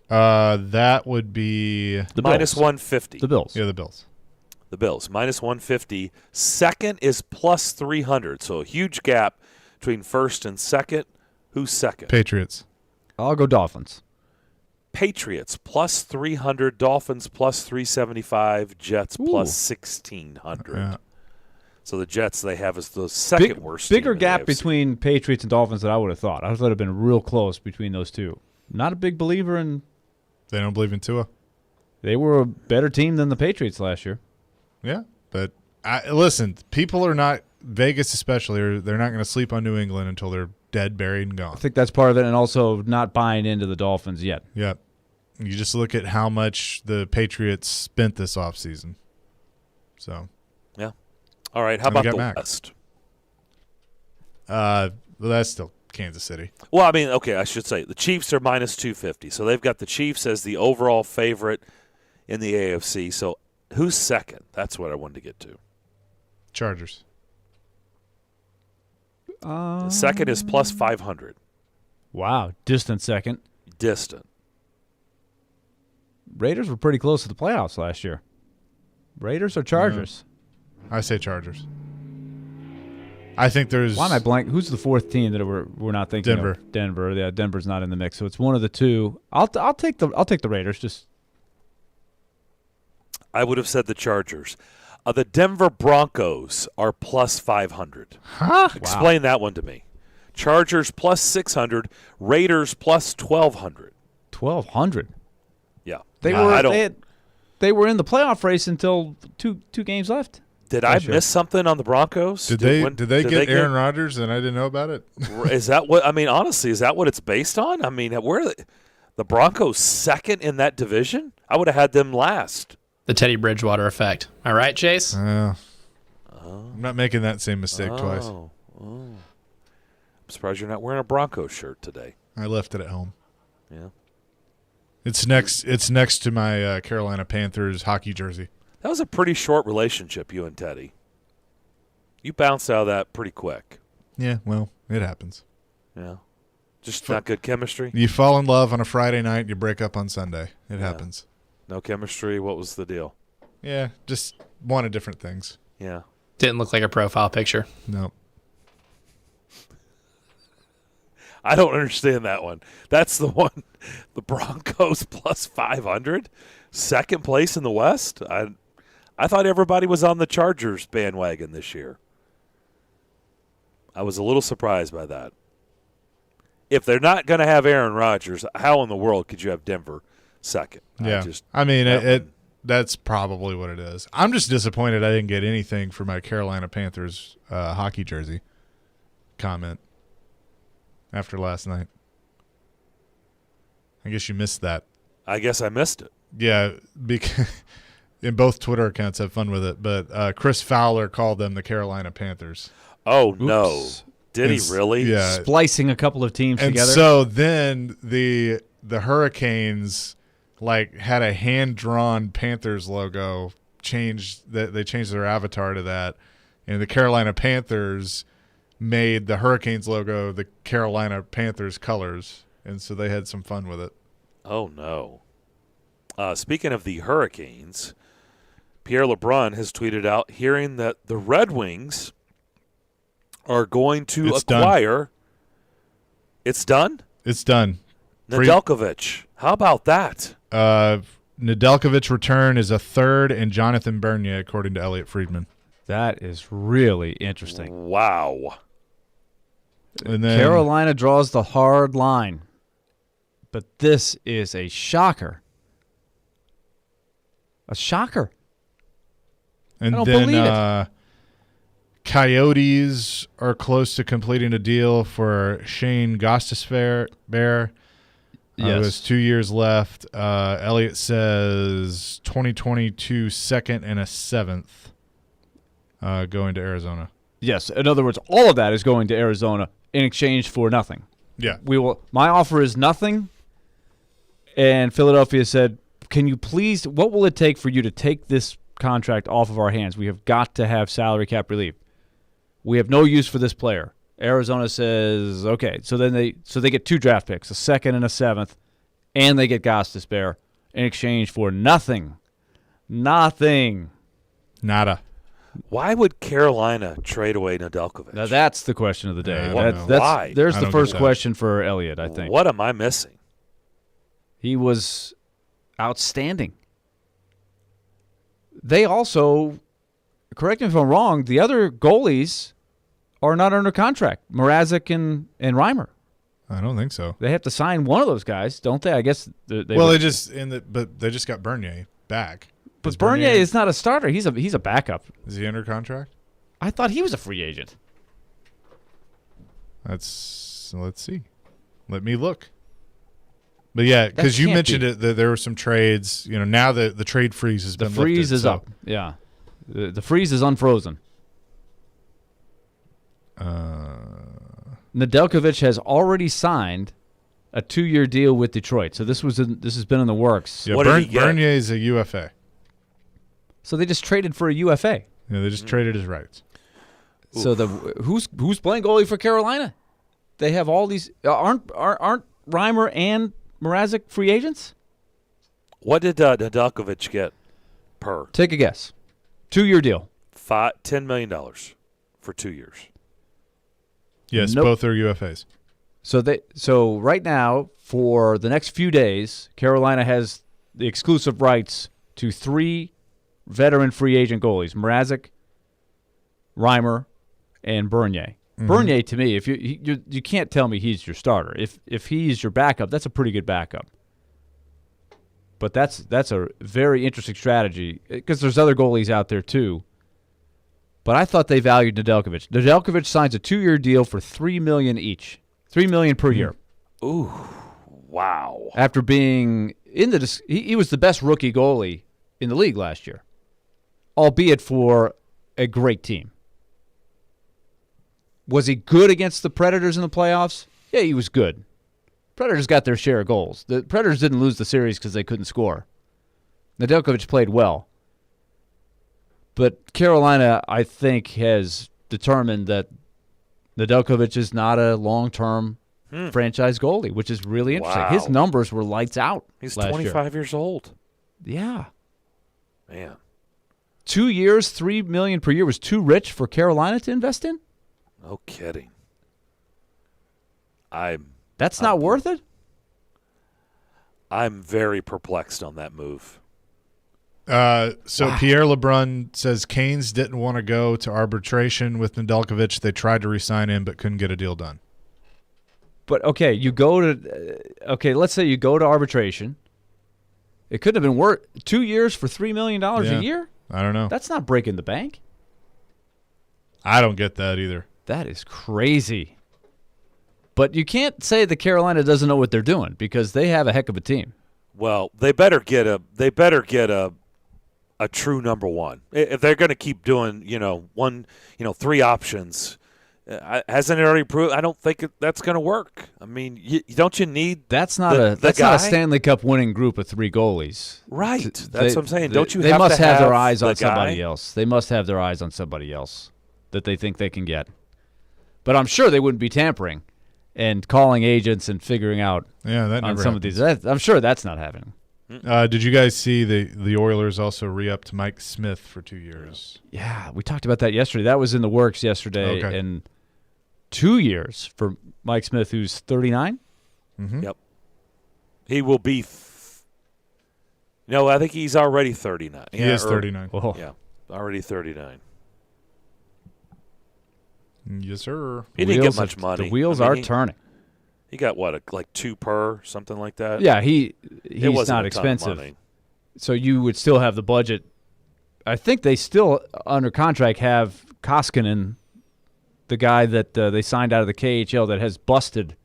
That would be The Minus Bills. 150. The Bills. the Bills. The Bills, minus 150. Second is plus 300. So a huge gap between first and second. Who's second? Patriots. I'll go Dolphins. Patriots, plus 300. Dolphins, plus 375. Jets, plus 1,600. Yeah. So the Jets they have as the second worst team Bigger in the gap AFC. between Patriots and Dolphins than I would have thought. I thought it would have been real close between those two. Not a big believer in. They don't believe in Tua. They were a better team than the Patriots last year. Yeah, but listen, people are not, Vegas especially, they're not going to sleep on New England until they're dead, buried, and I gone. think that's part of it, and also not buying into the Dolphins yet. Yep. You just look at how much the Patriots spent this offseason. So, Yeah. All right, how And we about got the Mac. West? well, that's still Kansas City. Well, I mean, okay, I should say the Chiefs are minus 250. So they've got the Chiefs as the overall favorite in the AFC. So who's second? That's what I wanted to get to. Chargers. The second is plus 500. Wow, distant second. Distant. Raiders were pretty close to the playoffs last year. Raiders or Chargers? I say Chargers. I think there's. Why am I blank? Who's the fourth team that we're not thinking Denver. of? Denver. Yeah, Denver's not in the mix, so it's one of the two. I'll take the Raiders. Just I would have said the Chargers. The Denver Broncos are plus 500. Huh? Explain that one to me. Chargers plus 600. Raiders plus 1,200. 1,200. Yeah. They were in the playoff race until two games left. Did I last year. miss something on the Broncos? Did they get Aaron Rodgers and I didn't know about it? Is that what? I mean, honestly, is that what it's based on? I mean, where the Broncos second in that division? I would have had them last. The Teddy Bridgewater effect. All right, Chase? I'm not making that same mistake twice. Oh. I'm surprised you're not wearing a Broncos shirt today. I left it at home. Yeah. It's next to my Carolina Panthers hockey jersey. That was a pretty short relationship, you and Teddy. You bounced out of that pretty quick. Yeah, well, it happens. Yeah. Just not good chemistry? You fall in love on a Friday night, you break up on Sunday. It happens. No chemistry? What was the deal? Yeah, just wanted different things. Yeah. Didn't look like a profile picture. No. I don't understand that one. That's the one. The Broncos plus 500? Second place in the West? I thought everybody was on the Chargers bandwagon this year. I was a little surprised by that. If they're not going to have Aaron Rodgers, how in the world could you have Denver second. Yeah. That's probably what it is. I'm just disappointed I didn't get anything for my Carolina Panthers hockey jersey comment after last night. I guess you missed that. I guess I missed it. Yeah, because and both Twitter accounts have fun with it, but Chris Fowler called them the Carolina Panthers. Oh, no. Oops. Did he really? Yeah. Splicing a couple of teams And together. so then the Hurricanes had a hand-drawn Panthers logo they changed their avatar to that, and the Carolina Panthers made the Hurricanes logo the Carolina Panthers colors, and so they had some fun with it. Oh, no. Speaking of the Hurricanes, Pierre LeBrun has tweeted out hearing that the Red Wings are going to acquire. It's done? It's done. Nedeljkovic. How about that? Nedeljkovic's return is a third, and Jonathan Bernier, according to Elliot Friedman. That is really interesting. Wow. And then Carolina draws the hard line, but this is a shocker. A shocker. And I don't then believe it. Coyotes are close to completing a deal for Shane Gostisbehere. It was 2 years left. Elliott says 2022 second and a seventh going to Arizona. Yes. In other words, all of that is going to Arizona in exchange for nothing. Yeah. My offer is nothing. And Philadelphia said, can you please, what will it take for you to take this contract off of our hands? We have got to have salary cap relief. We have no use for this player. Arizona says, okay. So then they get 2 draft picks, a second and a seventh, and they get Gostisbehere in exchange for nothing. Nothing. Nada. Why would Carolina trade away Nedeljkovic? Now that's the question of the day. Yeah, I don't know. Why? There's I the don't first get that. question for Elliott, I think. What am I missing? He was outstanding. They also, correct me if I'm wrong, the other goalies are not under contract. Mrazek and Reimer. I don't think so. They have to sign one of those guys, don't they? I guess They just got Bernier back. But Is Bernier is not a starter. He's a backup. Is he under contract? I thought he was a free agent. Let's see. Let me look. But yeah, because you can't mentioned be. it, that there were some trades. Now the trade freeze has The been freeze lifted, is so, up. Yeah. The freeze is unfrozen. Nedeljkovic has already signed a 2-year deal with Detroit. So this has been in the works. Yeah, What did he get? Bernier is a UFA. So they just traded for a UFA. Yeah, they just traded his rights. So who's playing goalie for Carolina? They have all these aren't Reimer and Mrazek free agents? What did Nedeljkovic get per? Take a guess. 2-year deal. $10 million for 2 years. Yes, Nope. both are UFAs. So right now, for the next few days, Carolina has the exclusive rights to 3 veteran free agent goalies: Mrazek, Reimer, and Bernier. Mm-hmm. Bernier, to me, if you can't tell me he's your starter. If he's your backup, that's a pretty good backup. But that's a very interesting strategy because there's other goalies out there too. But I thought they valued Nedeljkovic. Nedeljkovic signs a 2-year deal for $3 million each, $3 million per year. Ooh, wow. After being he was the best rookie goalie in the league last year, albeit for a great team. Was he good against the Predators in the playoffs? Yeah, he was good. Predators got their share of goals. The Predators didn't lose the series because they couldn't score. Nedeljkovic played well. But Carolina, I think, has determined that Nedeljkovic is not a long-term franchise goalie, which is really interesting. Wow. His numbers were lights out. He's last 25 years old. year. Yeah. Man. 2 years, $3 million per year was too rich for Carolina to invest in? No kidding. That's not worth it? I'm very perplexed on that move. Pierre LeBrun says Canes didn't want to go to arbitration with Nedeljkovic. They tried to re-sign him but couldn't get a deal done. But, okay, let's say you go to arbitration, It couldn't have been worth 2 years for $3 million Yeah. a year? I don't know. That's not breaking the bank. I don't get that either. That is crazy. But you can't say that Carolina doesn't know what they're doing because they have a heck of a team. Well, they better get a true number one. If they're going to keep doing, three options, hasn't it already proved? I don't think that's going to work. I mean, don't you need That's not a Stanley Cup winning group of 3 goalies. Right. That's what I'm saying. Don't you They have must to have their have eyes the on guy? somebody else. They must have their eyes on somebody else that they think they can get. But I'm sure they wouldn't be tampering and calling agents and figuring out Yeah, that on never some happens. of these. I'm sure that's not happening. Did you guys see the Oilers also re-upped Mike Smith for 2 years? Yeah, we talked about that yesterday. That was in the works yesterday. Okay. And 2 years for Mike Smith, who's 39. Mm-hmm. Yep. He will be. I think he's already 39. He is 39. Whoa. Yeah, already 39. Yes, sir. He didn't Wheels get much have- money. The wheels I mean, are turning. He got like 2 per, something like that. Yeah, It he's wasn't not a ton of expensive. money. So you would still have the budget. I think they still, under contract, have Koskinen, the guy that they signed out of the KHL that has busted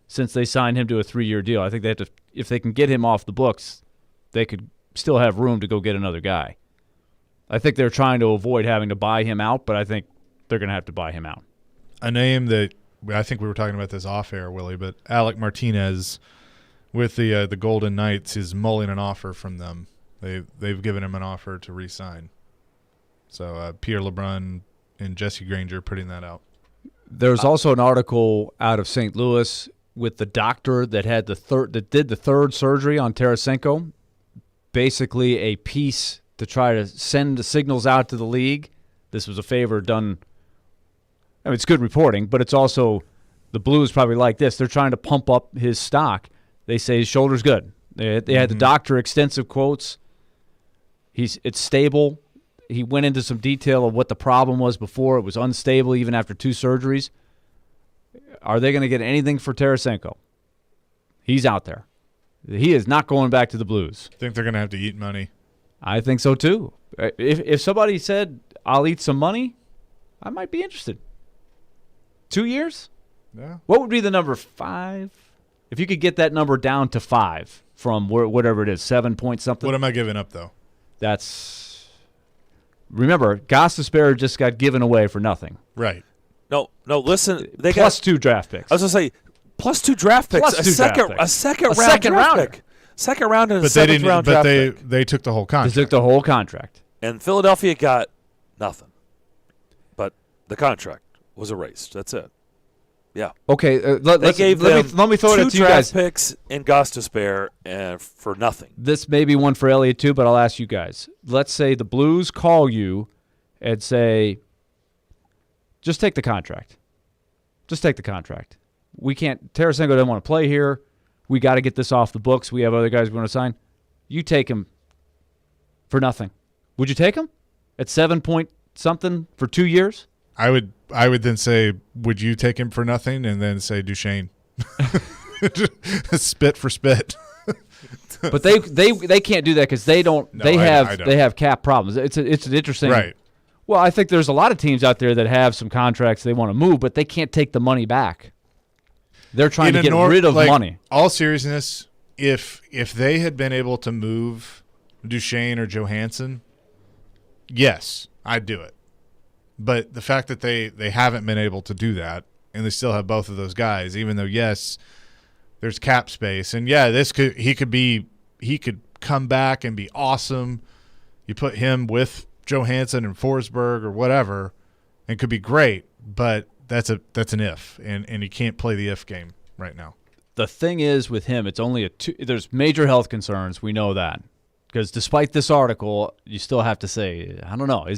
since they signed him to a 3-year deal. I think they have to, if they can get him off the books, they could still have room to go get another guy. I think they're trying to avoid having to buy him out, but I think they're going to have to buy him out. A name that I think we were talking about this off air, Willie, but Alec Martinez with the Golden Knights is mulling an offer from them. They've given him an offer to re-sign. So Pierre LeBrun and Jesse Granger putting that out. There's also an article out of St. Louis with the doctor that did the third surgery on Tarasenko. Basically, a piece to try to send the signals out to the league. This was a favor done. I mean, it's good reporting, but it's also the Blues probably like this. They're trying to pump up his stock. They say his shoulder's good. They had the doctor extensive quotes. It's stable. He went into some detail of what the problem was before. It was unstable even after 2 surgeries. Are they going to get anything for Tarasenko? He's out there. He is not going back to the Blues. I think they're going to have to eat money. I think so too. If somebody said, I'll eat some money, I might be interested. 2 years? Yeah. What would be the number 5? If you could get that number down to 5 from whatever it is, 7 point something. What am I giving up, though? Remember, Gostisbehere just got given away for nothing. Right. No. Listen, they Plus got 2 draft picks. I was gonna say plus 2 draft picks, Plus 2 draft picks. a second A round second draft rounder. pick, second round and a But they seventh didn't. round But draft pick. they took the whole They contract. took the whole contract. And Philadelphia got nothing, but the contract was erased. That's it. Yeah, Okay, let they gave them me throw it 2 at you draft guys. picks in Gostisbehere for nothing. This may be one for Elliot too, but I'll ask you guys. Let's say the Blues call you and say, just take the contract. Just take the contract. We can't. Tarasenko doesn't want to play here. We got to get this off the books. We have other guys we want to sign. You take him for nothing. Would you take him at 7 point something for 2 years? I would then say, would you take him for nothing? And then say Duchesne. Spit for spit. But they can't do that because they don't. No, they I have don't. cap problems. It's an interesting. Right. Well, I think there's a lot of teams out there that have some contracts they want to move, but they can't take the money back. They're trying to get rid of money. All seriousness, if they had been able to move Duchesne or Johansson, yes, I'd do it. But the fact that they haven't been able to do that, and they still have both of those guys, even though yes, there's cap space, and yeah, he could come back and be awesome. You put him with Johansson and Forsberg or whatever, and could be great. But that's an if, and you can't play the if game right now. The thing is with him, it's only there's major health concerns. We know that. Because despite this article, you still have to say, I don't know,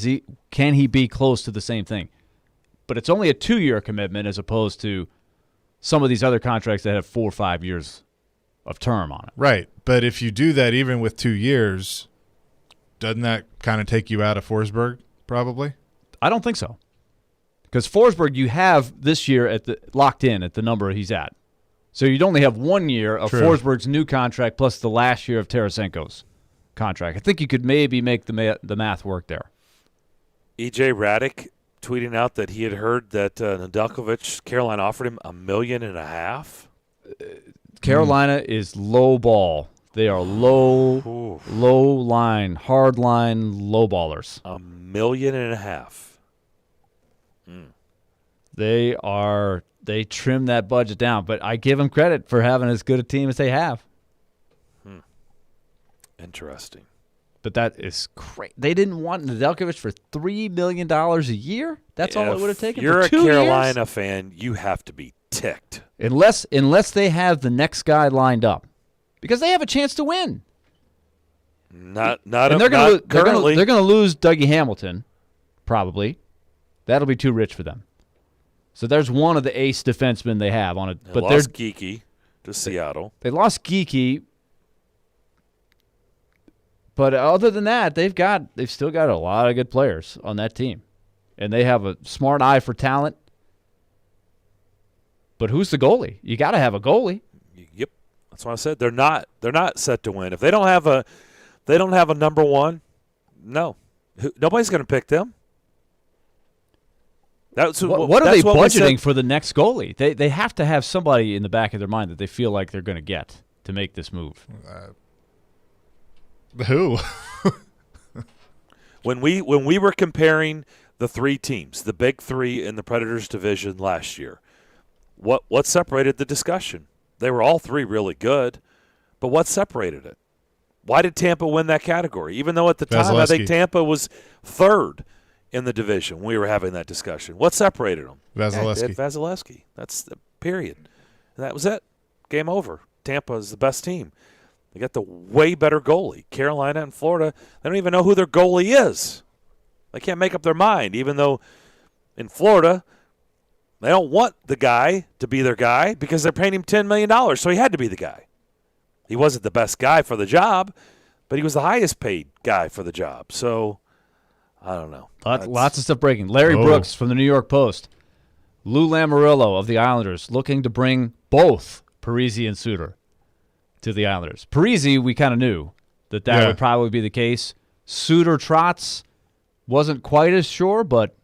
can he be close to the same thing? But it's only a 2-year commitment as opposed to some of these other contracts that have 4 or 5 years of term on it. Right. But if you do that even with 2 years, doesn't that kind of take you out of Forsberg probably? I don't think so. Because Forsberg, you have this year locked in at the number he's at. So you'd only have 1 year of True. Forsberg's new contract plus the last year of Tarasenko's contract. I think you could maybe make the math work there. EJ Radick tweeting out that he had heard that Nedeljkovic, Carolina offered him $1.5 million. Carolina is low ball. They are low line, hard line, low ballers. $1.5 million. They trim that budget down, but I give them credit for having as good a team as they have. Interesting. But that is crazy. They didn't want Nedeljkovic for $3 million a year? That's all it would have taken You're for 2 a years? Carolina fan, you have to be ticked. Unless they have the next guy lined up. Because they have a chance to win. Not And they're going currently. to lose Dougie Hamilton, probably. That'll be too rich for them. So there's one of the ace defensemen they have on it. They But lost Geeky to Seattle. they lost Geeky. But other than that, they've still got a lot of good players on that team. And they have a smart eye for talent. But who's the goalie? You got to have a goalie. Yep, that's what I said. They're not set to win. If they don't have a number one, no, nobody's going to pick them. What are they budgeting for the next goalie? They have to have somebody in the back of their mind that they feel like they're going to get to make this move. Who? When we were comparing the three teams, the big three in the Predators division last year, what separated the discussion? They were all three really good, but what separated it? Why did Tampa win that category? Even though at the time I think Tampa was third in the division when we were having that discussion. What separated them? Vasilevsky. Vasilevsky. That's the period. And that was it. Game over. Tampa is the best team. They got the way better goalie. Carolina and Florida, they don't even know who their goalie is. They can't make up their mind, even though in Florida, they don't want the guy to be their guy because they're paying him $10 million, so he had to be the guy. He wasn't the best guy for the job, but he was the highest paid guy for the job. So, I don't know. Lots of stuff breaking. Larry Brooks from the New York Post. Lou Lamoriello of the Islanders looking to bring both Parise and Suter to the Islanders. Parise, we kind of knew that would probably be the case. Suter Trotz wasn't quite as sure, but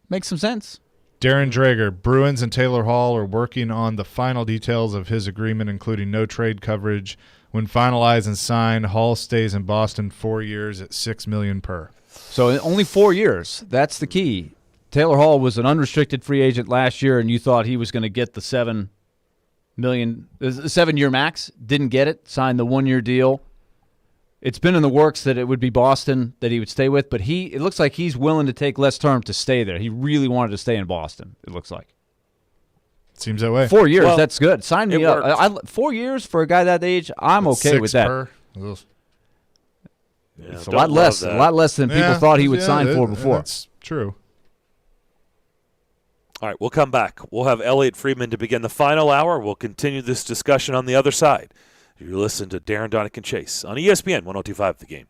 makes some sense. Darren Drager, Bruins and Taylor Hall are working on the final details of his agreement, including no trade coverage. When finalized and signed, Hall stays in Boston 4 years at $6 million per. So only 4 years. That's the key. Taylor Hall was an unrestricted free agent last year, and you thought he was going to get the $7 million, 7-year max. Didn't get it. Signed the 1-year deal. It's been in the works that it would be Boston that he would stay with, but it looks like he's willing to take less term to stay there. He really wanted to stay in Boston, it looks like. Seems that way. 4 years, Well, that's good. Sign me up. 4 years for a guy that age, I'm okay with that. Per. Yeah, It's a lot less than people thought he would sign for before. That's true. All right, we'll come back. We'll have Elliot Friedman to begin the final hour. We'll continue this discussion on the other side. You listen to Darren, Daunic, and Chase on ESPN 102.5 The Game.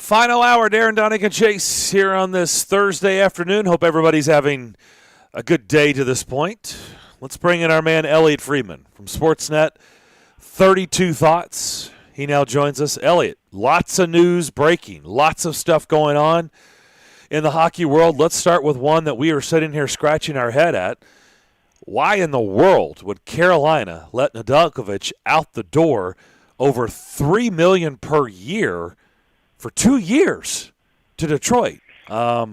Final hour, Darren, Daunic, and Chase here on this Thursday afternoon. Hope everybody's having a good day to this point. Let's bring in our man, Elliot Friedman from Sportsnet. 32 Thoughts. He now joins us. Elliot, lots of news breaking, lots of stuff going on in the hockey world. Let's start with one that we are sitting here scratching our head at. Why in the world would Carolina let Nedeljkovic out the door over $3 million per year for 2 years to Detroit? Are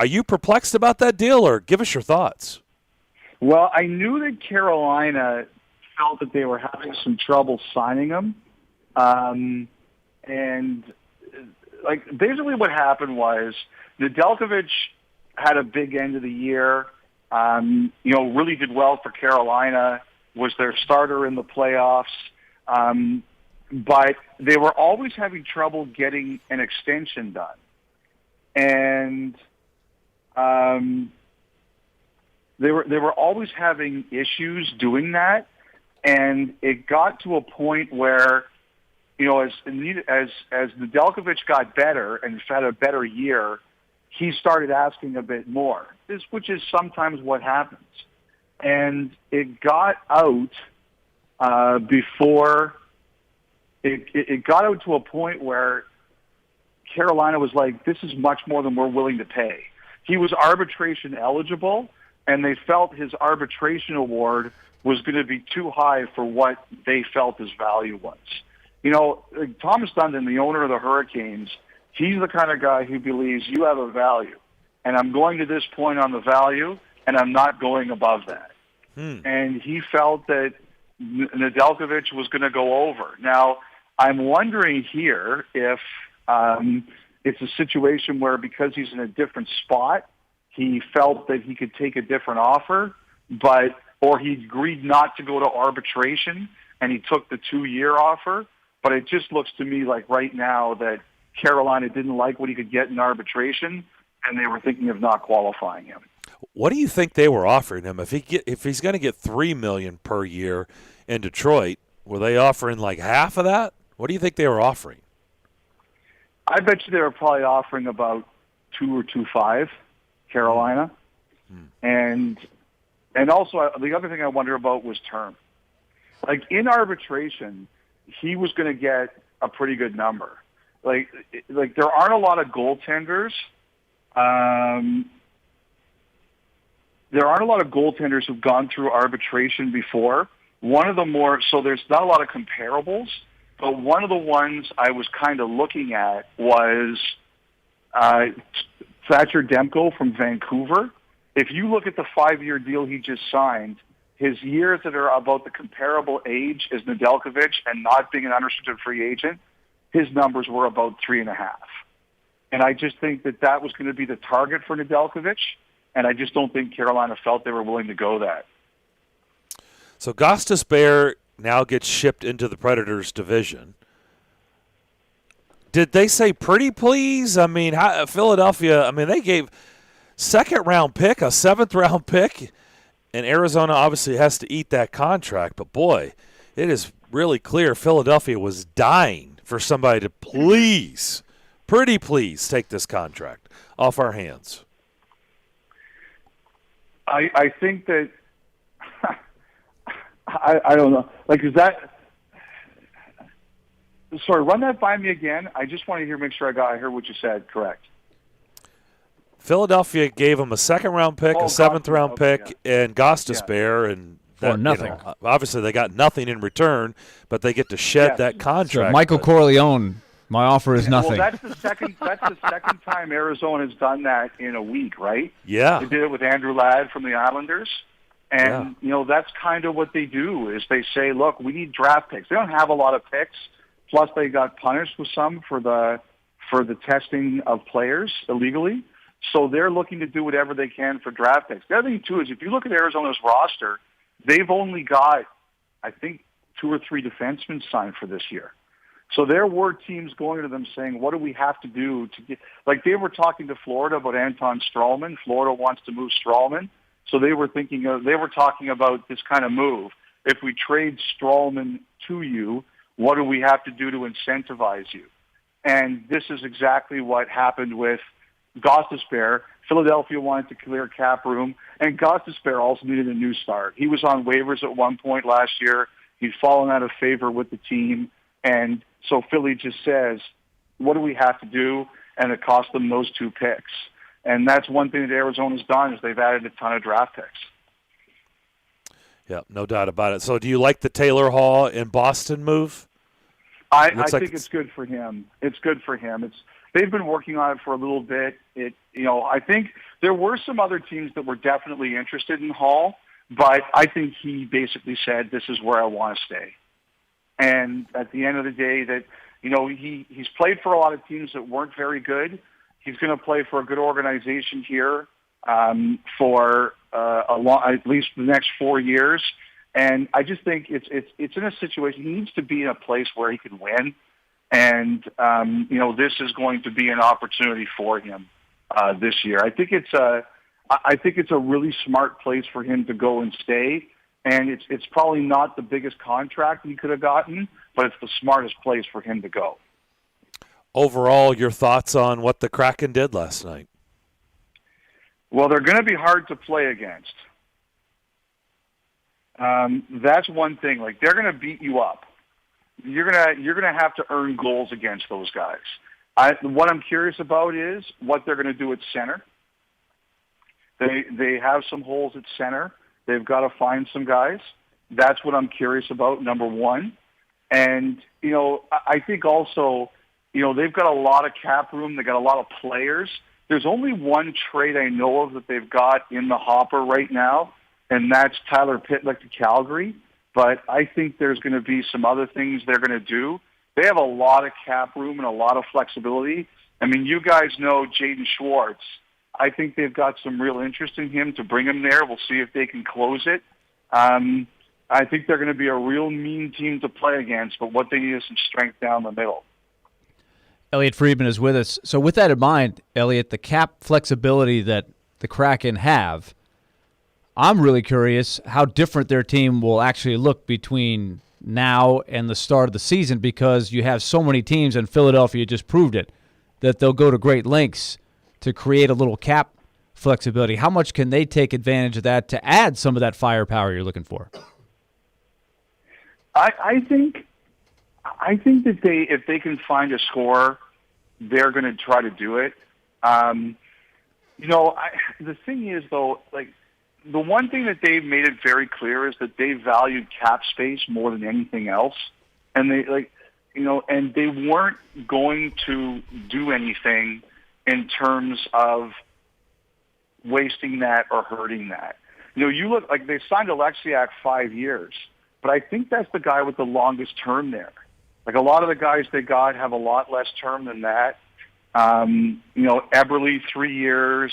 you perplexed about that deal, or give us your thoughts? Well, I knew that Carolina felt that they were having some trouble signing him. And basically what happened was Nedeljkovic had a big end of the year, really did well for Carolina, was their starter in the playoffs. But they were always having trouble getting an extension done. And they were always having issues doing that. And it got to a point where, as Nedeljkovic got better and had a better year, he started asking a bit more, which is sometimes what happens. And it got out before it got out to a point where Carolina was like, this is much more than we're willing to pay. He was arbitration eligible, and they felt his arbitration award was going to be too high for what they felt his value was. Thomas Dundon, the owner of the Hurricanes, he's the kind of guy who believes you have a value, and I'm going to this point on the value, and I'm not going above that. And he felt that Nedeljkovic was going to go over. Now, I'm wondering here if it's a situation where because he's in a different spot, he felt that he could take a different offer, or he agreed not to go to arbitration and he took the 2-year offer. But it just looks to me like right now that Carolina didn't like what he could get in arbitration, and they were thinking of not qualifying him. What do you think they were offering him? If he's going to get $3 million per year in Detroit, were they offering like half of that? What do you think they were offering? I bet you they were probably offering about 2 or 2.5, Carolina. And also the other thing I wonder about was term. Like in arbitration, he was going to get a pretty good number. Like there aren't a lot of goaltenders. There aren't a lot of goaltenders who've gone through arbitration before. So there's not a lot of comparables, but one of the ones I was kind of looking at was Thatcher Demko from Vancouver. If you look at the 5-year deal he just signed, his years that are about the comparable age as Nedeljkovic and not being an unrestricted free agent, his numbers were about 3.5. And I just think that was going to be the target for Nedeljkovic, and I just don't think Carolina felt they were willing to go that. So Gostisbehere now gets shipped into the Predators division. Did they say pretty please? I mean, Philadelphia, they gave second-round pick, a 7th-round pick, and Arizona obviously has to eat that contract. But, boy, it is really clear Philadelphia was dying for somebody to pretty please take this contract off our hands. I think that I don't know. Like, is that – sorry, run that by me again. I just want to make sure I heard what you said correct. Philadelphia gave him a 2nd-round pick, a 7th-round pick, and Gostisbehere, and for nothing. Obviously, they got nothing in return, but they get to shed that contract. So Michael Corleone, my offer is nothing. Well, that's the second time Arizona has done that in a week, right? Yeah, they did it with Andrew Ladd from the Islanders, and that's kind of what they do. Is they say, look, we need draft picks. They don't have a lot of picks. Plus, they got punished with some for the testing of players illegally. So they're looking to do whatever they can for draft picks. The other thing, too, is if you look at Arizona's roster, they've only got, I think, 2 or 3 defensemen signed for this year. So there were teams going to them saying, what do we have to do to get – like they were talking to Florida about Anton Stralman. Florida wants to move Stralman. So they were talking about this kind of move. If we trade Stralman to you, what do we have to do to incentivize you? And this is exactly what happened with Gostisbehere. Philadelphia wanted to clear cap room, and Gostisbehere also needed a new start. He was on waivers at one point last year. He'd fallen out of favor with the team, and so Philly just says, what do we have to do? And it cost them those 2 picks. And that's one thing that Arizona's done is they've added a ton of draft picks. Yeah, no doubt about it. So do you like the Taylor Hall in Boston move? I think it's good for him. It's good for him. They've been working on it for a little bit. I think there were some other teams that were definitely interested in Hall, but I think he basically said, this is where I want to stay. And at the end of the day, that he's played for a lot of teams that weren't very good. He's going to play for a good organization here for at least the next 4 years. And I just think it's in a situation he needs to be in a place where he can win. And this is going to be an opportunity for him this year. I think it's a really smart place for him to go and stay. And it's probably not the biggest contract he could have gotten, but it's the smartest place for him to go. Overall, your thoughts on what the Kraken did last night? Well, they're going to be hard to play against. That's one thing. Like, they're going to beat you up. You're gonna have to earn goals against those guys. What I'm curious about is what they're going to do at center. They have some holes at center. They've got to find some guys. That's what I'm curious about, number one. And, I think also, they've got a lot of cap room. They've got a lot of players. There's only one trade I know of that they've got in the hopper right now, and that's Tyler Pitlick to Calgary. But I think there's going to be some other things they're going to do. They have a lot of cap room and a lot of flexibility. I mean, you guys know Jaden Schwartz. I think they've got some real interest in him to bring him there. We'll see if they can close it. I think they're going to be a real mean team to play against, but what they need is some strength down the middle. Elliot Friedman is with us. So with that in mind, Elliot, the cap flexibility that the Kraken have, I'm really curious how different their team will actually look between now and the start of the season, because you have so many teams, and Philadelphia just proved it, that they'll go to great lengths to create a little cap flexibility. How much can they take advantage of that to add some of that firepower you're looking for? I think that if they can find a scorer, they're going to try to do it. The thing is, though, like, the one thing that they've made it very clear is that they valued cap space more than anything else, and and they weren't going to do anything in terms of wasting that or hurting that. You look like they signed Alexiak 5 years, but I think that's the guy with the longest term there. Like, a lot of the guys they got have a lot less term than that. Eberle 3 years.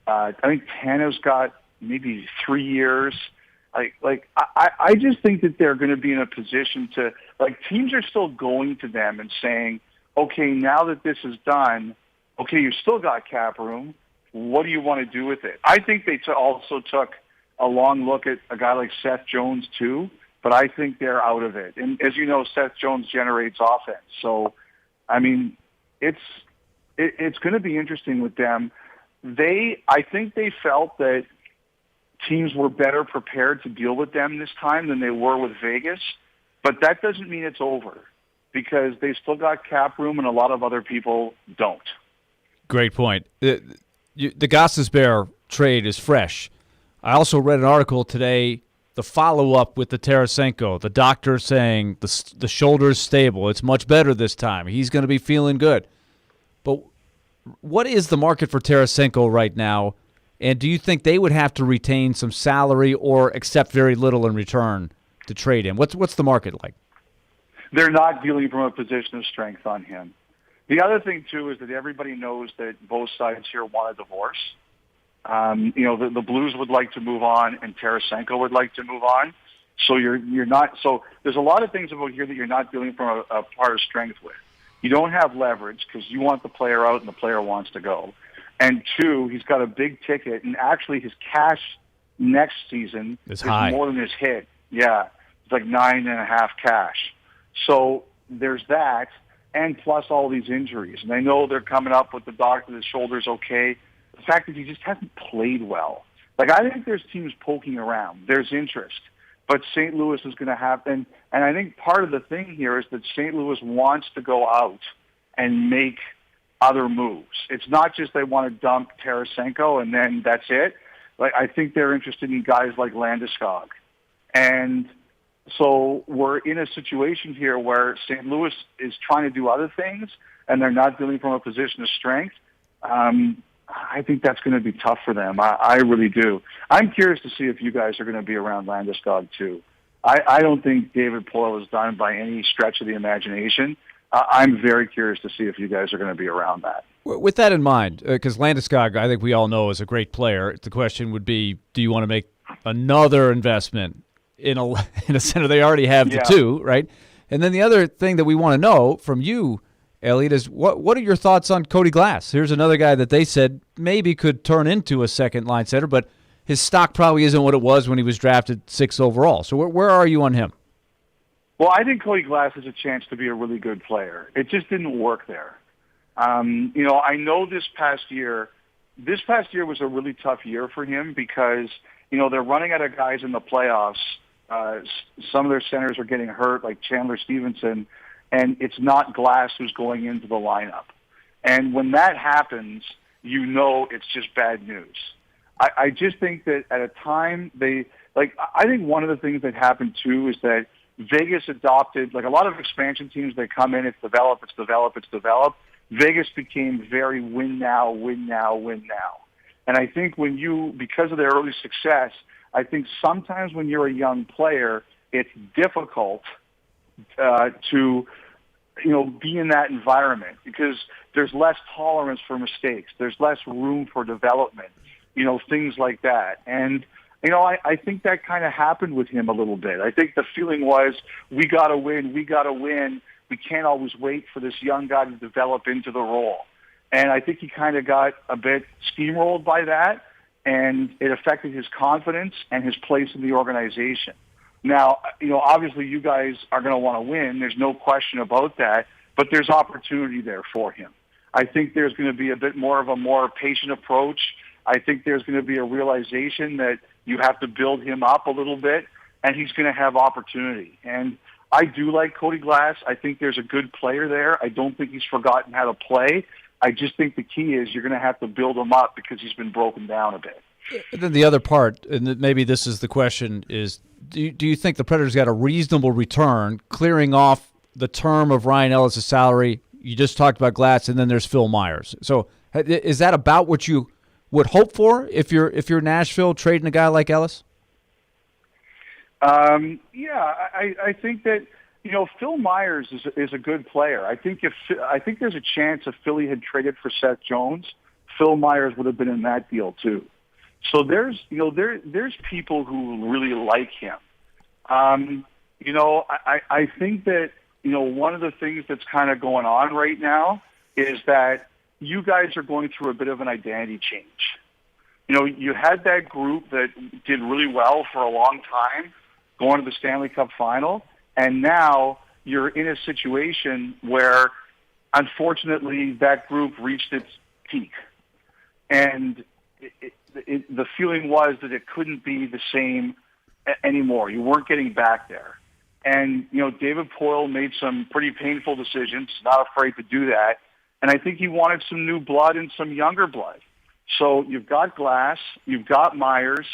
I think Tano's got maybe 3 years. I just think that they're going to be in a position to, like, teams are still going to them and saying, okay, now that this is done, okay, you still got cap room. What do you want to do with it? I think they also took a long look at a guy like Seth Jones too, but I think they're out of it. And as you know, Seth Jones generates offense. So, I mean, it's going to be interesting with them. I think they felt that teams were better prepared to deal with them this time than they were with Vegas, but that doesn't mean it's over, because they still got cap room and a lot of other people don't. Great point. The Gostisbehere trade is fresh. I also read an article today, the follow-up with the Tarasenko, the doctor saying the shoulder's stable. It's much better this time. He's going to be feeling good. But what is the market for Tarasenko right now? And do you think they would have to retain some salary or accept very little in return to trade him? What's the market like? They're not dealing from a position of strength on him. The other thing, too, is that everybody knows that both sides here want a divorce. The Blues would like to move on, and Tarasenko would like to move on. So you're not. So there's a lot of things about here that you're not dealing from a part of strength with. You don't have leverage because you want the player out and the player wants to go. And two, he's got a big ticket, and actually his cash next season is high. More than his hit. Yeah, it's like 9.5 cash. So there's that. and plus all these injuries. And I know they're coming up with the doctor, his shoulder's okay. The fact that he just hasn't played well. Like, I think there's teams poking around. There's interest. But St. Louis is going to have, and I think part of the thing here is that St. Louis wants to go out and make other moves. It's not just they want to dump Tarasenko and then that's it. Like, I think they're interested in guys like Landeskog. And so we're in a situation here where St. Louis is trying to do other things and they're not dealing from a position of strength. I think that's going to be tough for them. I really do. I'm curious to see if you guys are going to be around Landeskog too. I don't think David Poile is done by any stretch of the imagination. I'm very curious to see if you guys are going to be around that. With that in mind, because Landeskog, I think we all know, is a great player. The question would be, do you want to make another investment in a center they already have the two, right? And then the other thing that we want to know from you, Elliot, is what are your thoughts on Cody Glass? Here's another guy that they said maybe could turn into a second-line center, but his stock probably isn't what it was when he was drafted 6th overall. So where are you on him? Well, I think Cody Glass has a chance to be a really good player. It just didn't work there. I know this past year was a really tough year for him because, they're running out of guys in the playoffs. Some of their centers are getting hurt, like Chandler Stevenson, and it's not Glass who's going into the lineup. And when that happens, it's just bad news. I just think that at a time I think one of the things that happened too is that Vegas adopted, like a lot of expansion teams, they come in, it's develop. Vegas became very win now. And I think because of their early success, I think sometimes when you're a young player, it's difficult to be in that environment because there's less tolerance for mistakes. There's less room for development, things like that. And, I think that kind of happened with him a little bit. I think the feeling was, we got to win. We can't always wait for this young guy to develop into the role. And I think he kind of got a bit steamrolled by that, and it affected his confidence and his place in the organization. Now, obviously you guys are going to want to win. There's no question about that, but there's opportunity there for him. I think there's going to be a bit more of a more patient approach. I think there's going to be a realization that you have to build him up a little bit, and he's going to have opportunity. And I do like Cody Glass. I think there's a good player there. I don't think he's forgotten how to play. I just think the key is you're going to have to build him up because he's been broken down a bit. And then the other part, and maybe this is the question, is do you think the Predators got a reasonable return clearing off the term of Ryan Ellis' salary? You just talked about Glass, and then there's Phil Myers. So is that about what you would hope for if you're Nashville trading a guy like Ellis? I think that Phil Myers is a good player. I think there's a chance if Philly had traded for Seth Jones, Phil Myers would have been in that deal too. So there's people who really like him. I think that one of the things that's kind of going on right now is that you guys are going through a bit of an identity change. You had that group that did really well for a long time, going to the Stanley Cup final, and now you're in a situation where, unfortunately, that group reached its peak. And the feeling was that it couldn't be the same anymore. You weren't getting back there. And, David Poile made some pretty painful decisions, not afraid to do that. And I think he wanted some new blood and some younger blood. So you've got Glass, you've got Myers,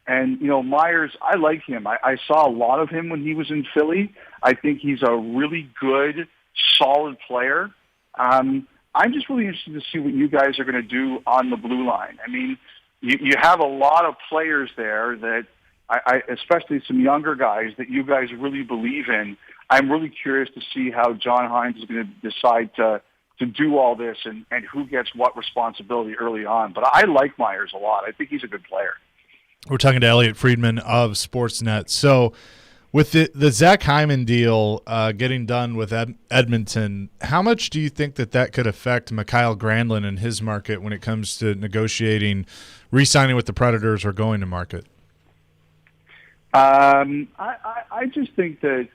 and, Myers, I like him. I saw a lot of him when he was in Philly. I think he's a really good, solid player. I'm just really interested to see what you guys are going to do on the blue line. I mean, you have a lot of players there that, especially some younger guys that you guys really believe in. I'm really curious to see how John Hines is going to decide to do all this and who gets what responsibility early on. But I like Myers a lot. I think he's a good player. We're talking to Elliot Friedman of Sportsnet. So with the Zach Hyman deal getting done with Edmonton, how much do you think that could affect Mikael Granlund and his market when it comes to negotiating, re-signing with the Predators or going to market? I just think that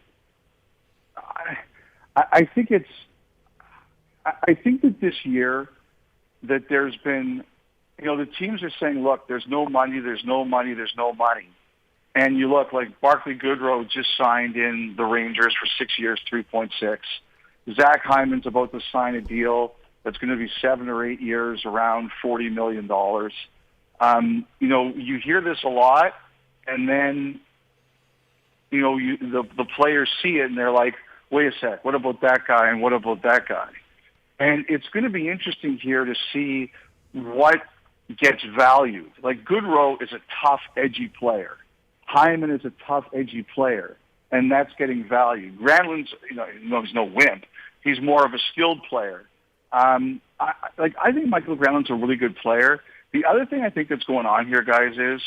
I think it's I think that this year that there's been, the teams are saying, look, there's no money, there's no money, there's no money. And you look like Barclay Goodrow just signed in the Rangers for 6 years, 3.6. Zach Hyman's about to sign a deal that's going to be 7 or 8 years, around $40 million. You hear this a lot, and then, the players see it, and they're like, wait a sec, what about that guy, and what about that guy? And it's going to be interesting here to see what gets valued. Like, Goodrow is a tough, edgy player. Hyman is a tough, edgy player, and that's getting valued. Granlund's, he's no wimp. He's more of a skilled player. I think Michael Granlund's a really good player. The other thing I think that's going on here, guys, is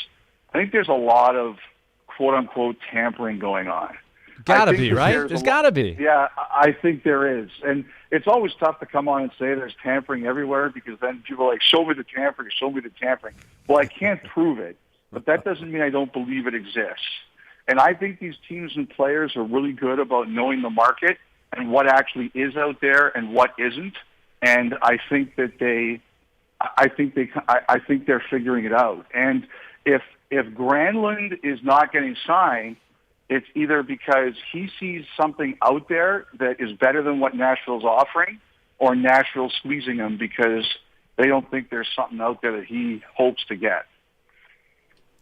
I think there's a lot of quote-unquote tampering going on. Gotta be, right? There's gotta be. Yeah, I think there is. And it's always tough to come on and say there's tampering everywhere, because then people are like, show me the tampering, show me the tampering. Well, I can't prove it, but that doesn't mean I don't believe it exists. And I think these teams and players are really good about knowing the market and what actually is out there and what isn't. And I think that I think they're figuring it out. And if Granlund is not getting signed, it's either because he sees something out there that is better than what Nashville's offering, or Nashville's squeezing him because they don't think there's something out there that he hopes to get.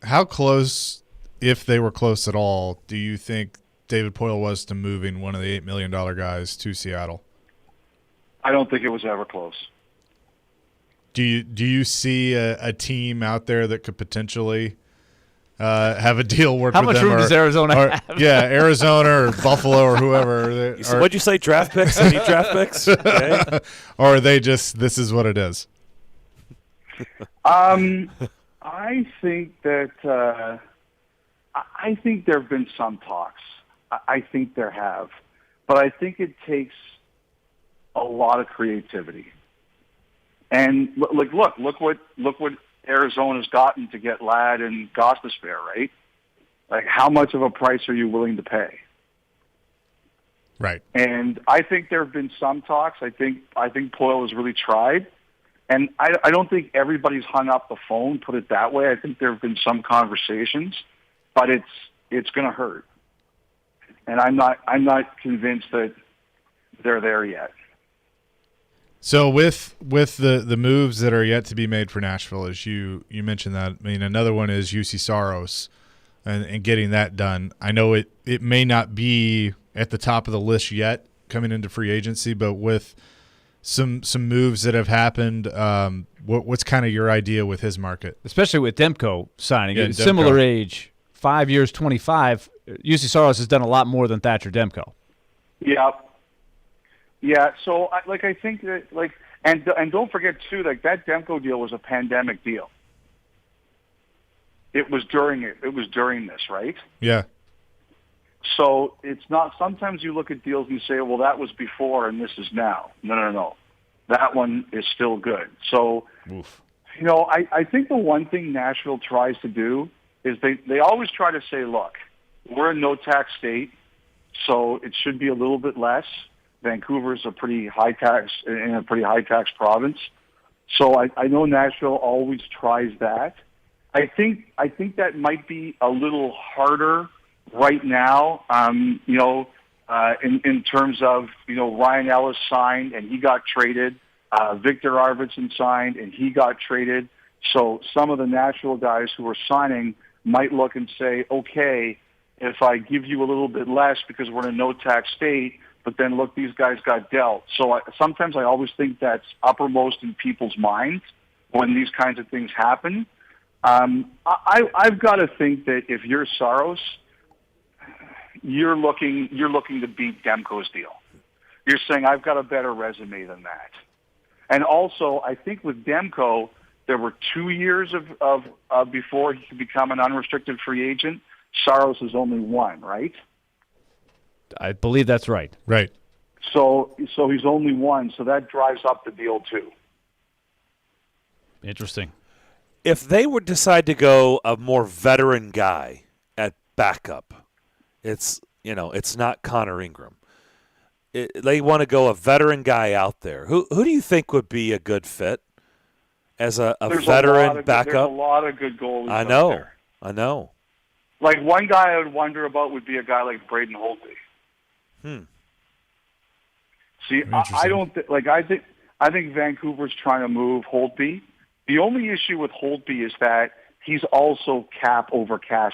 How close, if they were close at all, do you think David Poile was to moving one of the $8 million guys to Seattle? I don't think it was ever close. Do you see a team out there that could potentially have a deal work How with them? much room does Arizona have? Yeah, Arizona or Buffalo or whoever. What'd you say, draft picks? Any draft picks? Okay. Or are they just, this is what it is? I think that I think there have been some talks. I think there have. But I think it takes a lot of creativity. And look what Arizona's gotten to get Ladd and Gostisbehere, right? Like, how much of a price are you willing to pay? Right. And I think there have been some talks. I think Poile has really tried. And I don't think everybody's hung up the phone, put it that way. I think there have been some conversations, but it's going to hurt. And I'm not convinced that they're there yet. So with the moves that are yet to be made for Nashville, as you mentioned that, I mean, another one is UC Saros and getting that done. I know it may not be at the top of the list yet coming into free agency, but with some moves that have happened, what's kind of your idea with his market? Especially with Demko signing. Yeah, Similar Demko. age, 5 years, 25. UC Saros has done a lot more than Thatcher Demko. Yeah. Yeah, so I think that and don't forget too, that Demko deal was a pandemic deal. It was during this, right? Yeah. So it's not. Sometimes you look at deals and you say, well, that was before and this is now. No. That one is still good. So, Oof. I think the one thing Nashville tries to do is they always try to say, look, we're a no-tax state, so it should be a little bit less. Vancouver's a pretty high tax province. So I know Nashville always tries that. I think that might be a little harder right now, in terms of, Ryan Ellis signed and he got traded. Victor Arvidsson signed and he got traded. So some of the Nashville guys who are signing might look and say, okay, if I give you a little bit less because we're in a no-tax state, but then look, these guys got dealt. So sometimes I always think that's uppermost in people's minds when these kinds of things happen. I've got to think that if you're Saros, you're looking to beat Demko's deal. You're saying, I've got a better resume than that. And also, I think with Demko, there were 2 years of before he could become an unrestricted free agent. Saros is only one, right? I believe that's right. Right. So he's only one, so that drives up the deal too. Interesting. If they would decide to go a more veteran guy at backup, it's not Connor Ingram. they want to go a veteran guy out there. Who do you think would be a good fit as a veteran backup? There's a lot of good goalies I out know. there. I know. Like, one guy I would wonder about would be a guy like Braden Holtby. See, I don't I think Vancouver's trying to move Holtby. The only issue with Holtby is that he's also cap over cash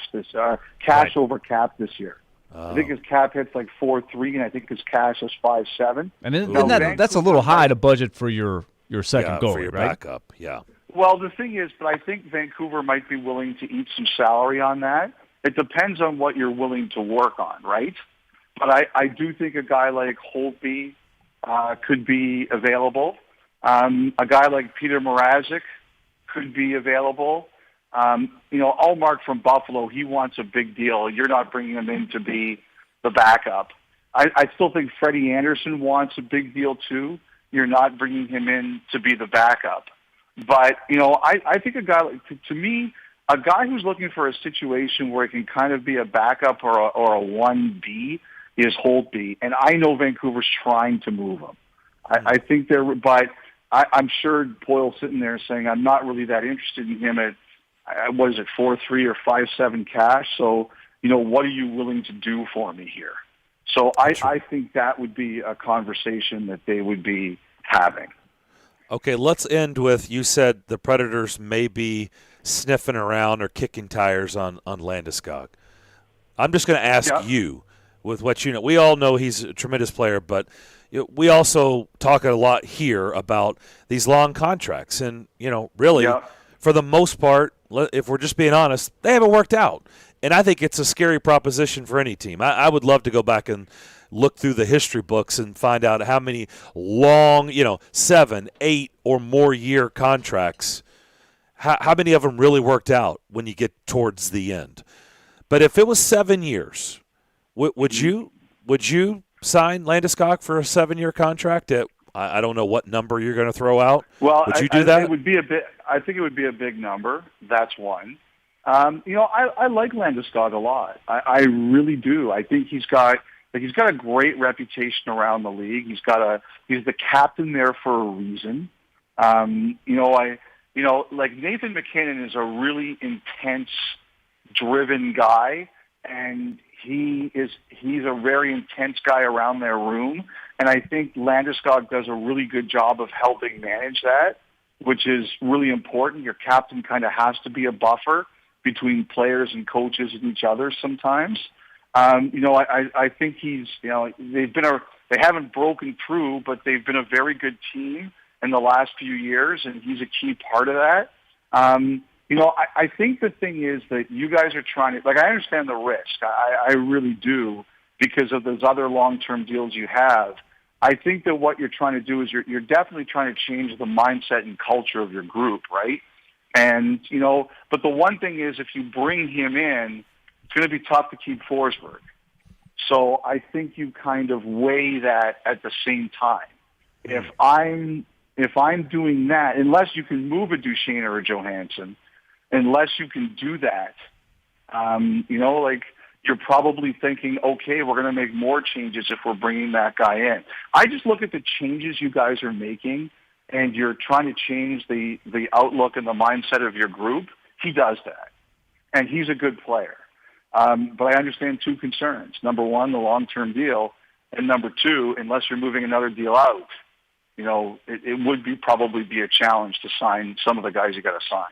over cap this year. I think his cap hits like 4.3, and I think his cash is 5.7. And then that's a little high to budget for your second goalie, for your right? backup. Yeah. Well, the thing is, but I think Vancouver might be willing to eat some salary on that. It depends on what you're willing to work on, right? But I do think a guy like Holtby could be available. A guy like Peter Mrazek could be available. Allmark from Buffalo, he wants a big deal. You're not bringing him in to be the backup. I still think Freddie Anderson wants a big deal too. You're not bringing him in to be the backup. But, I think a guy, to me, a guy who's looking for a situation where he can kind of be a backup or a 1B is Holtby. And I know Vancouver's trying to move him. I think but I'm sure Boyle's sitting there saying, I'm not really that interested in him at, 4.3 or 5.7 cash. So, what are you willing to do for me here? So I think that would be a conversation that they would be having. Okay, let's end with, you said the Predators may be sniffing around or kicking tires on Landeskog. I'm just going to ask you, with what you know. We all know he's a tremendous player, but we also talk a lot here about these long contracts. And, really, for the most part, if we're just being honest, they haven't worked out. And I think it's a scary proposition for any team. I would love to go back and look through the history books and find out how many long, 7, 8, or more year contracts, how many of them really worked out when you get towards the end. But if it was 7 years, would you sign Landeskog for a 7-year contract at, I don't know what number you're going to throw out? Well, would you do that? It would be I think it would be a big number. That's one. I like Landeskog a lot. I really do. I think he's got a great reputation around the league. He's the captain there for a reason. Like Nathan McKinnon is a really intense, driven guy, and he's a very intense guy around their room. And I think Landeskog does a really good job of helping manage that, which is really important. Your captain kind of has to be a buffer between players and coaches and each other sometimes. I think they haven't broken through, but they've been a very good team in the last few years, and he's a key part of that. I think the thing is that you guys are trying to, I understand the risk. I really do, because of those other long-term deals you have. I think that what you're trying to do is you're definitely trying to change the mindset and culture of your group, right? And, but the one thing is, if you bring him in, it's going to be tough to keep Forsberg. So I think you kind of weigh that at the same time. If I'm doing that, unless you can move a Duchesne or a Johansson, unless you can do that, you're probably thinking, okay, we're going to make more changes if we're bringing that guy in. I just look at the changes you guys are making, and you're trying to change the outlook and the mindset of your group. He does that, and he's a good player. But I understand two concerns. Number one, the long-term deal, and number two, unless you're moving another deal out, it would probably be a challenge to sign some of the guys you got to sign.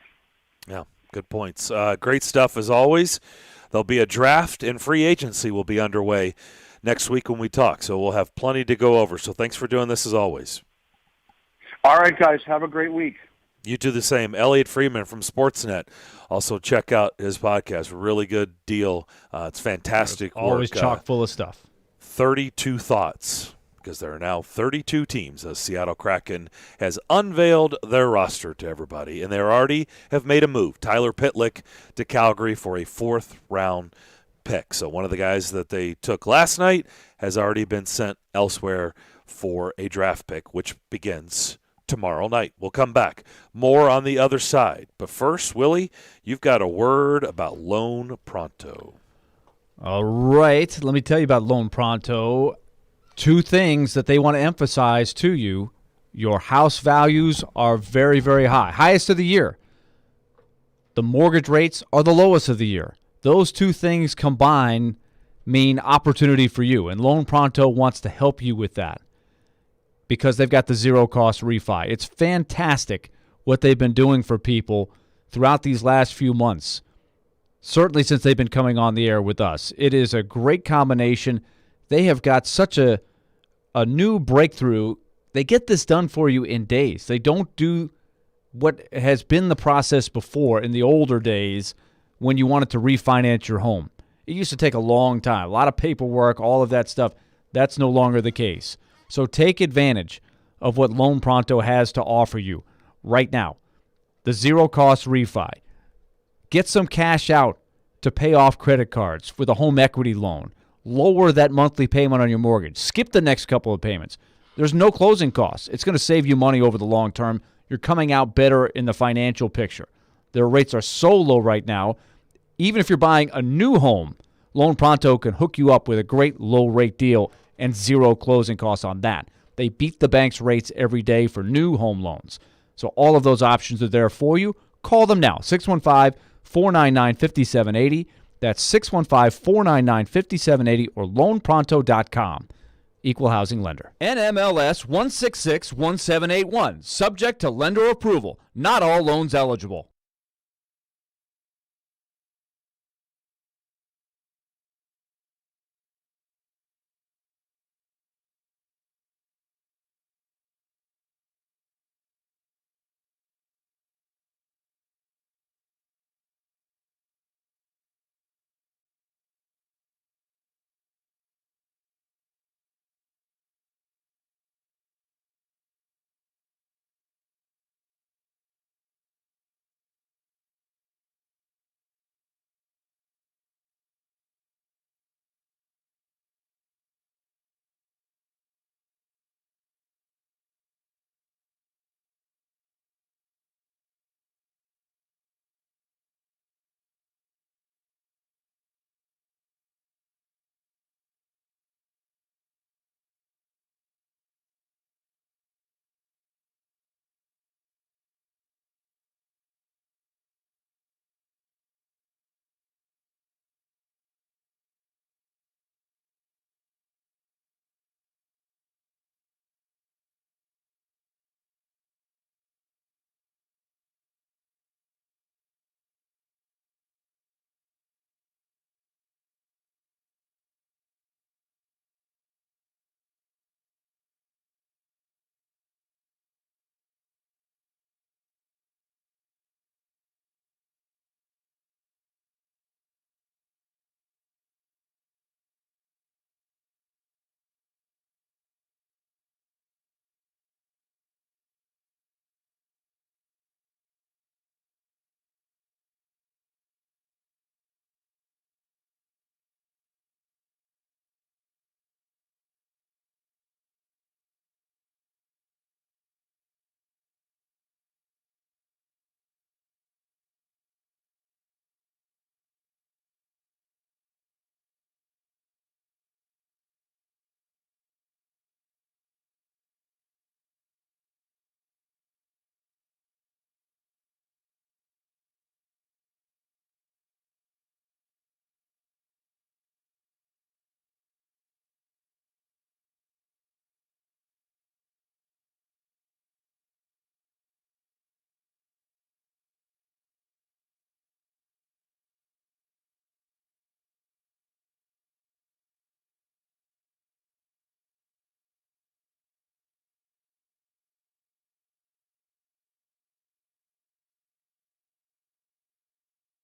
Yeah, good points. Great stuff as always. There'll be a draft, and free agency will be underway next week when we talk. So we'll have plenty to go over. So thanks for doing this as always. All right, guys. Have a great week. You do the same. Elliot Friedman from Sportsnet. Also check out his podcast. Really good deal. It's fantastic work. Always chock full of stuff. 32 Thoughts, because there are now 32 teams as Seattle Kraken has unveiled their roster to everybody, and they already have made a move. Tyler Pitlick to Calgary for a 4th-round pick. So one of the guys that they took last night has already been sent elsewhere for a draft pick, which begins tomorrow night. We'll come back. More on the other side. But first, Willie, you've got a word about Lone Pronto. All right. Let me tell you about Lone Pronto. two things that they want to emphasize to you. Your house values are very, very high, highest of the year. The mortgage rates are the lowest of the year. Those two things combined mean opportunity for you, and Loan Pronto wants to help you with that because they've got the zero-cost refi. It's fantastic what they've been doing for people throughout these last few months, certainly since they've been coming on the air with us. It is a great combination. They have got such a new breakthrough. They get this done for you in days. They don't do what has been the process before in the older days when you wanted to refinance your home. It used to take a long time, a lot of paperwork, all of that stuff. That's no longer the case. So take advantage of what Loan Pronto has to offer you right now. The zero-cost refi. Get some cash out to pay off credit cards with a home equity loan. Lower that monthly payment on your mortgage. Skip the next couple of payments. There's no closing costs. It's going to save you money over the long term. You're coming out better in the financial picture. Their rates are so low right now. Even if you're buying a new home, Loan Pronto can hook you up with a great low-rate deal and zero closing costs on that. They beat the bank's rates every day for new home loans. So all of those options are there for you. Call them now, 615-499-5780. That's 615-499-5780 or loanpronto.com. Equal housing lender. NMLS 1661781. Subject to lender approval. Not all loans eligible.